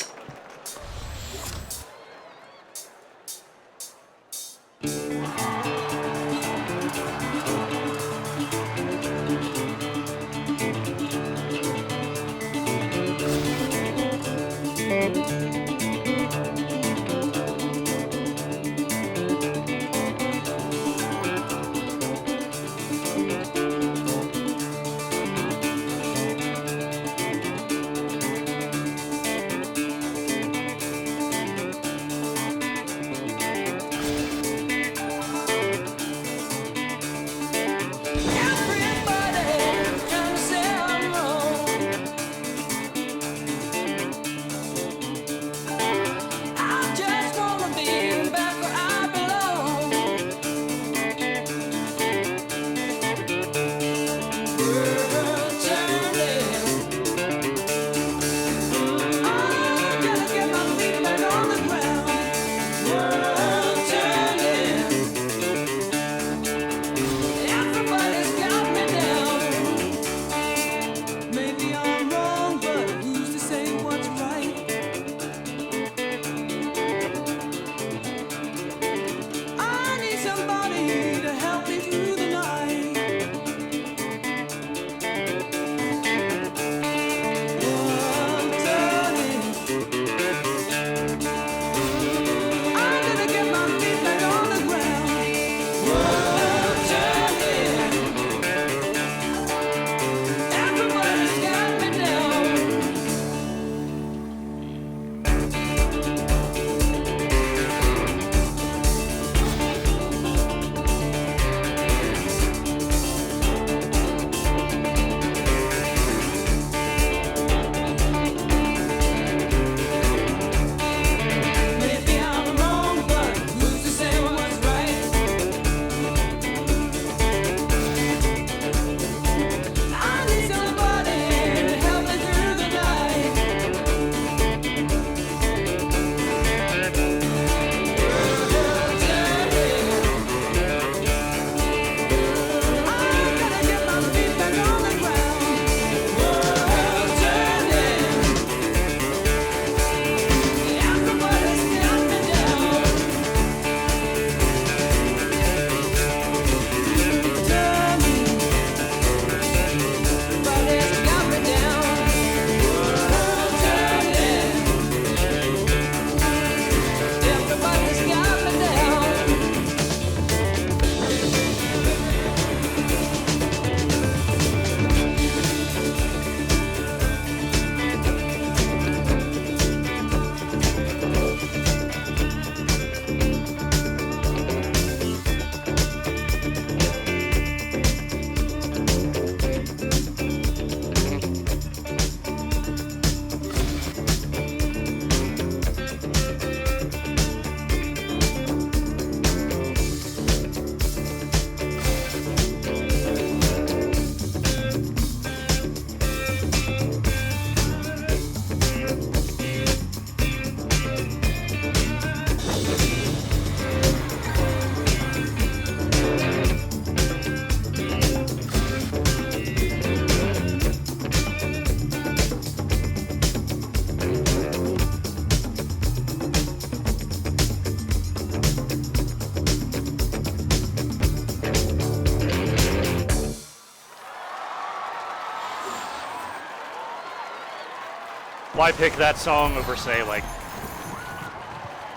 Why pick that song over, say, like,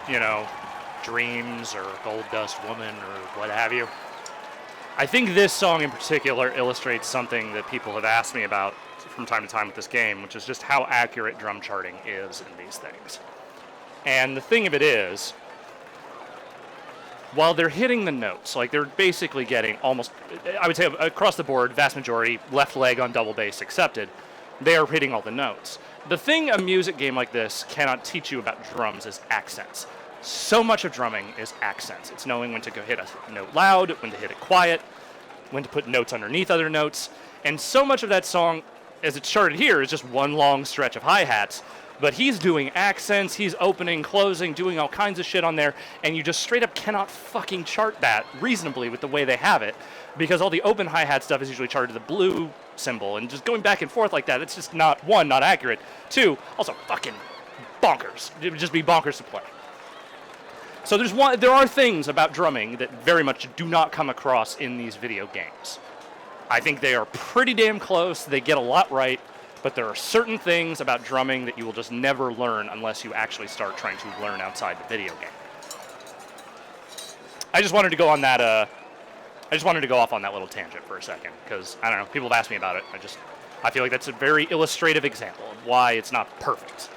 you know, Dreams or Gold Dust Woman or what have you? I think this song in particular illustrates something that people have asked me about from time to time with this game, which is just how accurate drum charting is in these things. And the thing of it is, while they're hitting the notes, like they're basically getting almost, I would say across the board, vast majority, left leg on double bass accepted, they are hitting all the notes. The thing a music game like this cannot teach you about drums is accents. So much of drumming is accents. It's knowing when to go hit a note loud, when to hit it quiet, when to put notes underneath other notes. And so much of that song, as it's charted here, is just one long stretch of hi-hats. But he's doing accents, he's opening, closing, doing all kinds of shit on there, and you just straight up cannot fucking chart that reasonably with the way they have it, because all the open hi-hat stuff is usually charted to the blue symbol, and just going back and forth like that, it's just not, one, not accurate, two, also fucking bonkers. It would just be bonkers to play. So there are things about drumming that very much do not come across in these video games. I think they are pretty damn close, they get a lot right, but there are certain things about drumming that you will just never learn unless you actually start trying to learn outside the video game. I just wanted to go on that, I just wanted to go off on that little tangent for a second, because, I don't know, people have asked me about it. I feel like that's a very illustrative example of why it's not perfect.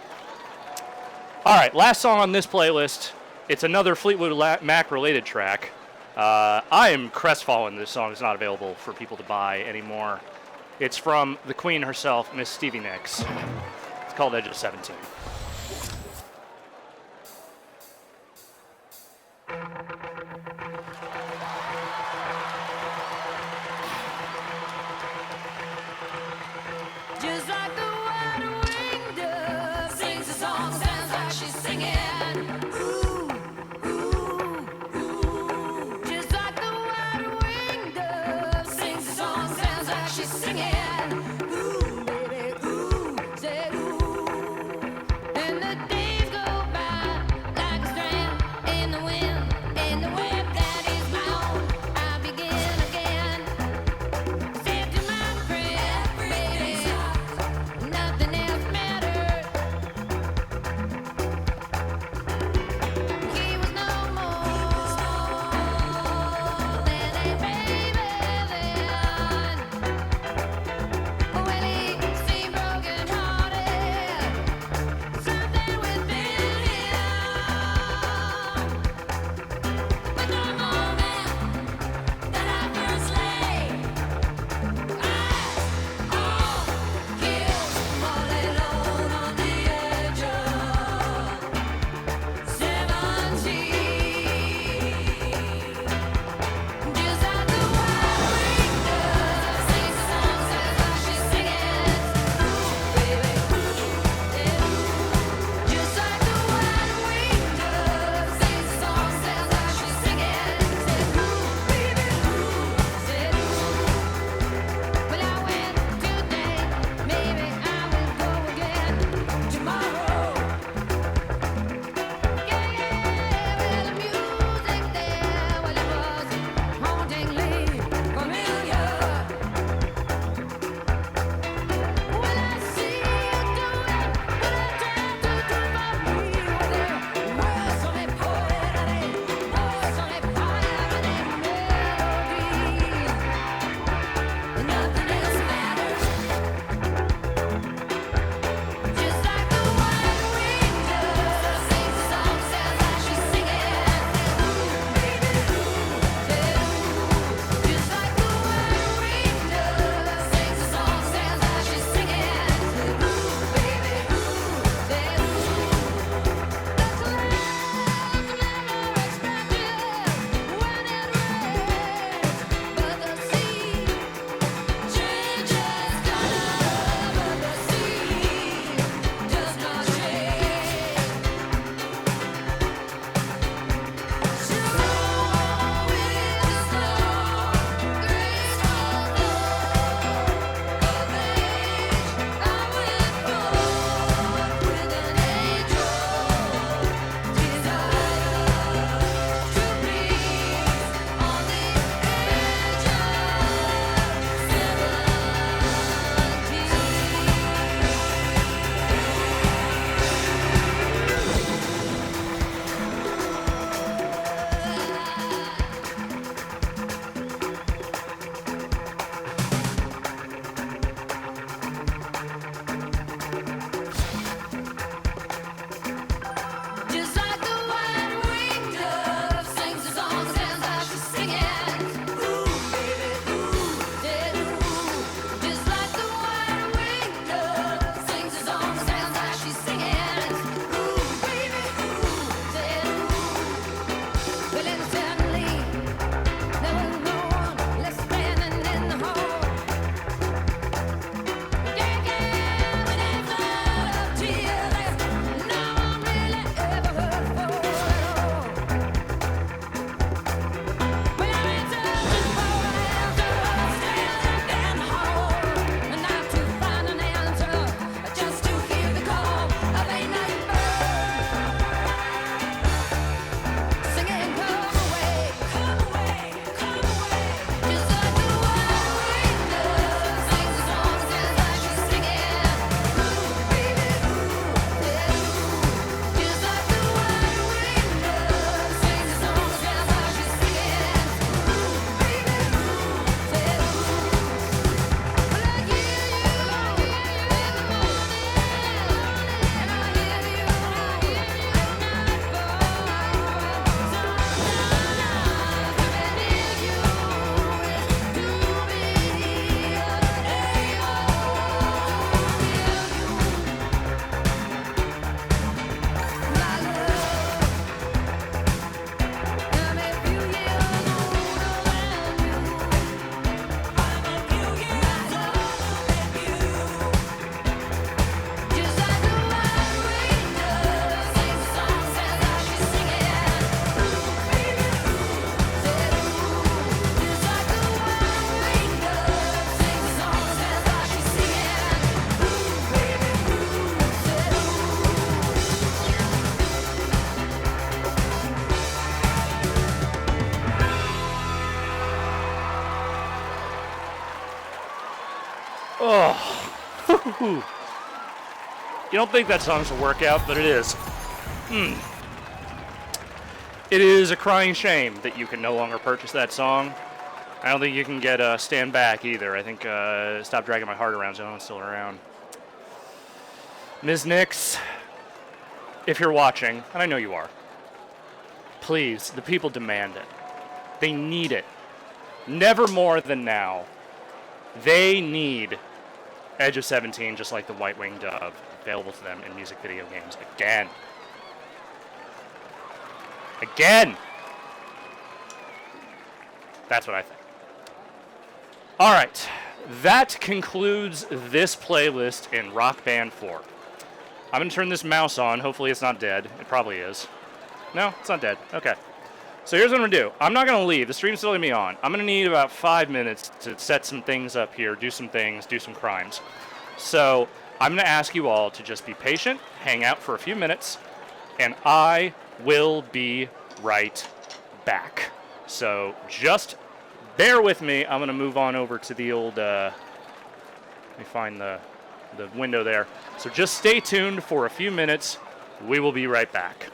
All right, last song on this playlist. It's another Fleetwood Mac related track. I am crestfallen this song is not available for people to buy anymore. It's from the queen herself, Miss Stevie Nicks. It's called Edge of 17. Just like the wide-winged dove sings a song, sounds like she's singing. Ooh, ooh, ooh. Just like the wide-winged dove sings a song, sounds like she's singing. Ooh, baby, ooh, say ooh. And the days go by like a strand in the wind, in the web that is my own. I begin again. Said to my friend, baby, nothing else matters. Whew. You don't think that song's a workout, but it is. It is a crying shame that you can no longer purchase that song. I don't think you can get Stand Back either. I think Stop Dragging My Heart Around, so it's still around. Ms. Nix, if you're watching, and I know you are, please, the people demand it. They need it. Never more than now. They need Edge of 17, just like the White Winged Dove, available to them in music video games again. Again! That's what I think. All right, that concludes this playlist in Rock Band 4. I'm going to turn this mouse on. Hopefully it's not dead. It probably is. No, it's not dead. Okay. So here's what I'm going to do. I'm not going to leave. The stream's still going to be on. I'm going to need about 5 minutes to set some things up here, do some things, do some crimes. So I'm going to ask you all to just be patient, hang out for a few minutes, and I will be right back. So just bear with me. I'm going to move on over to the old, let me find the window there. So just stay tuned for a few minutes. We will be right back.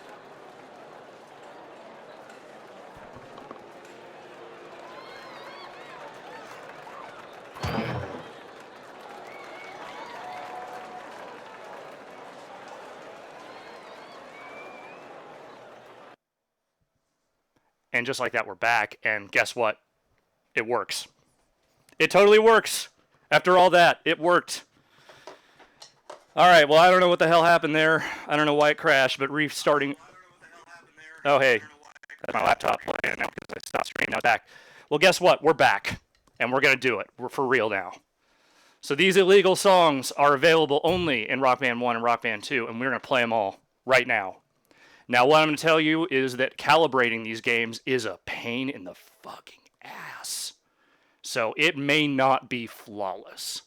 And just like that, we're back. And guess what? It works. It totally works. After all that, it worked. All right, well, I don't know what the hell happened there. I don't know why it crashed, but restarting. Oh, hey. That's my laptop playing now because I stopped streaming. Now it's back. Well, guess what? We're back. And we're going to do it. We're for real now. So these illegal songs are available only in Rock Band 1 and Rock Band 2, and we're going to play them all right now. Now, what I'm going to tell you is that calibrating these games is a pain in the fucking ass. So it may not be flawless,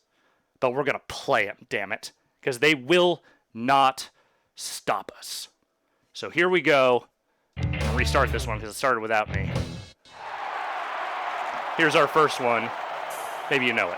but we're going to play them, damn it, because they will not stop us. So here we go. I'll restart this one because it started without me. Here's our first one. Maybe you know it.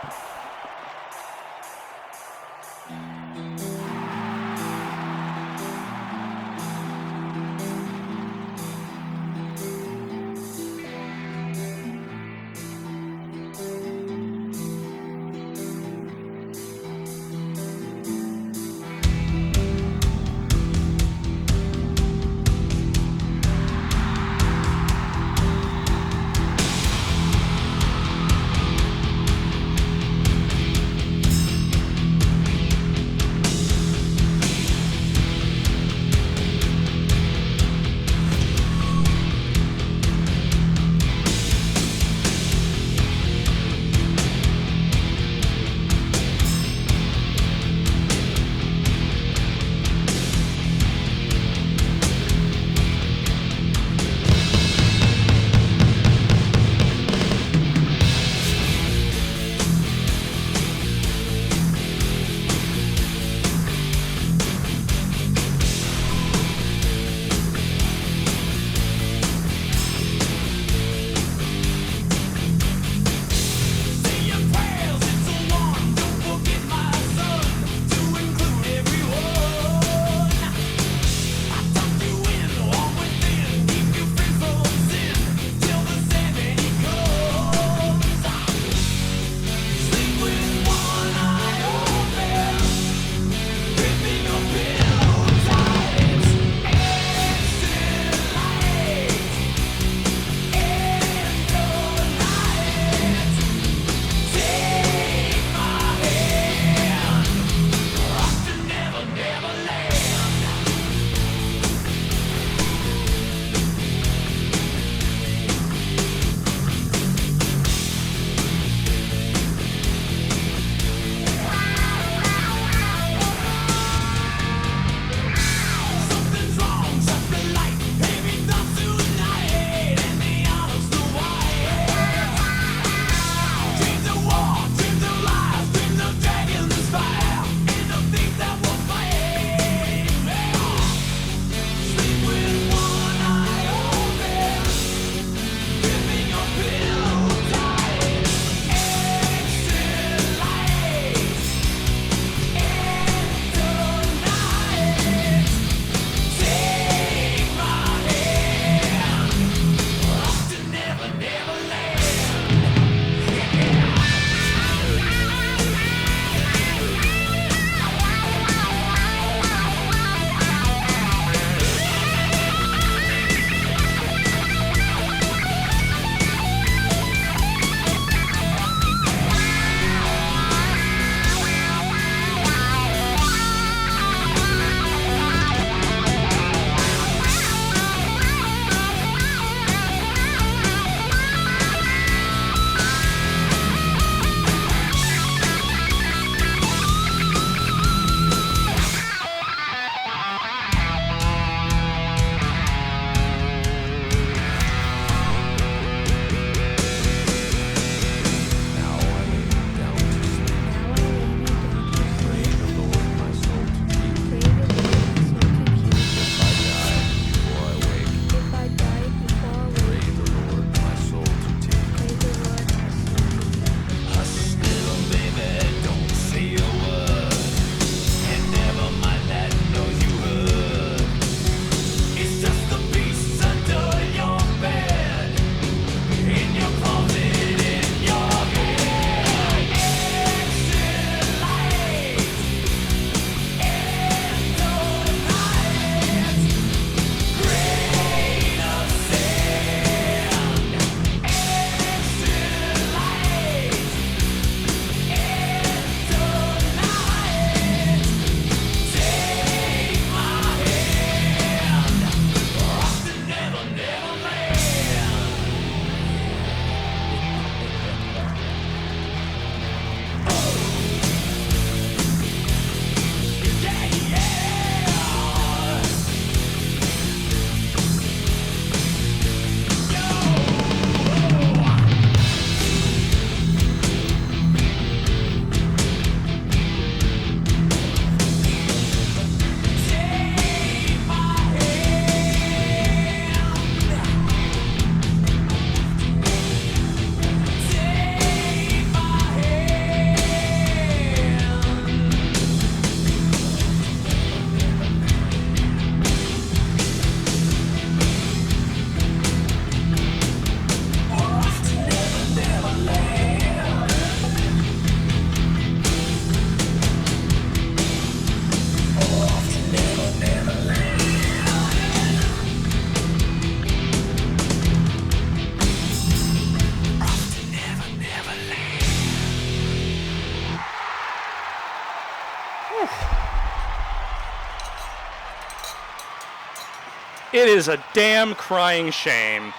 It is a damn crying shame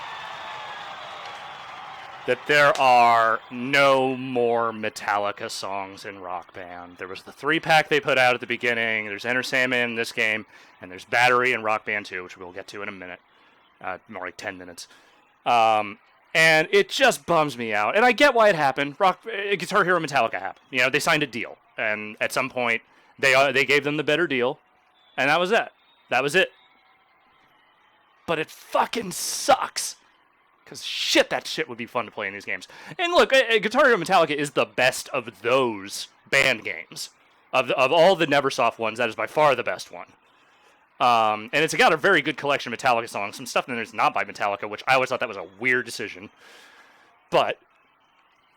that there are no more Metallica songs in Rock Band. There was the 3-pack they put out at the beginning. There's Enter Sandman in this game, and there's Battery in Rock Band 2, which we'll get to in a minute. More like 10 minutes. And it just bums me out. And I get why it happened. Guitar Hero Metallica happened. You know, they signed a deal. And at some point, they gave them the better deal. And that was it. That was it. But it fucking sucks. Because shit, that shit would be fun to play in these games. And look, Guitar Hero Metallica is the best of those band games. Of all the Neversoft ones, that is by far the best one. And it's got a very good collection of Metallica songs. Some stuff in there is not by Metallica, which I always thought that was a weird decision. But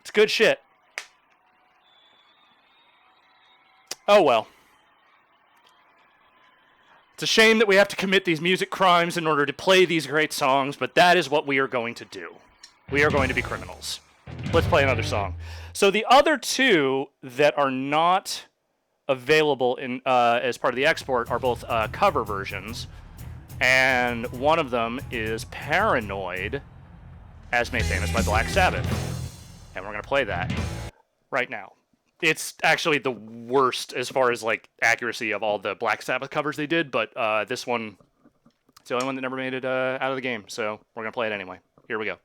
it's good shit. Oh well. It's a shame that we have to commit these music crimes in order to play these great songs, but that is what we are going to do. We are going to be criminals. Let's play another song. So the other two that are not available in as part of the export are both cover versions, and one of them is Paranoid, as made famous by Black Sabbath. And we're going to play that right now. It's actually the worst as far as like accuracy of all the Black Sabbath covers they did, but this one, it's the only one that never made it out of the game, so we're going to play it anyway. Here we go.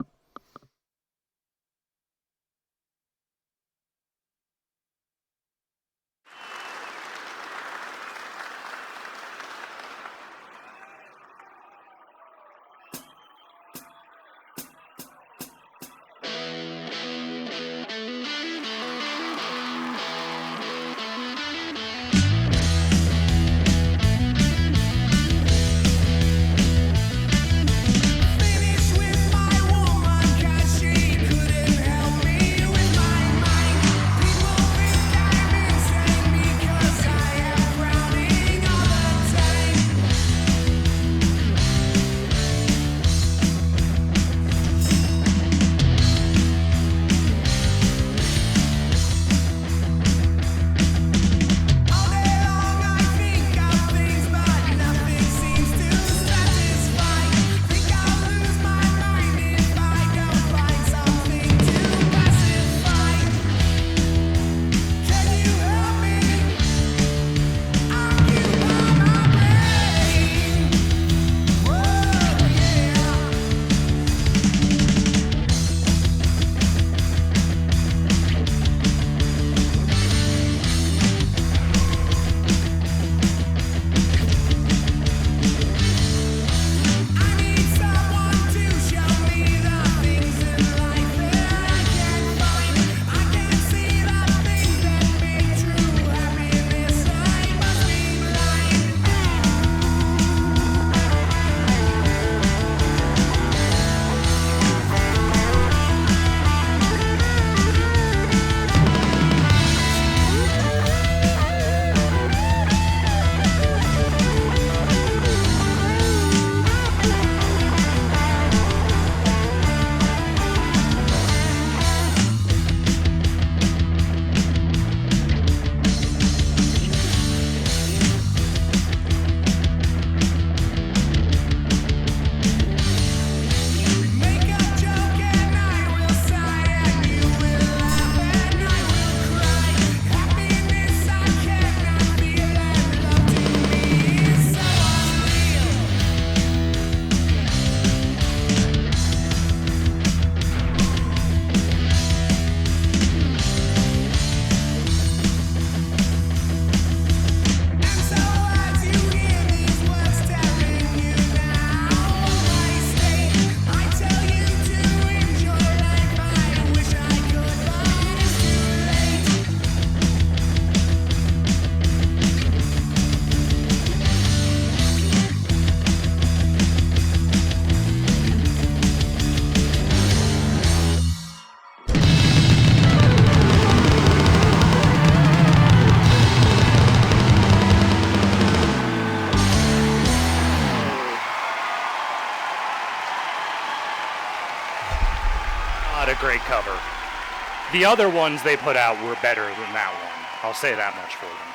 Finish with my woman, 'cause she couldn't help me with my mind. People think I'm insane because I am frowning all the time. All day long I think of things, but nothing seems to satisfy. Think I'll lose my mind if I don't find something to pacify. Can you help me? Occupy my brain. Whoa, yeah. I need someone to show me the things in life that I can't find. I can't see the things that make true happiness. I must be blind. Make a joke and I will sigh, and you will laugh and I will cry. Happiness I cannot feel, and love to me is so unreal. And so as you hear these words telling you now my state, I tell you to enjoy life. I wish I could, but it's too late. Not a great cover. The other ones they put out were better than that one. I'll say that much for them.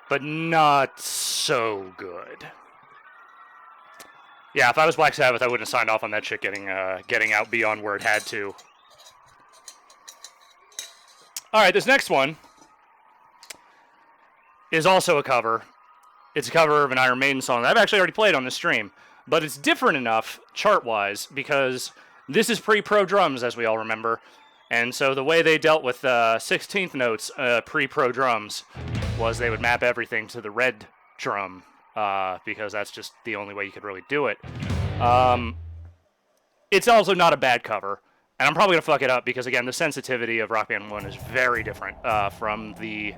But not so good. Yeah, if I was Black Sabbath, I wouldn't have signed off on that shit getting out beyond where it had to. All right, this next one is also a cover. It's a cover of an Iron Maiden song that I've actually already played on this stream, but it's different enough chart-wise because this is pre-pro drums, as we all remember, and so the way they dealt with 16th notes pre-pro drums was they would map everything to the red drum because that's just the only way you could really do it. It's also not a bad cover, and I'm probably going to fuck it up because, again, the sensitivity of Rock Band 1 is very different from the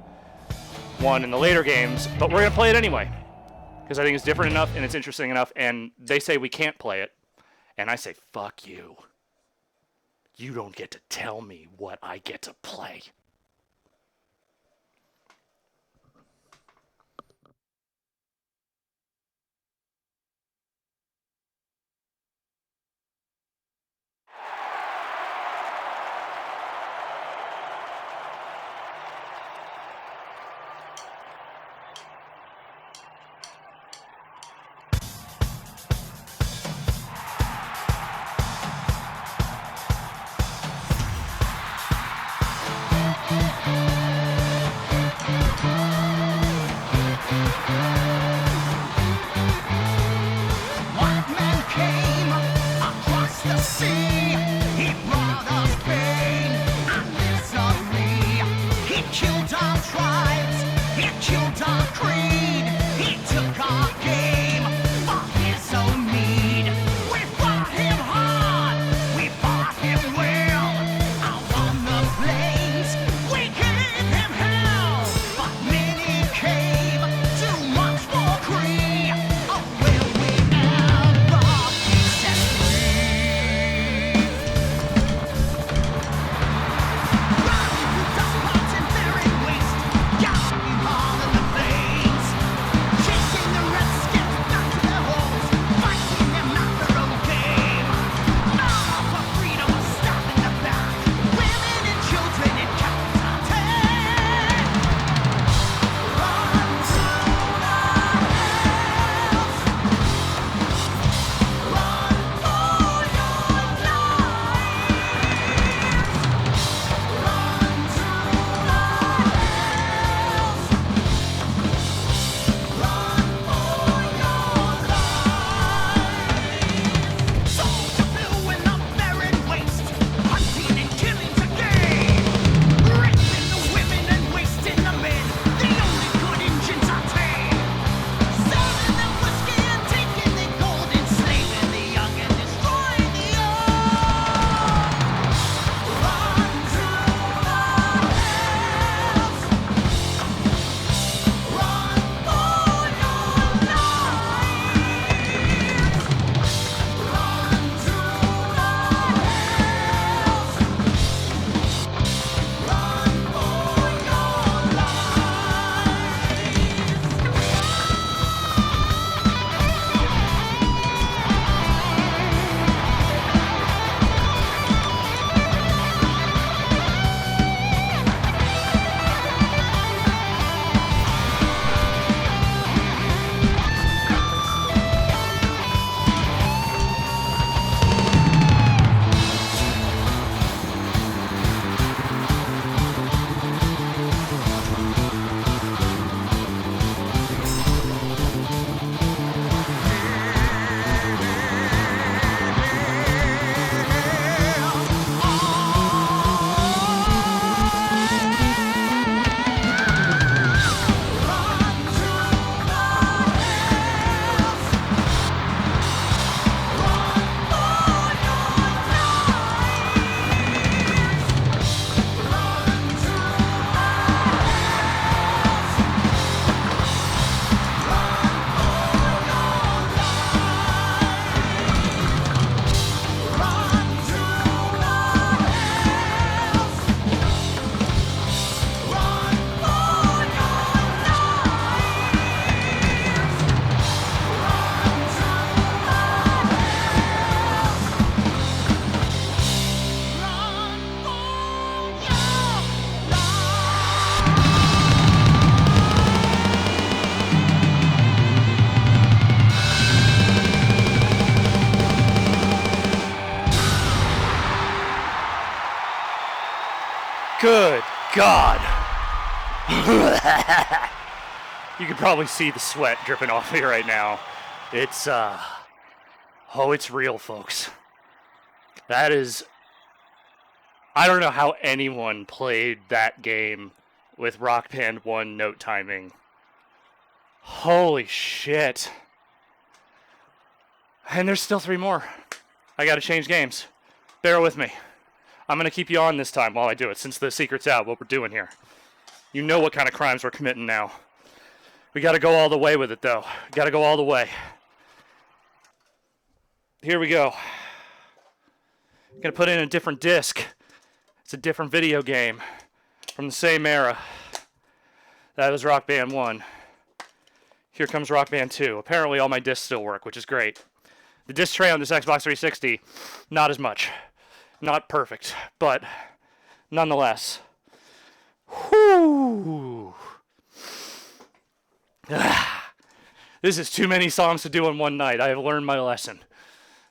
one in the later games, but we're going to play it anyway because I think it's different enough and it's interesting enough, and they say we can't play it, and I say, fuck you. You don't get to tell me what I get to play. White man came across the sea. He brought us pain and misery. He killed our tribes. He killed our creed. He took our game for his own need. We fought him hard. We fought him well. Out on the plains, we gave him hell. But many came too much for greed. Oh, will we ever be set free? Running through dust clouds and barren waste, galloping all in the flames. Good God. You can probably see the sweat dripping off me right now. It's, oh, it's real, folks. That is, I don't know how anyone played that game with Rock Band 1 note timing. Holy shit. And there's still 3 more. I gotta change games. Bear with me. I'm gonna keep you on this time while I do it, since the secret's out, what we're doing here. You know what kind of crimes we're committing now. We gotta go all the way with it, though. Gotta go all the way. Here we go. Gonna put in a different disc. It's a different video game from the same era. That was Rock Band 1. Here comes Rock Band 2. Apparently all my discs still work, which is great. The disc tray on this Xbox 360, not as much. Not perfect, but nonetheless. Whoo! This is too many songs to do in one night. I have learned my lesson.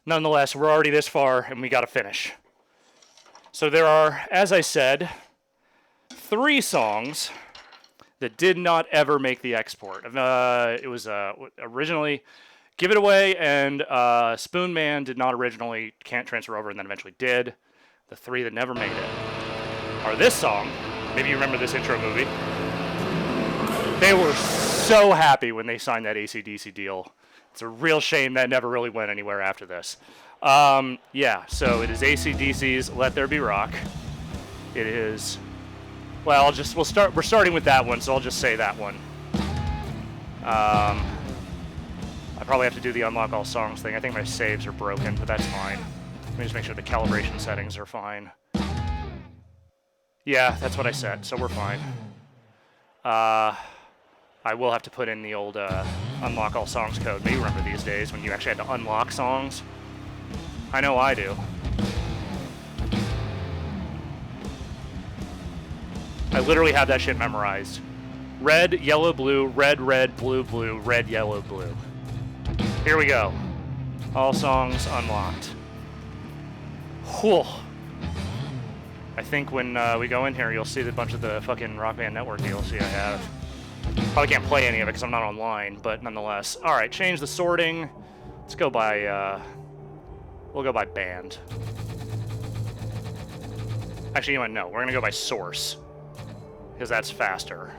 Nonetheless, we're already this far, and we gotta finish. So there are, as I said, 3 songs that did not ever make the export. It was originally Give It Away and Spoon Man did not originally, can't transfer over, and then eventually did. The 3 that never made it are this song. Maybe you remember this intro movie. They were so happy when they signed that AC/DC deal. It's a real shame that never really went anywhere after this. Yeah, so it is AC/DC's Let There Be Rock. It is, well, we're starting with that one, so I'll just say that one. I probably have to do the unlock all songs thing. I think my saves are broken, but that's fine. Let me just make sure the calibration settings are fine. Yeah, that's what I said, so we're fine. I will have to put in the old unlock all songs code. Maybe you remember these days when you actually had to unlock songs. I know I do. I literally have that shit memorized. Red, yellow, blue, red, red, blue, blue, red, yellow, blue. Here we go. All songs unlocked. Whew. I think when we go in here, you'll see a bunch of the fucking Rock Band Network DLC I have. Probably can't play any of it because I'm not online, but nonetheless. All right, change the sorting. Let's go by, we'll go by band. Actually, you know what? No, we're gonna go by source because that's faster.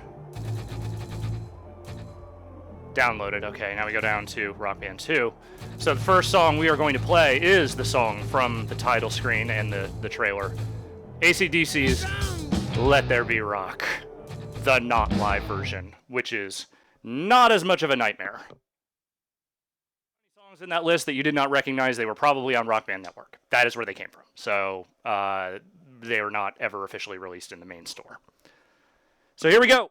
Downloaded. Okay, now we go down to Rock Band 2. So the first song we are going to play is the song from the title screen and the trailer. AC/DC's Let There Be Rock. The not live version, which is not as much of a nightmare. Songs in that list that you did not recognize, they were probably on Rock Band Network. That is where they came from. So they were not ever officially released in the main store. So here we go.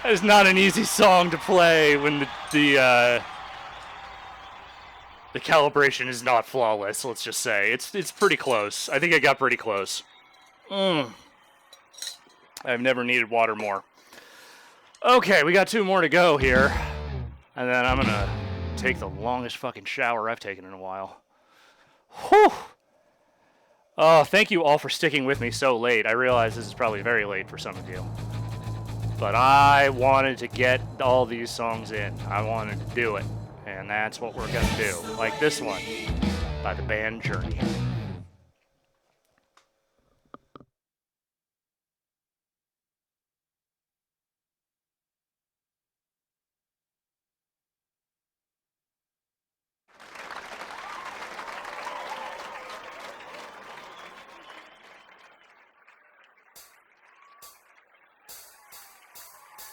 That is not an easy song to play when the calibration is not flawless. Let's just say it's pretty close. I think I got pretty close. I've never needed water more. Okay, we got 2 more to go here, and then I'm gonna take the longest fucking shower I've taken in a while. Whew. Oh, thank you all for sticking with me so late. I realize this is probably very late for some of you. But I wanted to get all these songs in. I wanted to do it. And that's what we're going to do. Like this one by the band Journey.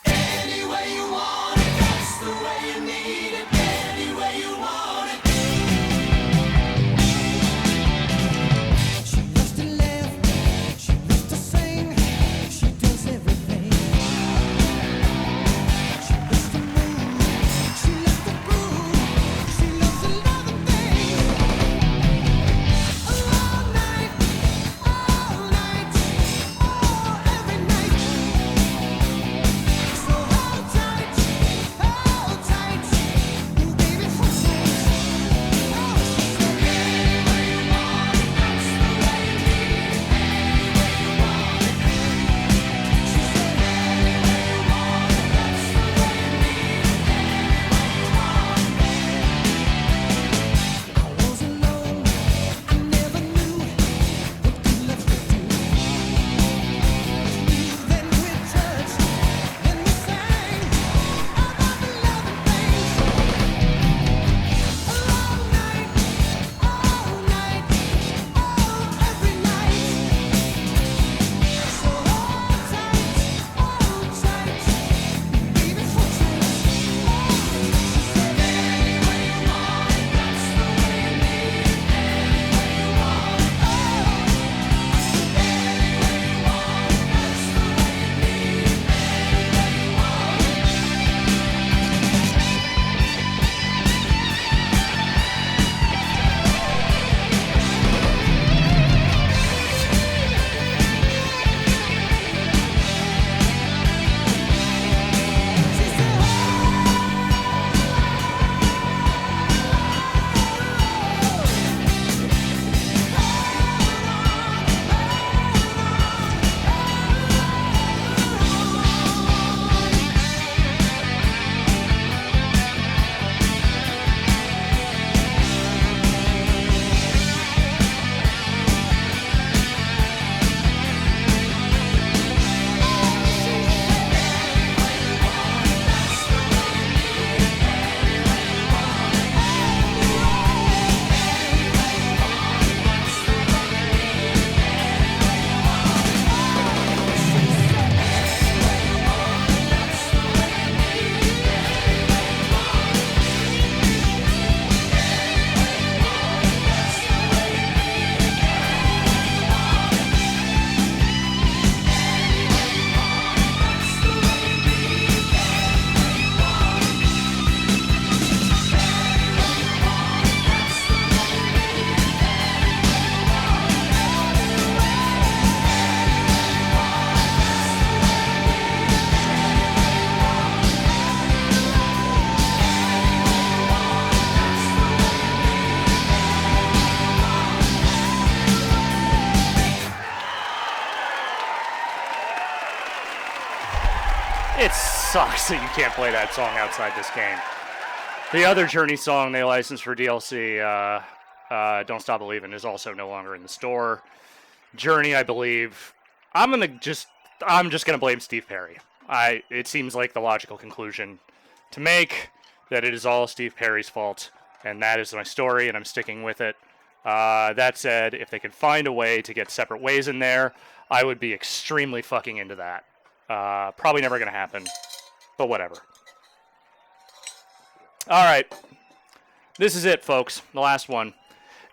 Any way you want it, that's the way you need it. Any way you want it. She loves to laugh, she loves to sing, she does everything. She loves to move, she loves to groove, she loves a lot of things. All night, oh, every night. So hold tight, baby, hold tight. Oh, she said, any way you want it, that's the way you need it. Any way you want it. She said, any way you want it, that's the way you need it. Any way you want it. I was alone, I never knew what good love could do. Then we touched, then we sang about the loving things. All night, oh, every night. So hold tight, baby, hold tight. She said, any way you want it, that's the way you need it. Any way you want it. I said, any way you want it, that's the way you need it. Any way you want it. She It sucks that you can't play that song outside this game. The other Journey song they licensed for DLC, Don't Stop Believin', is also no longer in the store. Journey, I believe. I'm just gonna blame Steve Perry. It seems like the logical conclusion to make that it is all Steve Perry's fault, and that is my story, and I'm sticking with it. That said, if they could find a way to get separate ways in there, I would be extremely fucking into that. Probably never gonna happen, but whatever. All right, this is it, folks. The last one.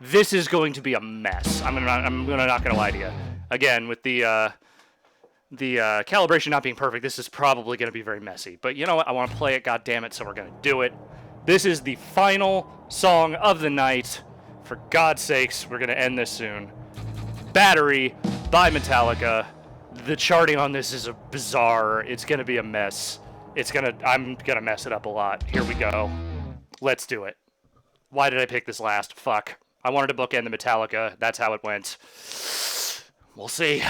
This is going to be a mess. I'm not gonna lie to you. Again, with the calibration not being perfect, this is probably going to be very messy. But you know what? I want to play it, goddammit, so we're going to do it. This is the final song of the night. For God's sakes, we're going to end this soon. Battery by Metallica. The charting on this is bizarre. It's going to be a mess. I'm going to mess it up a lot. Here we go. Let's do it. Why did I pick this last? Fuck. I wanted to bookend the Metallica. That's how it went. We'll see.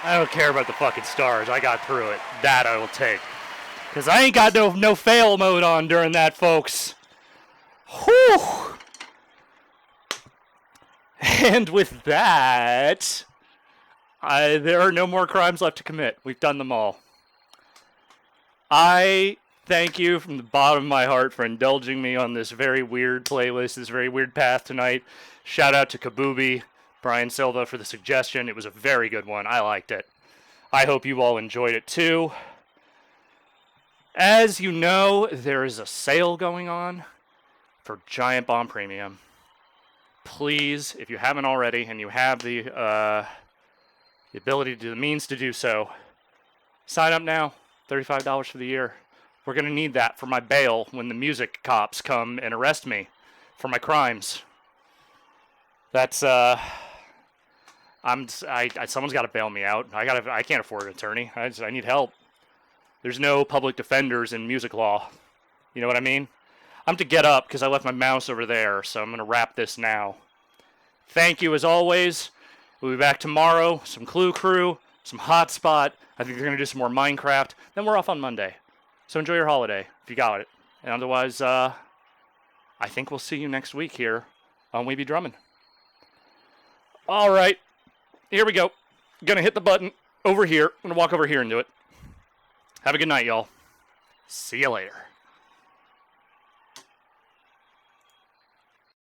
I don't care about the fucking stars. I got through it. That I will take. Because I ain't got no fail mode on during that, folks. Whew. And with that, there are no more crimes left to commit. We've done them all. I thank you from the bottom of my heart for indulging me on this very weird playlist, this very weird path tonight. Shout out to Kabubi, Brian Silva, for the suggestion. It was a very good one. I liked it. I hope you all enjoyed it too. As you know, there is a sale going on for Giant Bomb Premium. Please, if you haven't already and you have the ability to do the means to do so, sign up now. $35 for the year. We're going to need that for my bail when the music cops come and arrest me for my crimes. That's someone's got to bail me out. I can't afford an attorney. I need help. There's no public defenders in music law. You know what I mean? I'm to get up because I left my mouse over there, so I'm going to wrap this now. Thank you as always. We'll be back tomorrow. Some Clue Crew, some Hotspot. I think they're going to do some more Minecraft. Then we're off on Monday. So enjoy your holiday if you got it. And otherwise, I think we'll see you next week here on We Be Drummin. All right. Here we go. Gonna hit the button over here. I'm gonna walk over here and do it. Have a good night, y'all. See you later.